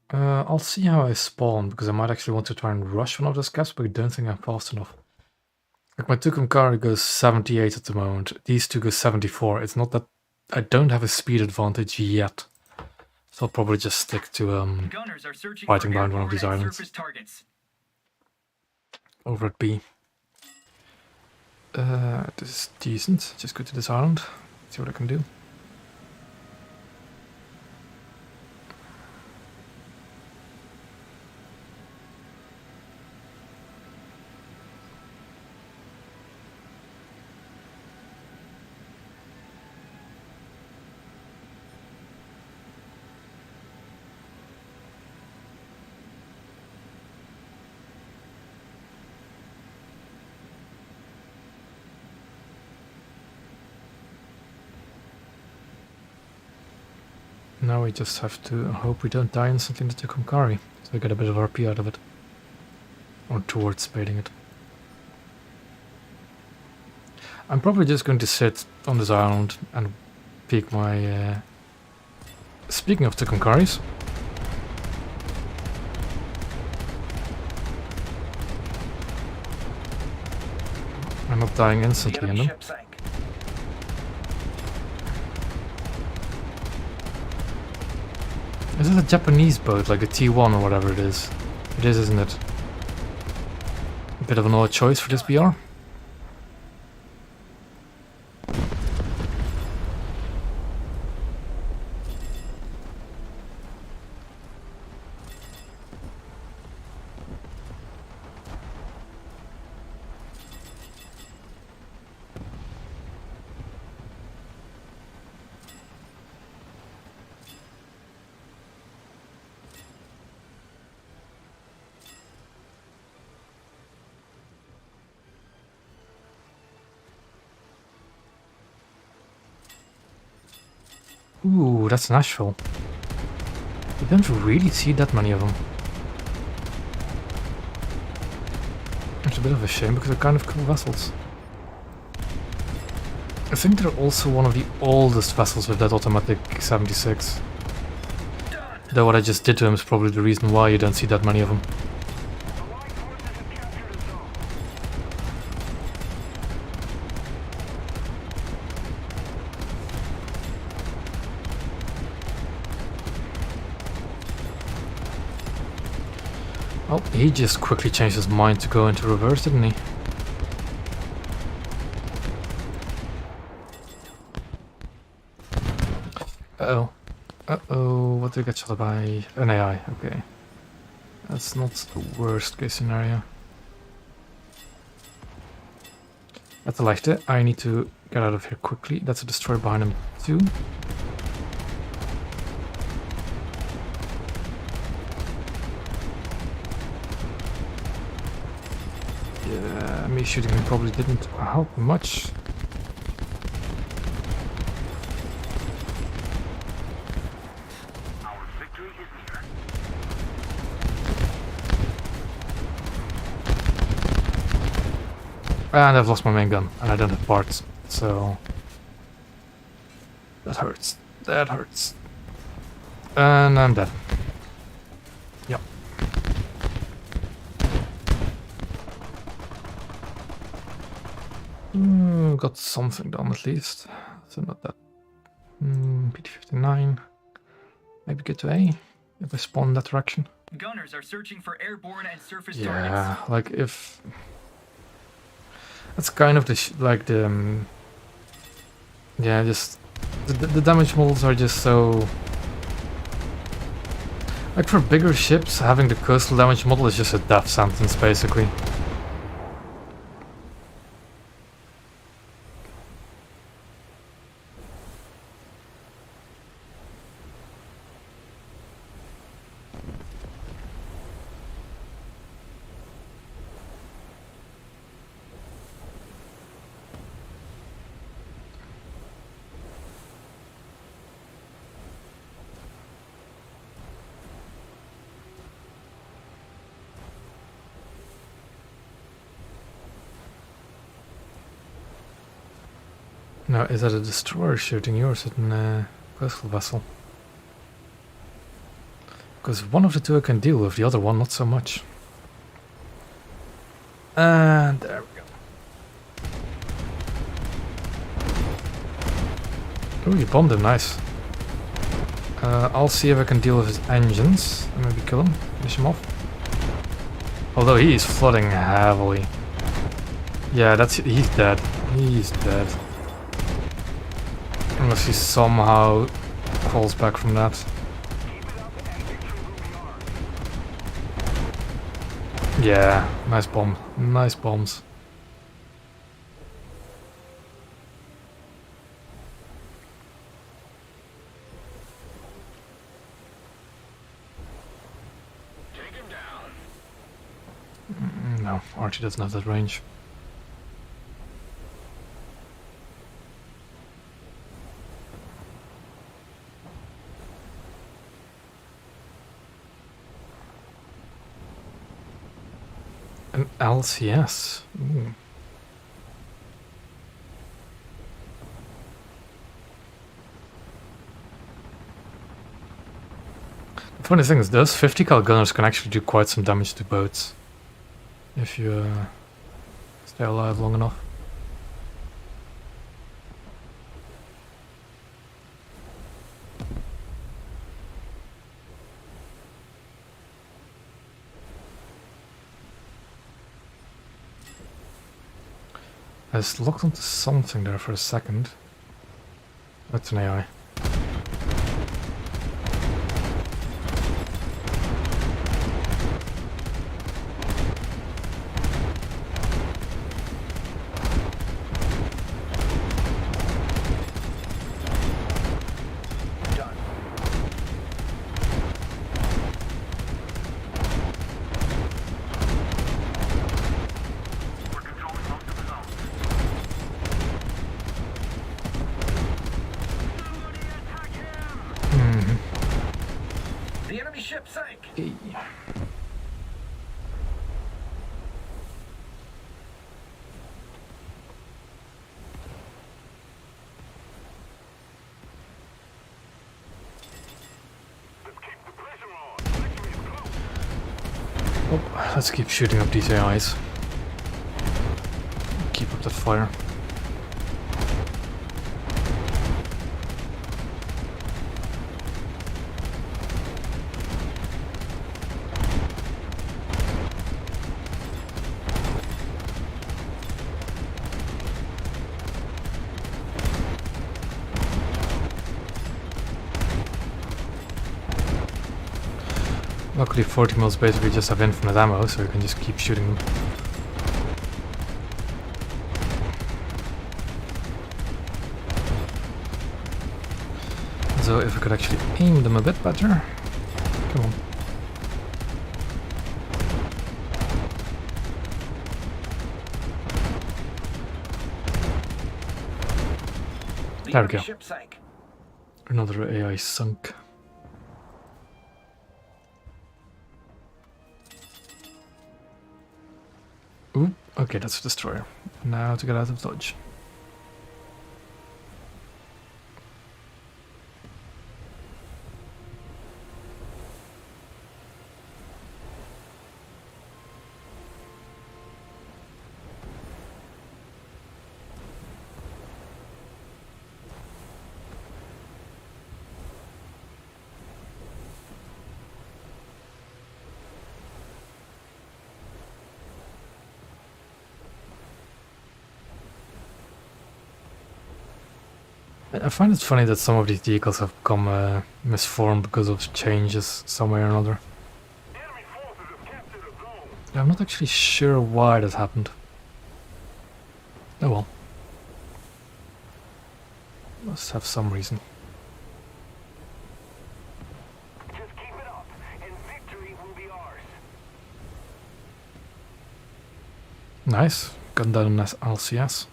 A: I'll see how I spawn, because I might actually want to try and rush one of those caps, but I don't think I'm fast enough. Like my Tucumcari goes 78 at the moment, these two go 74. It's not that I don't have a speed advantage yet. So I'll probably just stick to fighting around one of these islands. Over at B. This is decent. Just go to this island. See what I can do. Now we just have to hope we don't die instantly in the Tucumcari, so we get a bit of RP out of it. Or towards spading it. I'm probably just going to sit on this island and peek my... Speaking of Tucumcaris... I'm not dying instantly in them. Is it a Japanese boat, like a T1 or whatever it is? It is, isn't it? A bit of an odd choice for this BR. Ooh, that's Nashville. You don't really see that many of them. It's a bit of a shame because they're kind of cool vessels. I think they're also one of the oldest vessels with that automatic 76. Though what I just did to him is probably the reason why you don't see that many of them.
C: Allied forces have captured a zone.
A: Oh, he just quickly changed his mind to go into reverse, didn't he? Uh-oh. Uh-oh, what did I get shot by? An AI, okay. That's not the worst case scenario. That's a leichte. I need to get out of here quickly. That's a destroyer behind him too. Yeah, me shooting him probably didn't help much.
C: Our victory is near.
A: And I've lost my main gun, and I don't have parts, so... That hurts. That hurts. And I'm dead. Yep. Got something done at least. So not that. PT-59. Maybe get to A, if I spawn in that direction.
B: Gunners are searching for airborne and surface
A: Yeah,
B: targets.
A: like if... That's kind of the yeah, just the damage models are just so like for bigger ships, having the coastal damage model is just a death sentence basically. Now, is that a destroyer shooting you or is it a coastal vessel? Because one of the two I can deal with, the other one not so much. And there we go. Ooh, you bombed him, nice. I'll see if I can deal with his engines and maybe kill him, finish him off. Although he is flooding heavily. Yeah, he's dead. He's dead. Unless he somehow crawls back from that.
C: Keep it up and victory will be ours.
A: Yeah, nice bomb. Nice bombs.
C: Take him down.
A: No, Archie doesn't have that range. An LCS. Ooh. The funny thing is, those 50 cal gunners can actually do quite some damage to boats if you stay alive long enough. I was locked onto something there for a second. That's an AI.
C: Done. We're controlling most of the zone. Somebody attack
B: The enemy ship sank.
A: Hey.
C: Let's keep the pressure on. Victory is close.
A: Oh, let's keep shooting up these AIs. Keep up that fire. Luckily 40 mils basically just have infinite ammo, so you can just keep shooting them. So if I could actually aim them a bit better. Come on.
B: The
A: There we
B: enemy
A: go.
B: ship sank.
A: Another AI sunk. Ooh, okay, that's a destroyer. Now to get out of dodge. I find it funny that some of these vehicles have become misformed because of changes some way or another.
C: Enemy forces have captured a zone.
A: I'm not actually sure why that happened. Oh well. Must have some reason.
C: Just keep it up, and victory will be ours.
A: Nice. Gun down an LCS.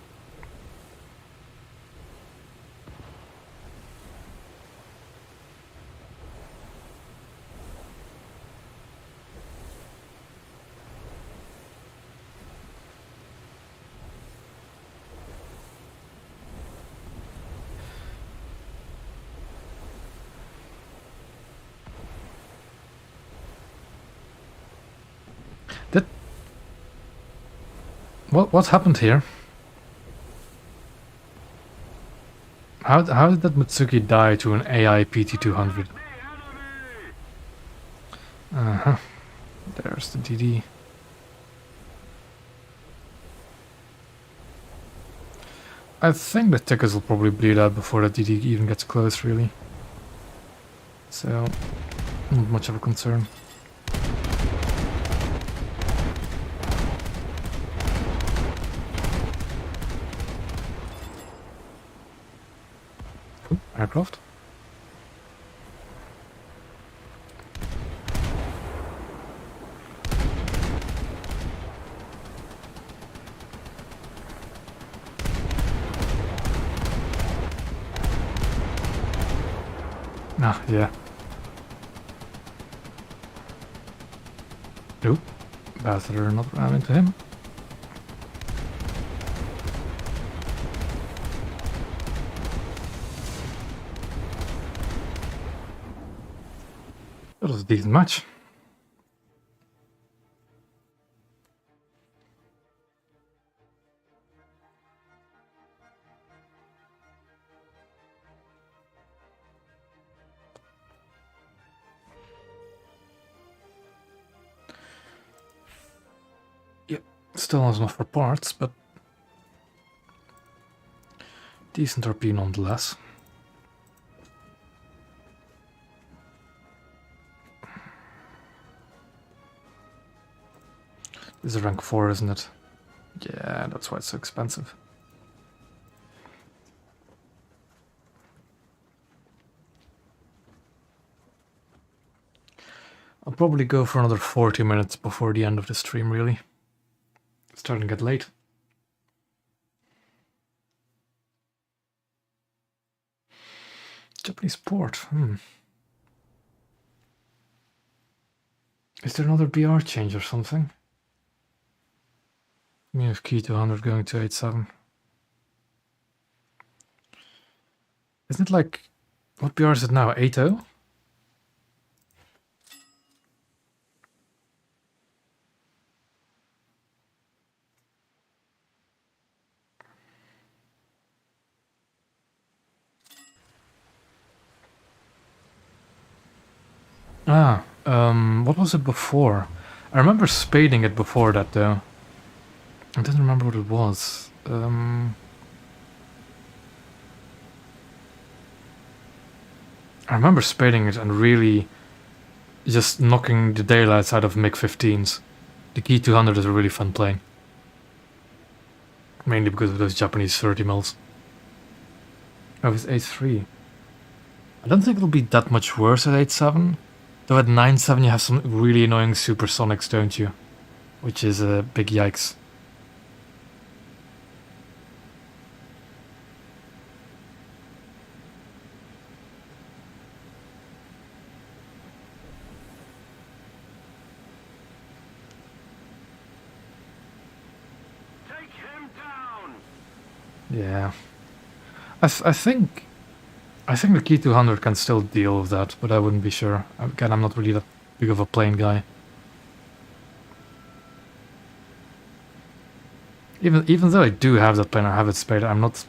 A: Did what happened here? How did that Mitsuki die to an AI PT-200? Uh-huh. There's the DD. I think the tickets will probably bleed out before the DD even gets close, really. So, not much of a concern. Ooh, aircraft. Ah, yeah. Oop. Better not ram into him. That was a decent match. Yep, still not enough for parts, but decent RP nonetheless. This is rank 4, isn't it? Yeah, that's why it's so expensive. I'll probably go for another 40 minutes before the end of the stream, really. It's starting to get late. Japanese port, Is there another BR change or something? We have key 200 going to 87. Isn't it like... What BR is it now? 80? What was it before? I remember spading it before that though. I didn't remember what it was. I remember spading it and really just knocking the daylights out of MiG-15s. The Key 200 is a really fun plane. Mainly because of those Japanese 30 mils. Oh, it's 8.3. I don't think it'll be that much worse at 8.7. Though at 9.7 you have some really annoying supersonics, don't you? Which is a big yikes.
C: Take him down!
A: Yeah. I think the Key 200 can still deal with that, but I wouldn't be sure. Again, I'm not really that big of a plane guy. Even though I do have that plane, I have it spaded, I'm not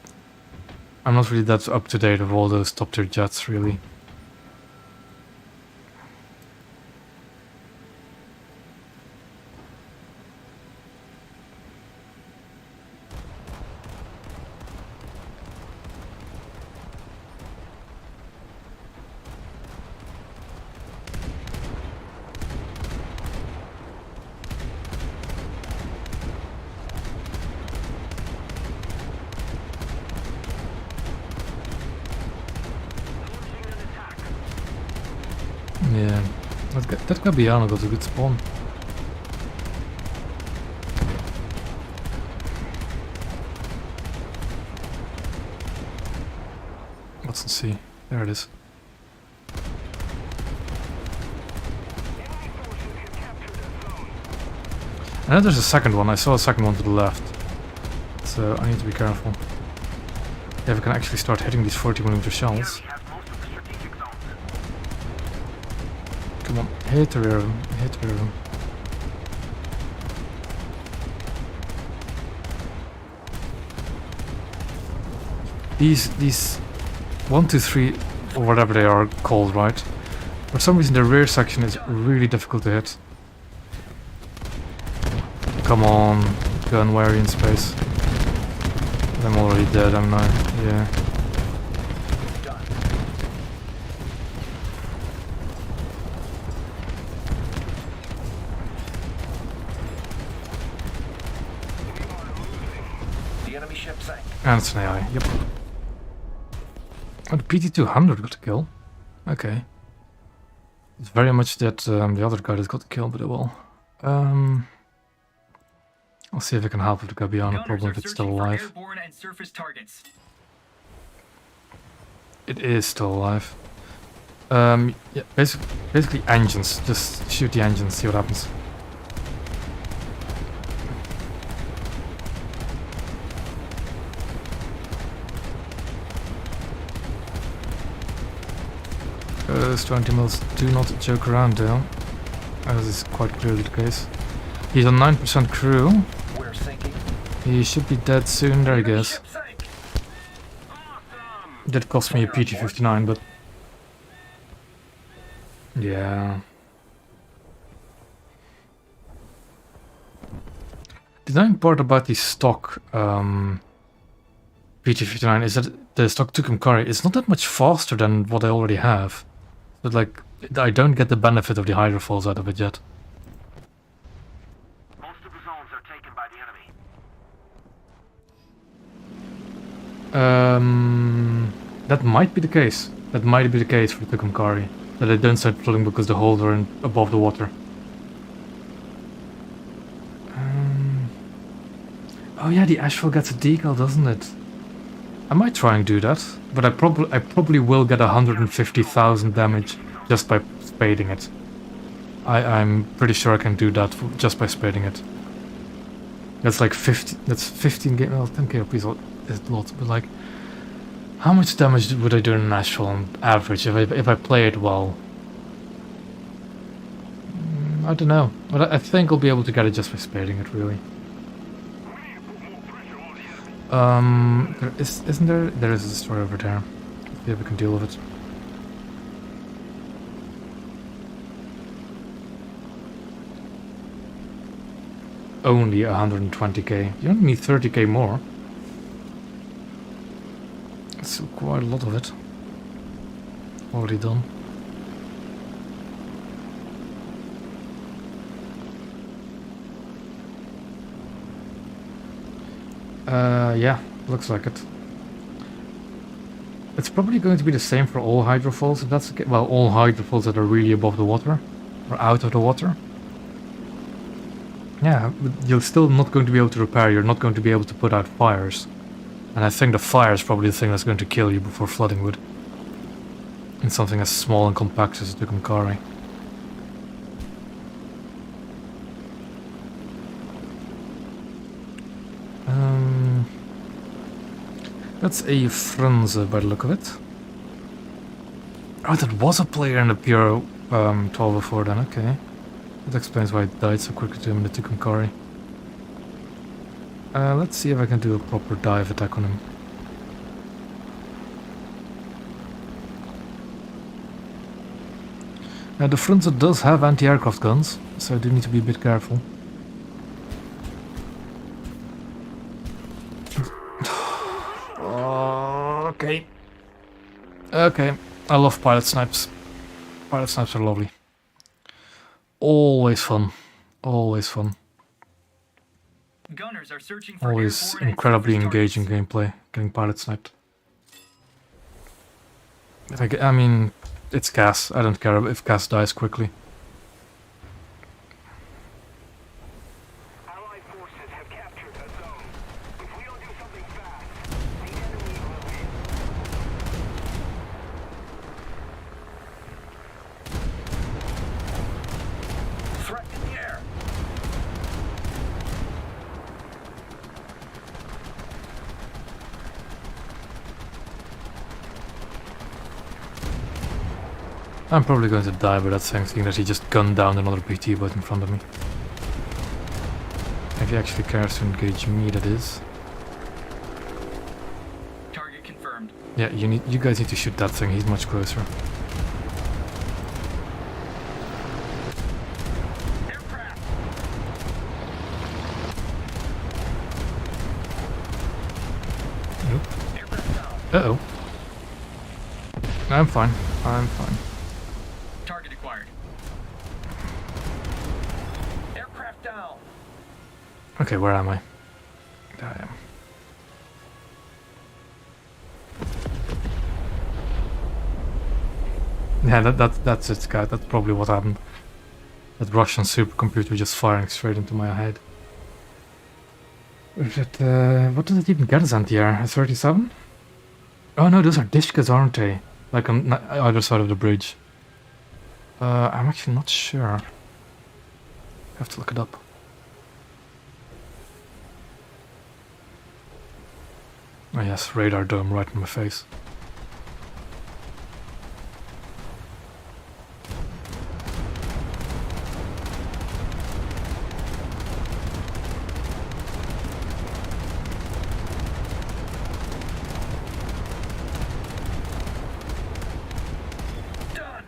A: really that up to date with all those top tier jets, really. Yeah, that Gabiano got a good spawn. Let's see. There it is. I know there's a second one. I saw a second one to the left. So I need to be careful. Yeah, we can actually start hitting these 40mm shells. Come on, hit the rear of him, hit the rear of him. These 1, 2, 3, or whatever they are called, right? For some reason the rear section is really difficult to hit. Come on, gun, where are you in space? I'm already dead, am I? Yeah. And it's an AI, yep. Oh, the PT-200 got a kill. Okay. It's very much that the other guy that got the kill, but it will. I'll see if I can help with the Gabiano problem if it's still alive.
B: And surface targets.
A: It is still alive. Yeah, basically engines. Just shoot the engines, see what happens. Those 20 mils do not joke around though, as is quite clearly the case. He's on 9% crew.
B: We're sinking.
A: He should be dead soon, there he goes. That cost me a PT-59, but... yeah. The annoying part about the stock PT-59 is that the stock Tucumcari is not that much faster than what I already have. But like, I don't get the benefit of the hydrofoils out of it yet.
C: Most of the zones are taken by the enemy.
A: That might be the case. That might be the case for the Tucumcari. That they don't start flooding because the holes are above the water. Oh yeah, the Asheville gets a decal, doesn't it? I might try and do that, but I probably will get 150,000 damage just by spading it. I'm pretty sure I can do that just by spreading it. That's like 50. That's 15 game. Well, 10k rupees is a lot, but like, how much damage would I do in Nashville on average if I play it well? I don't know, but I think I'll be able to get it just by spreading it, really. Isn't there? There is a destroyer over there. Let's see if we can deal with it. Only 120k. You only need 30k more. That's still quite a lot of it. Already done. Yeah, looks like it. It's probably going to be the same for all hydrofoils, if that's the case. Well, all hydrofoils that are really above the water, or out of the water. Yeah, but you're still not going to be able to repair, you're not going to be able to put out fires. And I think the fire is probably the thing that's going to kill you before flooding would. In something as small and compact as the Tucumcari. That's a Franze by the look of it. Oh, that was a player in the pure 1204 then, okay. That explains why it died so quickly to him in the Tucumcari. Let's see if I can do a proper dive attack on him. Now the Franze does have anti-aircraft guns, so I do need to be a bit careful. Okay. Okay. I love pilot snipes. Pilot snipes are lovely. Always fun. Always fun.
B: Gunners are searching for
A: Always
B: airborne and
A: incredibly
B: surface
A: engaging
B: targets.
A: gameplay, getting pilot sniped. I mean, it's gas. I don't care if gas dies quickly.
C: Allied forces have captured a zone. If we don't do something fast, the enemy will win.
B: Threat in the air.
A: I'm probably going to die by that thing, seeing that he just gunned down another PT boat in front of me. If he actually cares to engage me, that is.
B: Target confirmed.
A: Yeah, you guys need to shoot that thing, he's much closer.
B: Aircraft.
A: Nope.
B: Aircraft down.
A: Uh-oh. I'm fine. I'm fine.
B: Target acquired. Aircraft down.
A: Okay, where am I? There I am. Yeah, that's it, Scout. That's probably what happened. That Russian supercomputer just firing straight into my head. What does it even get as anti-air? A 37? Oh no, those are Dishkas, aren't they? Like on either side of the bridge. I'm actually not sure. I have to look it up. Oh yes, radar dome right in my face.
B: Done.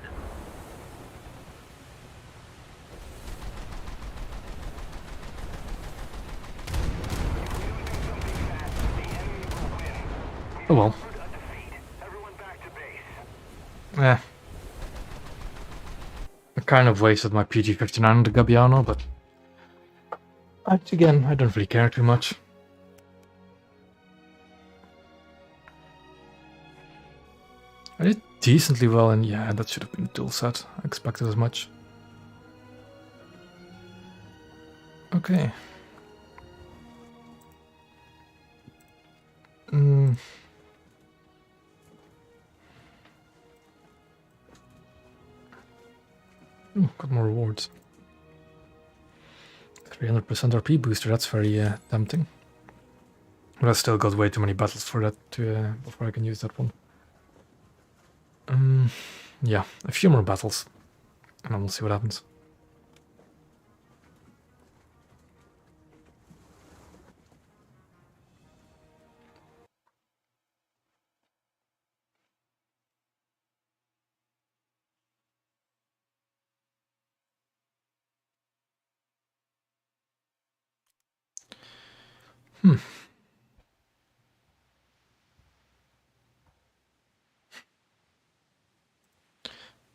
A: Oh well.
C: Everyone back to base.
A: Yeah. I kind of wasted my PG-59 on the Gabbiano, but again, I don't really care too much. I did decently well, and yeah, that should have been a dual set. I expected as much. Okay. Ooh, got more rewards. 300% RP booster, that's very tempting. But I still got way too many battles for that to before I can use that one. Yeah, a few more battles, and then we'll see what happens.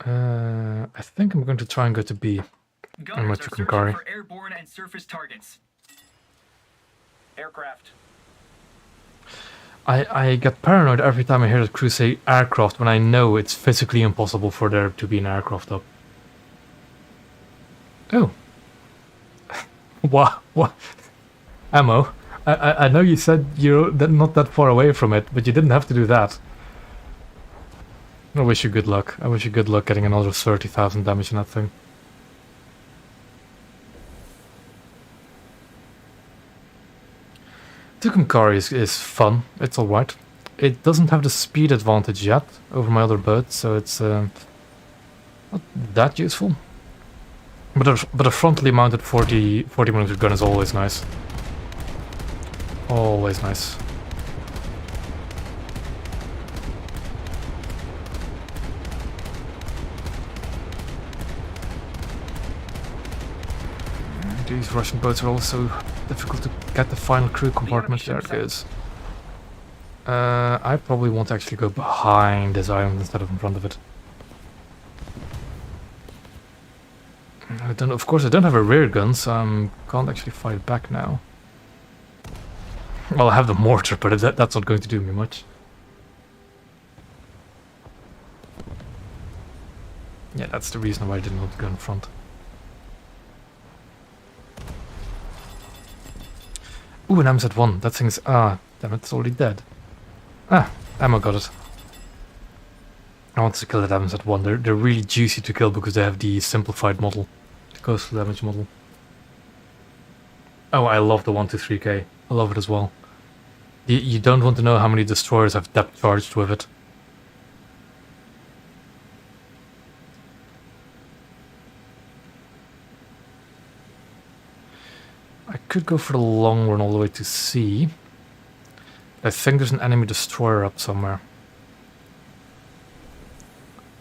A: I think I'm going to try and go to B.
B: Gunners are
A: to
B: searching
A: Kankari.
B: for airborne and surface targets. Aircraft.
A: I get paranoid every time I hear the crew say aircraft when I know it's physically impossible for there to be an aircraft up. Oh. What? Ammo. I know you said you're not that far away from it, but you didn't have to do that. I wish you good luck. I wish you good luck getting another 30,000 damage in that thing. Tucumcari is fun. It's alright. It doesn't have the speed advantage yet over my other boat, so it's not that useful. But a frontally mounted 40mm gun is always nice. Always nice. These Russian boats are also difficult to get the final crew compartment. There it goes. I probably want to actually go behind this island instead of in front of it. Of course, I don't have a rear gun, so I can't actually fight back now. Well, I have the mortar, but that's not going to do me much. Yeah, that's the reason why I didn't want to go in front. Ooh, an MZ1. That thing's... Ah, damn it, it's already dead. Ah, ammo got it. I wanted to kill that MZ1. They're really juicy to kill because they have the simplified model. The coastal damage model. Oh, I love the 123K. I love it as well. You don't want to know how many destroyers have depth charged with it. I could go for the long run all the way to C. I think there's an enemy destroyer up somewhere.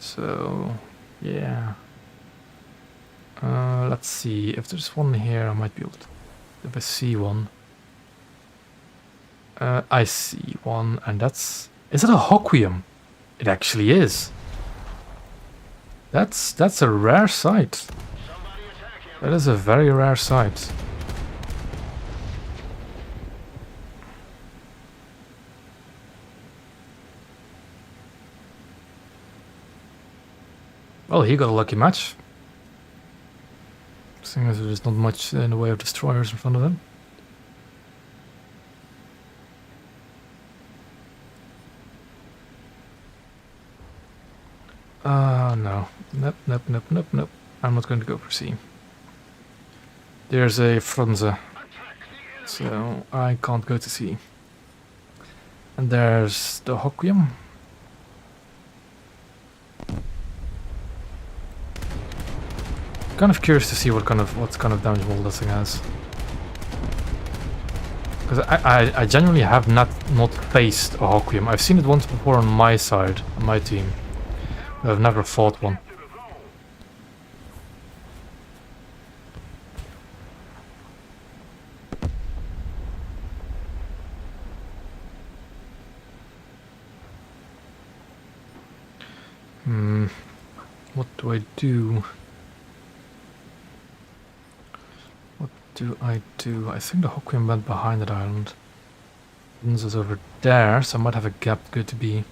A: So, yeah. Let's see. If there's one here, I might be able to... If I see one. I see one, and that's... Is it a Hoquiam? It actually is. That's a rare sight. That is a very rare sight. Well, he got a lucky match. Seeing as there's not much in the way of destroyers in front of him. No. Nope. I'm not going to go for C. There's a Frunze. So I can't go to C. And there's the Hoquiam. Kind of curious to see what kind of damage model this thing has. Because I genuinely have not faced a Hoquiam. I've seen it once before on my side, on my team. But I've never fought one. What do I do? I think the Hoquiam went behind that island. Vince is over there, so I might have a gap good to be.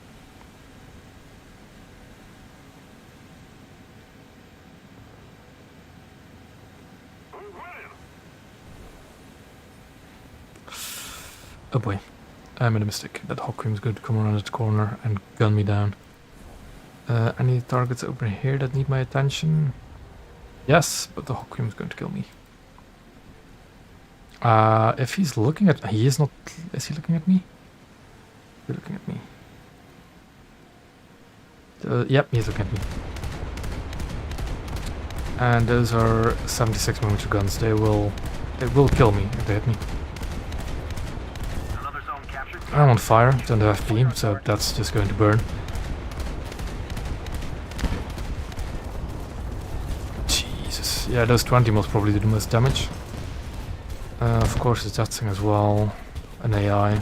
A: Oh boy, I made a mistake. That Hoquiam's going to come around the corner and gun me down. Any targets over here that need my attention? Yes, but the Hawkwind is going to kill me. If he's looking at... He is not... Is he looking at me? He's looking at me. Yep, he's looking at me. And those are 76mm guns. They will kill me if they hit me.
C: Another zone captured.
A: I'm on fire, it's under FP, so that's just going to burn. Jesus. Yeah, those 20 most probably do the most damage. Of course, it's that thing as well. An AI.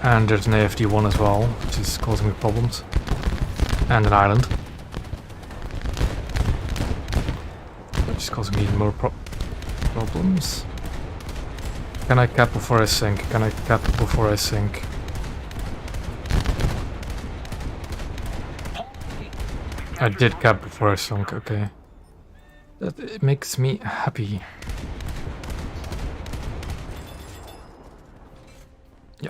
A: And there's an AFD-1 as well, which is causing me problems. And an island. Which is causing me even more problems. Can I cap before I sink? Can I cap before I sink? I did cap before I sunk, okay. It makes me happy. Yeah.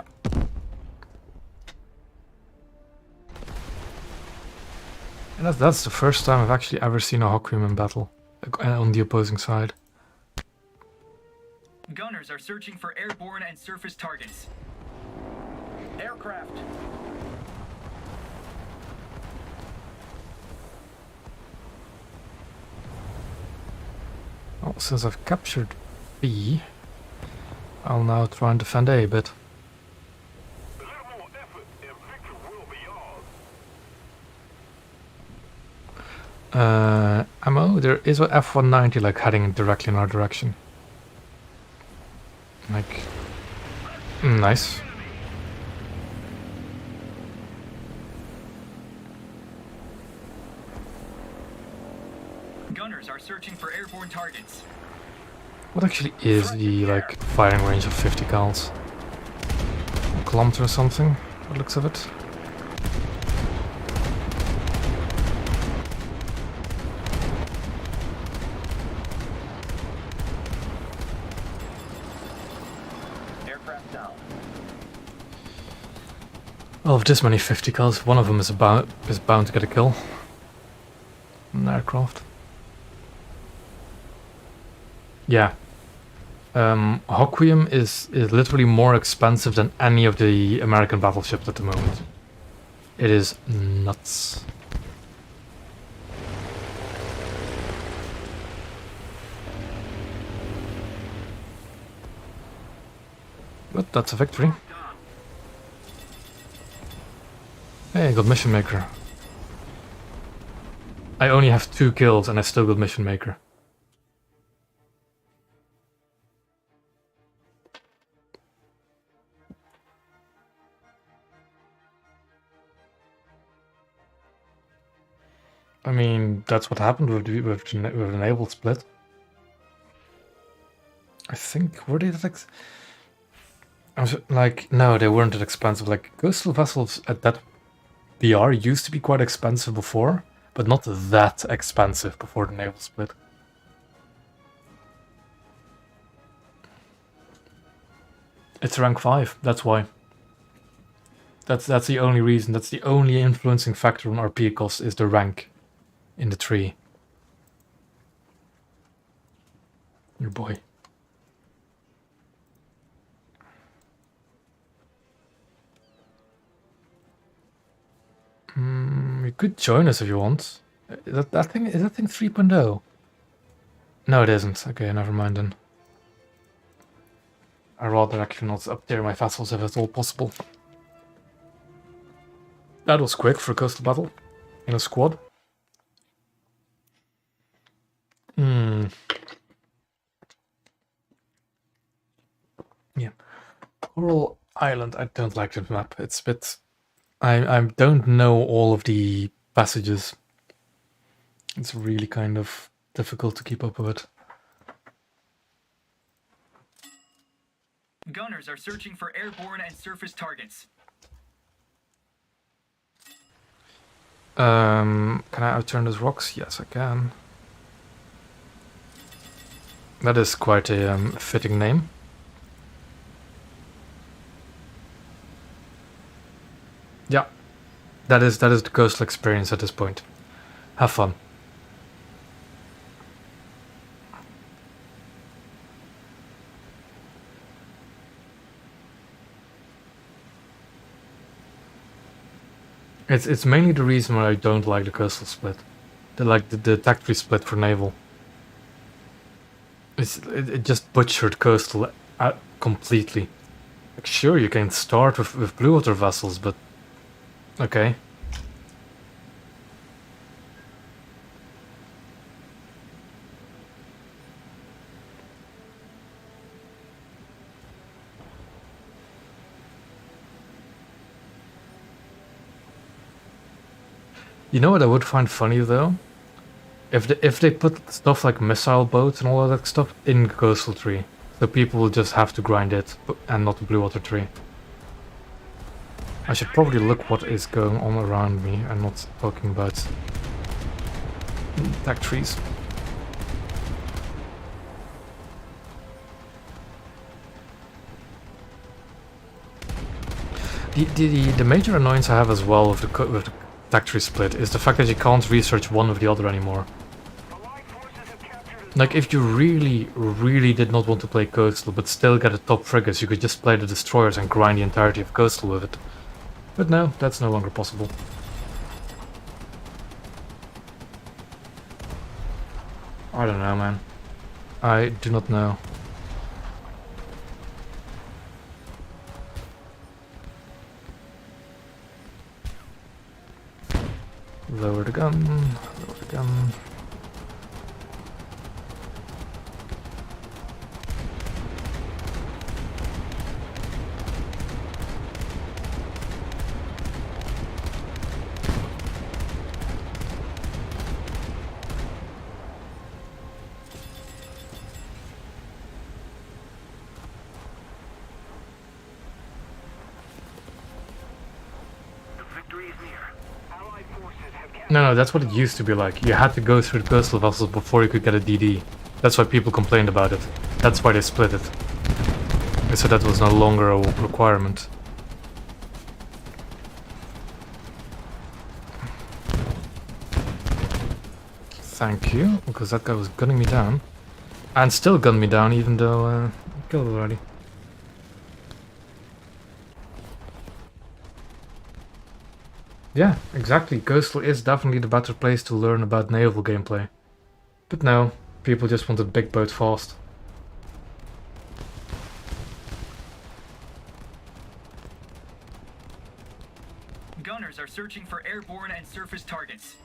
A: And that's the first time I've actually ever seen a Hawkwind in battle, like, on the opposing side.
B: Gunners are searching for airborne and surface targets.
C: Aircraft.
A: Well, since I've captured B, I'll now try and defend A a bit.
C: A little more effort and victory will be ours.
A: Ammo, there is an F-190 like heading directly in our direction. Like, nice.
B: Gunners are searching for airborne targets.
A: What actually is the like firing range of 50 cals? A kilometer or something, by the looks of it.
C: Aircraft down.
A: Well, of this many 50 cals, one of them is bound to get a kill. An aircraft. Yeah. Hawkwind is literally more expensive than any of the American battleships at the moment. It is nuts. But that's a victory. Hey, I got Mission Maker. I only have 2 kills and I still got Mission Maker. I mean, that's what happened with the Naval split. I think, were they that I was like, no, they weren't that expensive. Like, coastal vessels at that BR used to be quite expensive before, but not that expensive before the Naval split. It's rank 5, that's why. That's the only reason, that's the only influencing factor on RP cost is the rank in the tree. Your boy. You could join us if you want. Is that thing 3.0? No, it isn't. Okay, never mind then. I'd rather actually not uptier my vessels if it's all possible. That was quick for a coastal battle in a squad. Yeah. Coral Island, I don't like the map. It's a bit... I don't know all of the passages. It's really kind of difficult to keep up with it.
B: Gunners are searching for airborne and surface targets.
A: Can I outturn those rocks? Yes, I can. That is quite a fitting name. That is the coastal experience at this point. Have fun. It's mainly the reason why I don't like the coastal split. The tech tree split for naval. It just butchered coastal completely. Like, sure, you can start with blue water vessels, but okay. You know what I would find funny though? If they put stuff like missile boats and all of that stuff in coastal tree, so people will just have to grind it and not the blue water tree. I should probably look what is going on around me and not talking about tech trees. The major annoyance I have as well with the tech tree split is the fact that you can't research one with the other anymore. Like, if you really did not want to play coastal but still get a top frigates, you could just play the destroyers and grind the entirety of coastal with it. But no, that's no longer possible. I don't know, man. I do not know. Lower the gun, lower the gun. No, that's what it used to be like. You had to go through the coastal vessels before you could get a DD. That's why people complained about it. That's why they split it. So that was no longer a requirement. Thank you, because that guy was gunning me down. And still gunned me down even though I killed already. Yeah, exactly. Coastal is definitely the better place to learn about naval gameplay. But no, people just wanted big boat fast.
B: Gunners are searching for airborne and surface targets.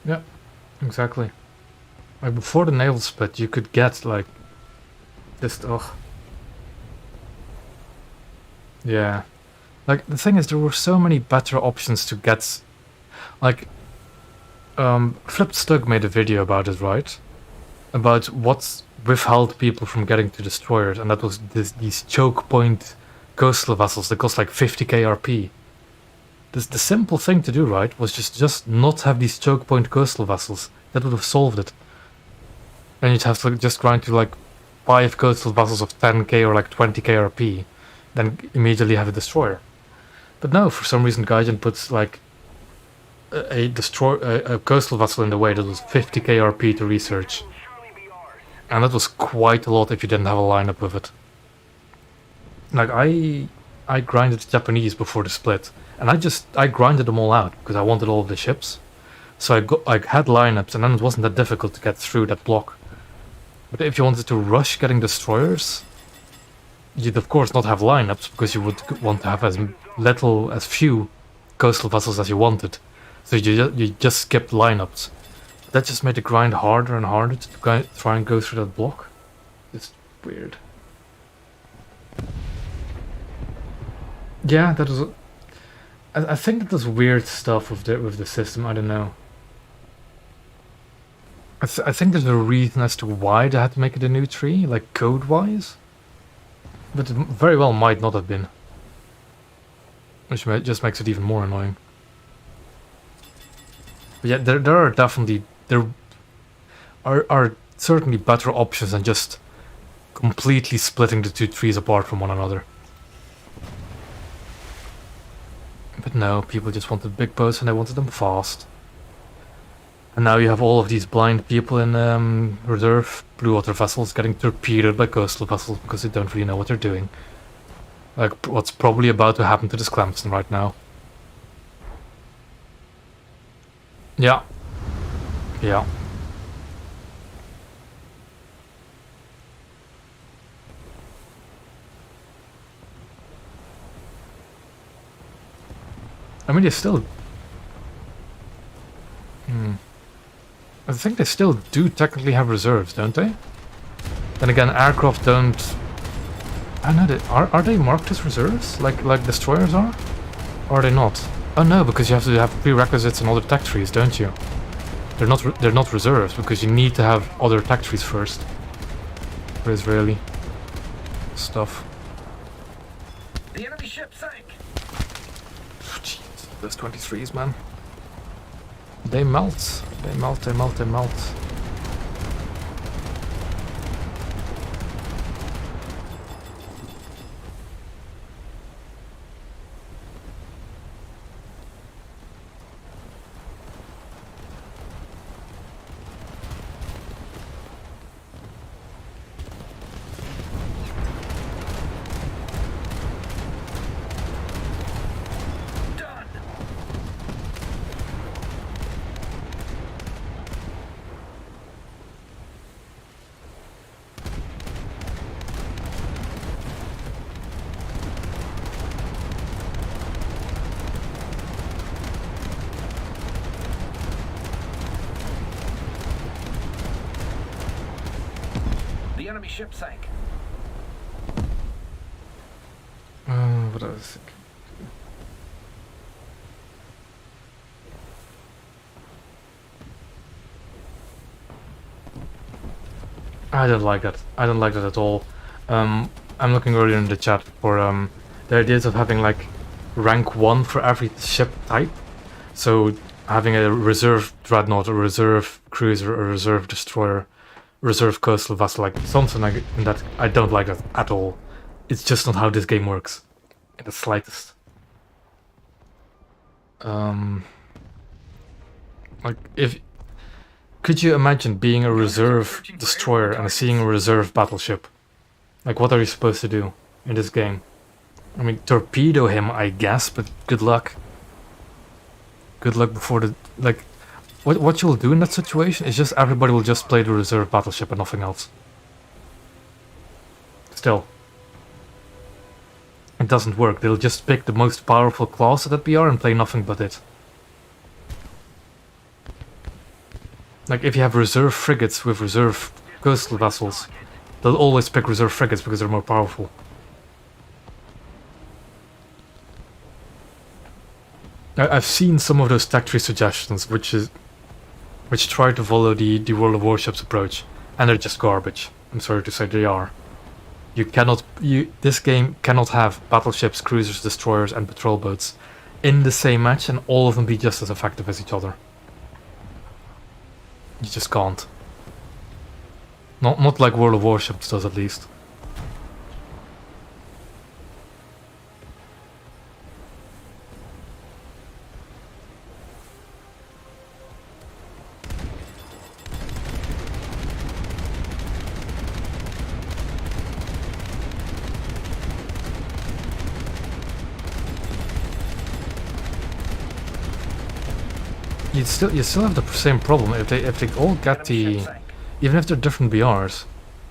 A: Yeah, exactly. Like before the naval split, you could get like just yeah. Like the thing is, there were so many better options to get. Like, Flipped Stug made a video about it, right? About what withheld people from getting to destroyers, and that was these choke point coastal vessels that cost like 50k RP. The simple thing to do, right, was just not have these choke point coastal vessels. That would have solved it. And you'd have to just grind to like 5 coastal vessels of 10k or like 20k RP, then immediately have a destroyer. But no, for some reason Gaijin puts like a coastal vessel in the way that was 50k RP to research. And that was quite a lot if you didn't have a lineup with it. Like I grinded Japanese before the split, and I grinded them all out because I wanted all of the ships. So I had lineups, and then it wasn't that difficult to get through that block. But if you wanted to rush getting destroyers, you'd of course not have lineups because you would want to have as few coastal vessels as you wanted. So you just skipped lineups. That just made the grind harder and harder to try and go through that block. It's weird. Yeah, that was. I think that was weird stuff with the system. I don't know. I think there's a reason as to why they had to make it a new tree, like code-wise. But it very well might not have been. Which just makes it even more annoying. But yeah, there are definitely... There are certainly better options than just completely splitting the two trees apart from one another. But no, people just wanted big boats and they wanted them fast. And now you have all of these blind people in reserve blue water vessels getting torpedoed by coastal vessels because they don't really know what they're doing. Like what's probably about to happen to this Clemson right now. Yeah. Yeah. I mean, they still... I think they still do technically have reserves, don't they? Then again, aircraft don't... I know that... Are they marked as reserves? Like destroyers are? Or are they not? Oh no, because you have to have prerequisites and other tech trees, don't you? They're not reserves, because you need to have other tech trees first. For Israeli stuff.
B: The enemy ship sank.
A: Jeez, those 23s, man. They melt. They melt, they melt, they melt.
B: The enemy ship sank.
A: What I was thinking. I don't like that. I don't like that at all. I'm looking earlier in the chat for the ideas of having like rank 1 for every ship type. So having a reserve dreadnought, a reserve cruiser, a reserve destroyer, reserve coastal vessel, like something like that. I don't like that at all. It's just not how this game works, in the slightest. Like could you imagine being a reserve destroyer and seeing a reserve battleship? Like, what are you supposed to do in this game? I mean, torpedo him, I guess, but good luck. Good luck before the... Like, what you'll do in that situation is just everybody will just play the reserve battleship and nothing else. Still. It doesn't work. They'll just pick the most powerful class at that BR and play nothing but it. Like, if you have reserve frigates with reserve coastal vessels, they'll always pick reserve frigates because they're more powerful. I've seen some of those tech tree suggestions, which try to follow the World of Warships approach, and they're just garbage. I'm sorry to say they are. This game cannot have battleships, cruisers, destroyers, and patrol boats in the same match, and all of them be just as effective as each other. You just can't. Not like World of Warships does, at least. You still have the same problem if they all get the... Even if they're different BRs,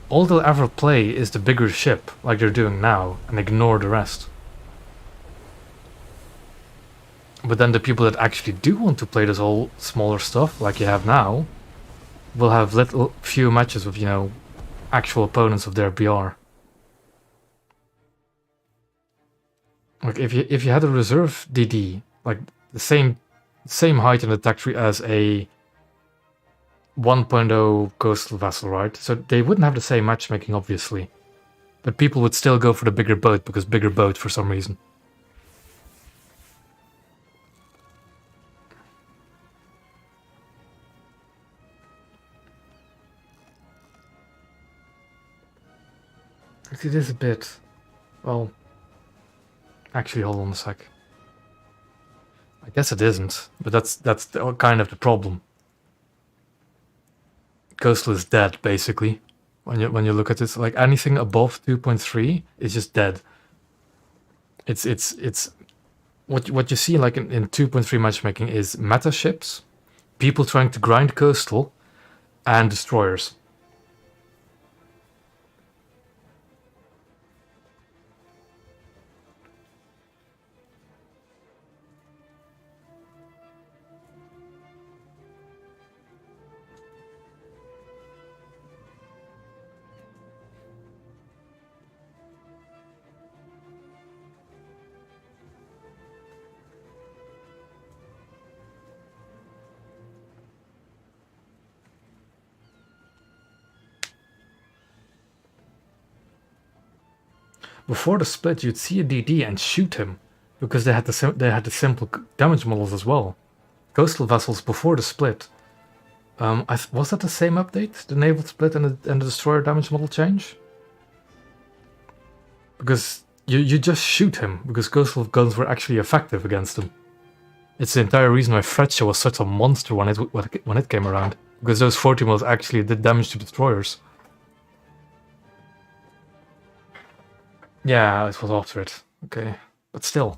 A: all they'll ever play is the bigger ship, like they're doing now, and ignore the rest. But then the people that actually do want to play this whole smaller stuff, like you have now, will have few matches with, you know, actual opponents of their BR. Like if you had a reserve DD, like the same height in the tech tree as a 1.0 coastal vessel, right? So they wouldn't have the same matchmaking, obviously. But people would still go for the bigger boat, because bigger boat for some reason. It is a bit... Well... Actually, hold on a sec. I guess it isn't, but that's kind of the problem. Coastal is dead, basically. When you look at it, like anything above 2.3 is just dead. It's what you see like in 2.3 matchmaking is meta ships, people trying to grind coastal, and destroyers. Before the split, you'd see a DD and shoot him, because they had the simple damage models as well. Coastal vessels before the split. Was that the same update? The naval split and the destroyer damage model change? Because you just shoot him, because coastal guns were actually effective against him. It's the entire reason why Fletcher was such a monster when it came around. Because those 40 mils actually did damage to destroyers. Yeah, it was after it. Okay, but still.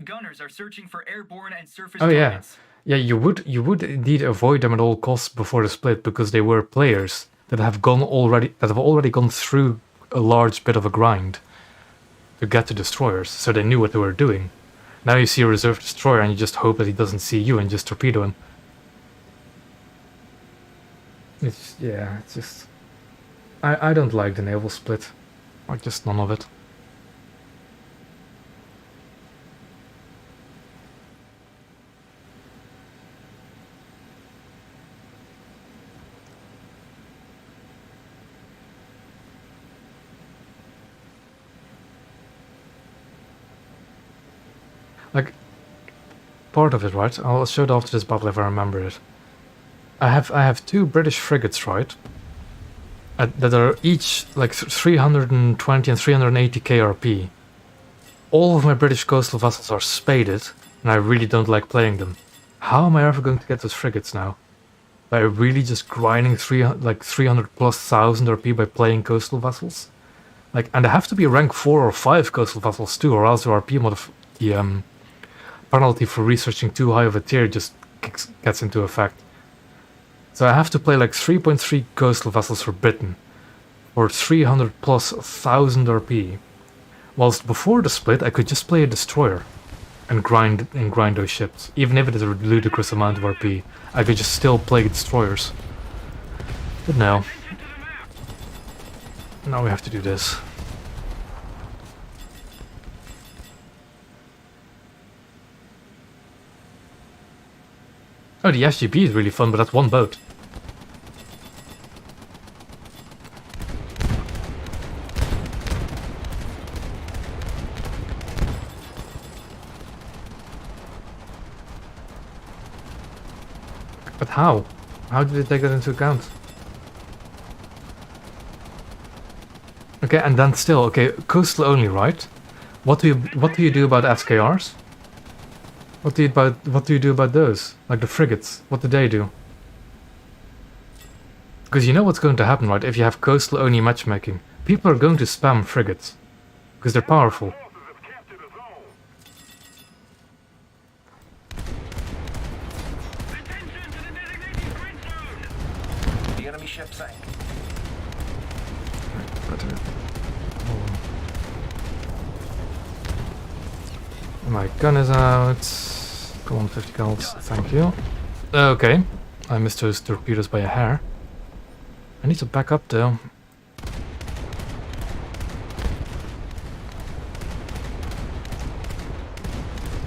B: Gunners are searching for airborne and surface
A: Oh yeah,
B: targets.
A: yeah. You would indeed avoid them at all costs before the split, because they were players that have already gone through a large bit of a grind to get to destroyers, so they knew what they were doing. Now you see a reserve destroyer and you just hope that he doesn't see you and just torpedo him. It's just... I don't like the naval split. Like, just none of it. Like, part of it, right? I'll show it after this battle if I remember it. I have two British frigates, right? That are each like 320 and 380 KRP. All of my British coastal vessels are spaded, and I really don't like playing them. How am I ever going to get those frigates now? By really just grinding 300 plus thousand RP by playing coastal vessels? Like, and they have to be rank 4 or 5 coastal vessels too, or else the RP the penalty for researching too high of a tier just gets into effect. So I have to play like 3.3 coastal vessels for Britain, or 300 plus 1000 RP. Whilst before the split I could just play a destroyer and grind those ships. Even if it is a ludicrous amount of RP, I could just still play destroyers. But no. Now we have to do this. Oh, the SGP is really fun, but that's one boat. But how? How did they take that into account? Okay, and then still, okay, coastal only, right? What do you do about SKRs? What do you do about those? Like the frigates, what do they do? Because you know what's going to happen, right? If you have coastal only matchmaking, people are going to spam frigates because they're powerful.
C: The enemy ship sank.
A: My gun is out. Come on, 50 calls. Thank you. Okay. I missed those torpedoes by a hair. I need to back up though.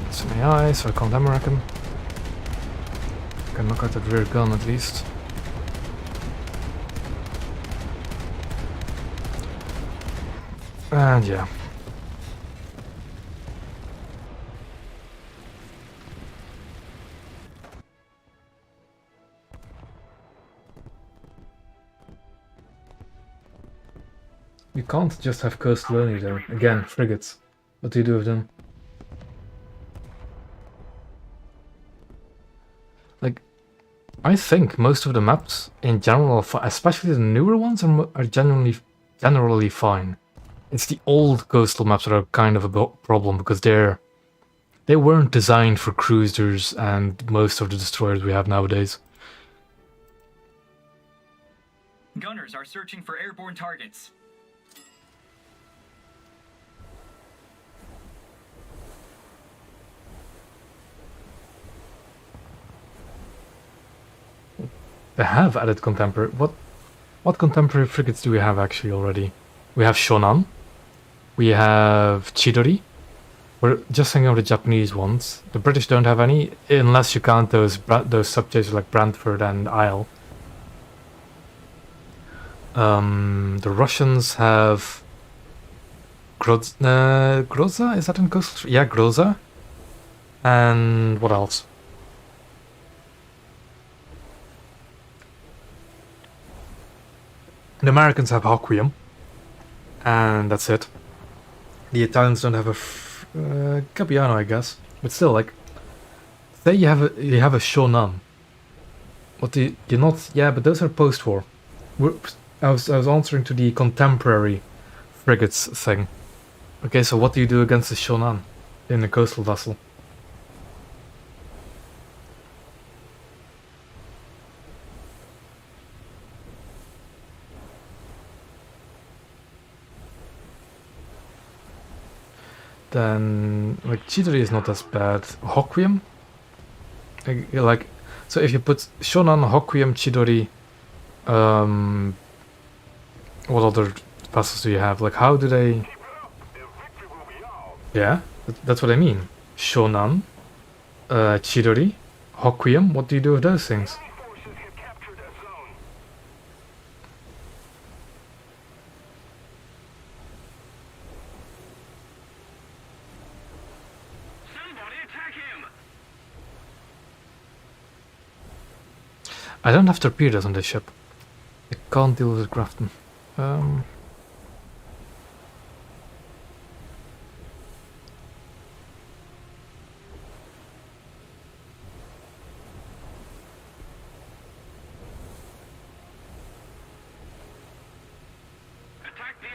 A: It's an AI, so I can't hammer him. I can knock out that rear gun at least. And yeah. You can't just have coastal only though. Again, frigates. What do you do with them? Like, I think most of the maps in general, especially the newer ones, are generally fine. It's the old coastal maps that are kind of a problem because they weren't designed for cruisers and most of the destroyers we have nowadays.
B: Gunners are searching for airborne targets.
A: They have added contemporary. What contemporary frigates do we have actually already? We have Shonan. We have Chidori. We're just thinking of the Japanese ones. The British don't have any, unless you count those subchasers like Brantford and Isle. The Russians have Groza. Is that in coastal? Yeah, Groza. And what else? The Americans have Hoquiam, and that's it. The Italians don't have a Gabbiano, I guess, but still, like, say you have a Shonan. What do you're not? Yeah, but those are post-war. I was answering to the contemporary frigates thing. Okay, so what do you do against the Shonan in a coastal vessel? Then, like, Chidori is not as bad. Hoquiam? Like, so if you put Shonan, Hoquiam, Chidori, what other vessels do you have? Like, how do they... Yeah, that's what I mean. Shonan, Chidori, Hoquiam, what do you do with those things? I don't have torpedoes on this ship. I can't deal with Grafton.
C: Attack the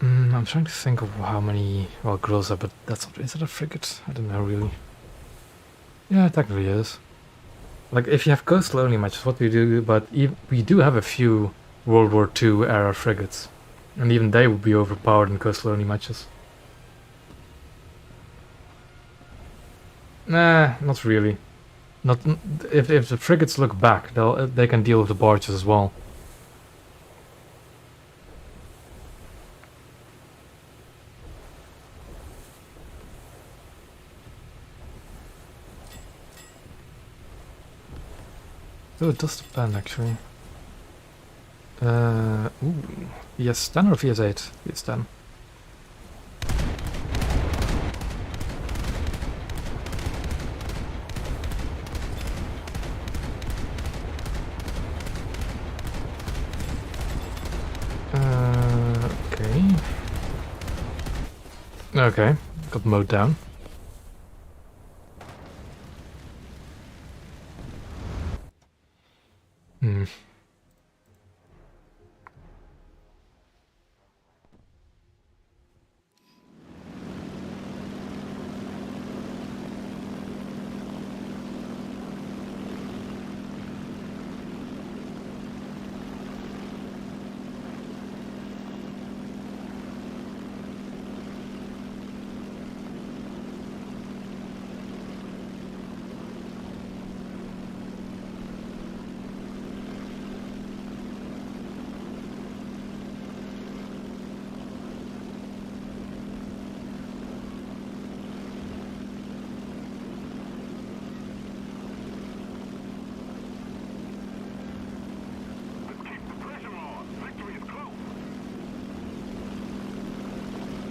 C: enemy.
A: I'm trying to think of how many... Well, Groza, but that's not... Is it a frigate? I don't know, really. Yeah, it technically is. Like, if you have coastal only matches, what do you do? But we do have a few World War II era frigates. And even they would be overpowered in coastal only matches. Nah, not really. Not if the frigates look back, they can deal with the barges as well. Oh, it does depend actually. Ooh, VS10 or VS8? VS10. Okay. Okay, got mowed down.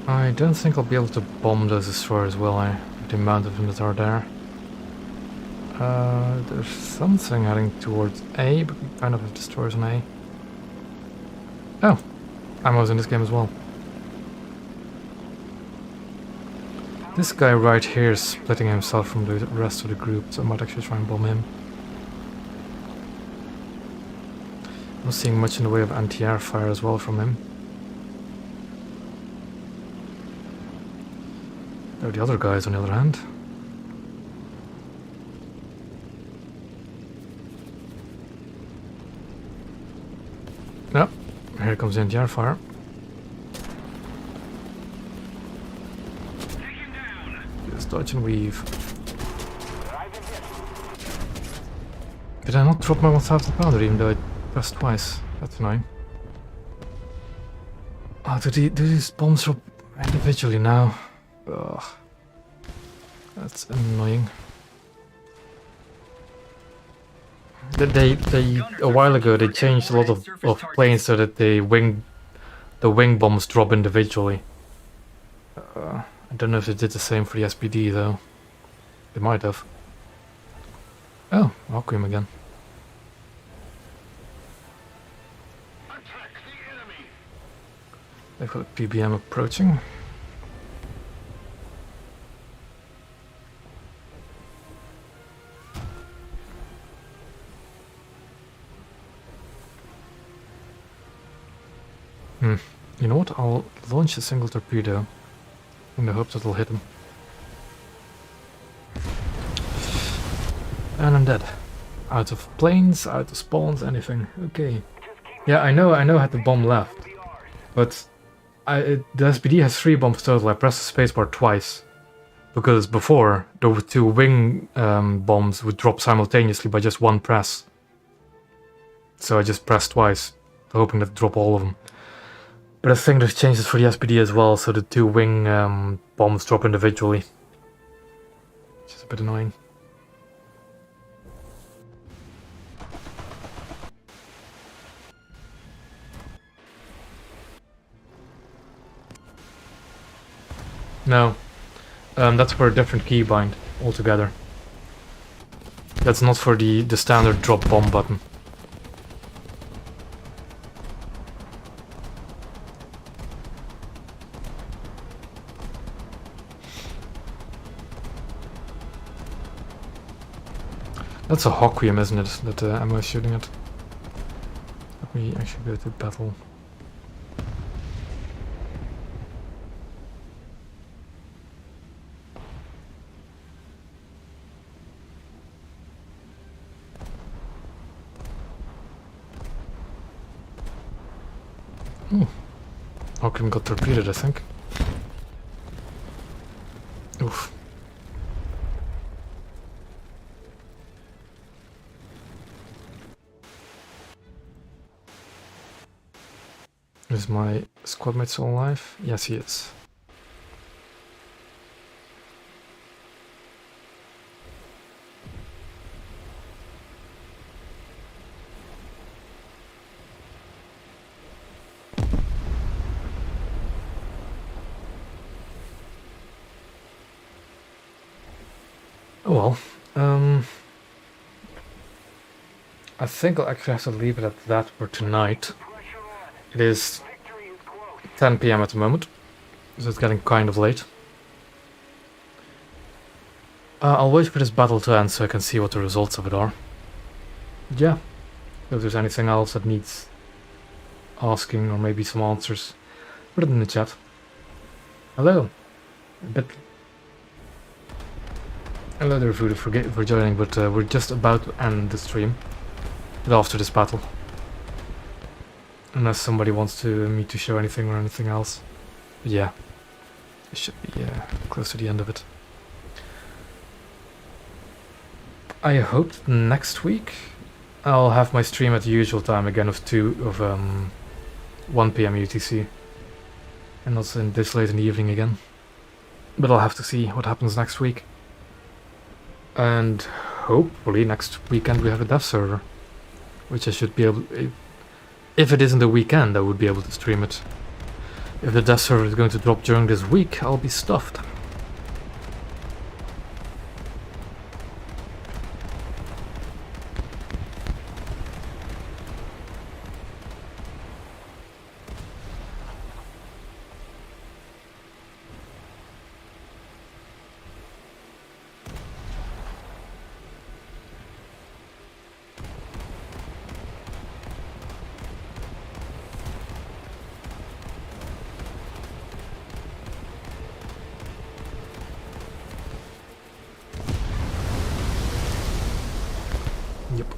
A: I don't think I'll be able to bomb those destroyers, will I? The amount of them that are there. There's something heading towards A, but we kind of have destroyers on A. Oh, ammo's in this game as well. This guy right here is splitting himself from the rest of the group, so I might actually try and bomb him. Not seeing much in the way of anti-air fire as well from him. There are the other guys on the other hand. Yep, here comes the anti-air fire. Just dodge and weave. Did I not drop my 1000 pounder even though I pressed twice? That's annoying. Oh, do these bombs drop individually now? Ugh. That's annoying. They a while ago they changed a lot of planes so that the wing bombs drop individually. I don't know if they did the same for the SPD though. They might have. Oh, Aquarium again. They've got a PBM approaching. You know what? I'll launch a single torpedo in the hope that it'll hit him. And I'm dead. Out of planes, out of spawns, anything. Okay. Yeah, I know I had the bomb left. But the SPD has 3 bombs total. I pressed the spacebar twice. Because before, the 2 wing bombs would drop simultaneously by just 1 press. So I just pressed twice, hoping to drop all of them. But I think there's changes for the SPD as well, so the 2 wing bombs drop individually. Which is a bit annoying. No. That's for a different keybind altogether. That's not for the standard drop bomb button. That's a Hawkwium, isn't it, that ammo is shooting at? Let me actually go to battle. Ooh. Hawkwium got torpedoed, I think. Oof. Is my squad mate still alive? Yes, he is. Oh well. I think I'll actually have to leave it at that for tonight. It is 10 PM at the moment, so it's getting kind of late. I'll wait for this battle to end so I can see what the results of it are. But yeah, if there's anything else that needs asking or maybe some answers, put it in the chat. Hello. Hello there, Voodoo, for joining, but we're just about to end the stream after this battle. Unless somebody wants me to show anything or anything else. But yeah, it should be close to the end of it. I hope next week I'll have my stream at the usual time again of 1 PM UTC. And not in this late in the evening again. But I'll have to see what happens next week. And hopefully next weekend we have a dev server. Which I should be able... If it isn't a weekend, I would be able to stream it. If the dev server is going to drop during this week, I'll be stuffed. Yep.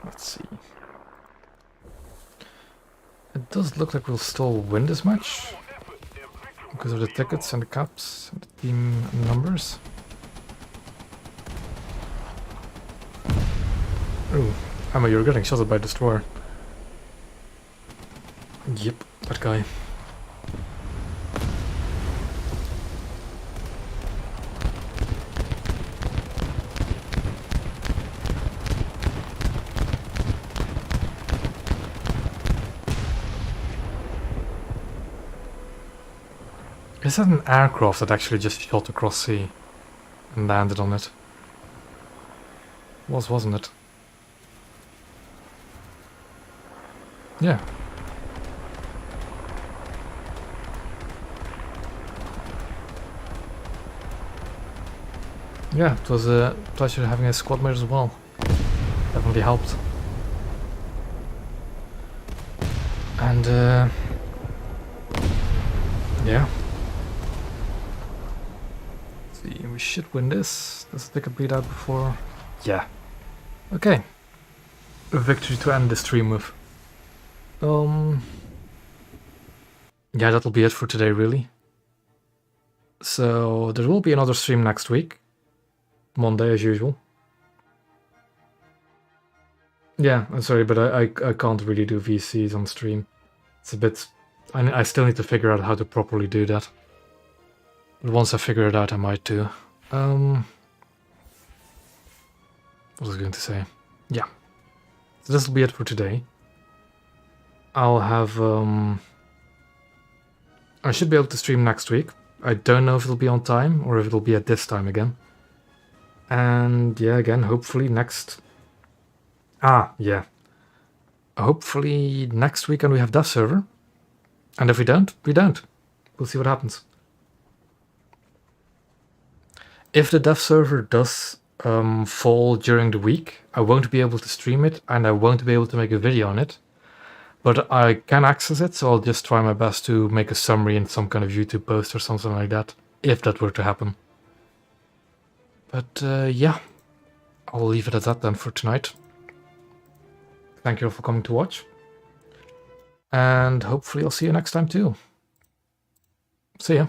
A: Let's see. It does look like we'll still win this match because of the tickets and the caps and the team numbers. Ooh, Emma, you're getting shot at by destroyer. Yep, that guy. Is that an aircraft that actually just shot across sea and landed on it? Wasn't it? Yeah. Yeah, it was a pleasure having a squad mate as well. Definitely helped. And yeah. Let's see, we should win this. Does the ticket bleed out before? Yeah. Okay. A victory to end the stream with. Yeah, that'll be it for today, really. So there will be another stream next week. Monday, as usual. Yeah, I'm sorry, but I can't really do VCs on stream. It's a bit... I still need to figure out how to properly do that. But once I figure it out, I might do. What was I going to say? Yeah. So this will be it for today. I'll have... I should be able to stream next week. I don't know if it'll be on time or if it'll be at this time again. And yeah, again, hopefully next... yeah. Hopefully next weekend we have dev server. And if we don't, we don't. We'll see what happens. If the dev server does fall during the week, I won't be able to stream it and I won't be able to make a video on it. But I can access it, so I'll just try my best to make a summary in some kind of YouTube post or something like that, if that were to happen. But yeah, I'll leave it at that then for tonight. Thank you all for coming to watch. And hopefully I'll see you next time too. See ya.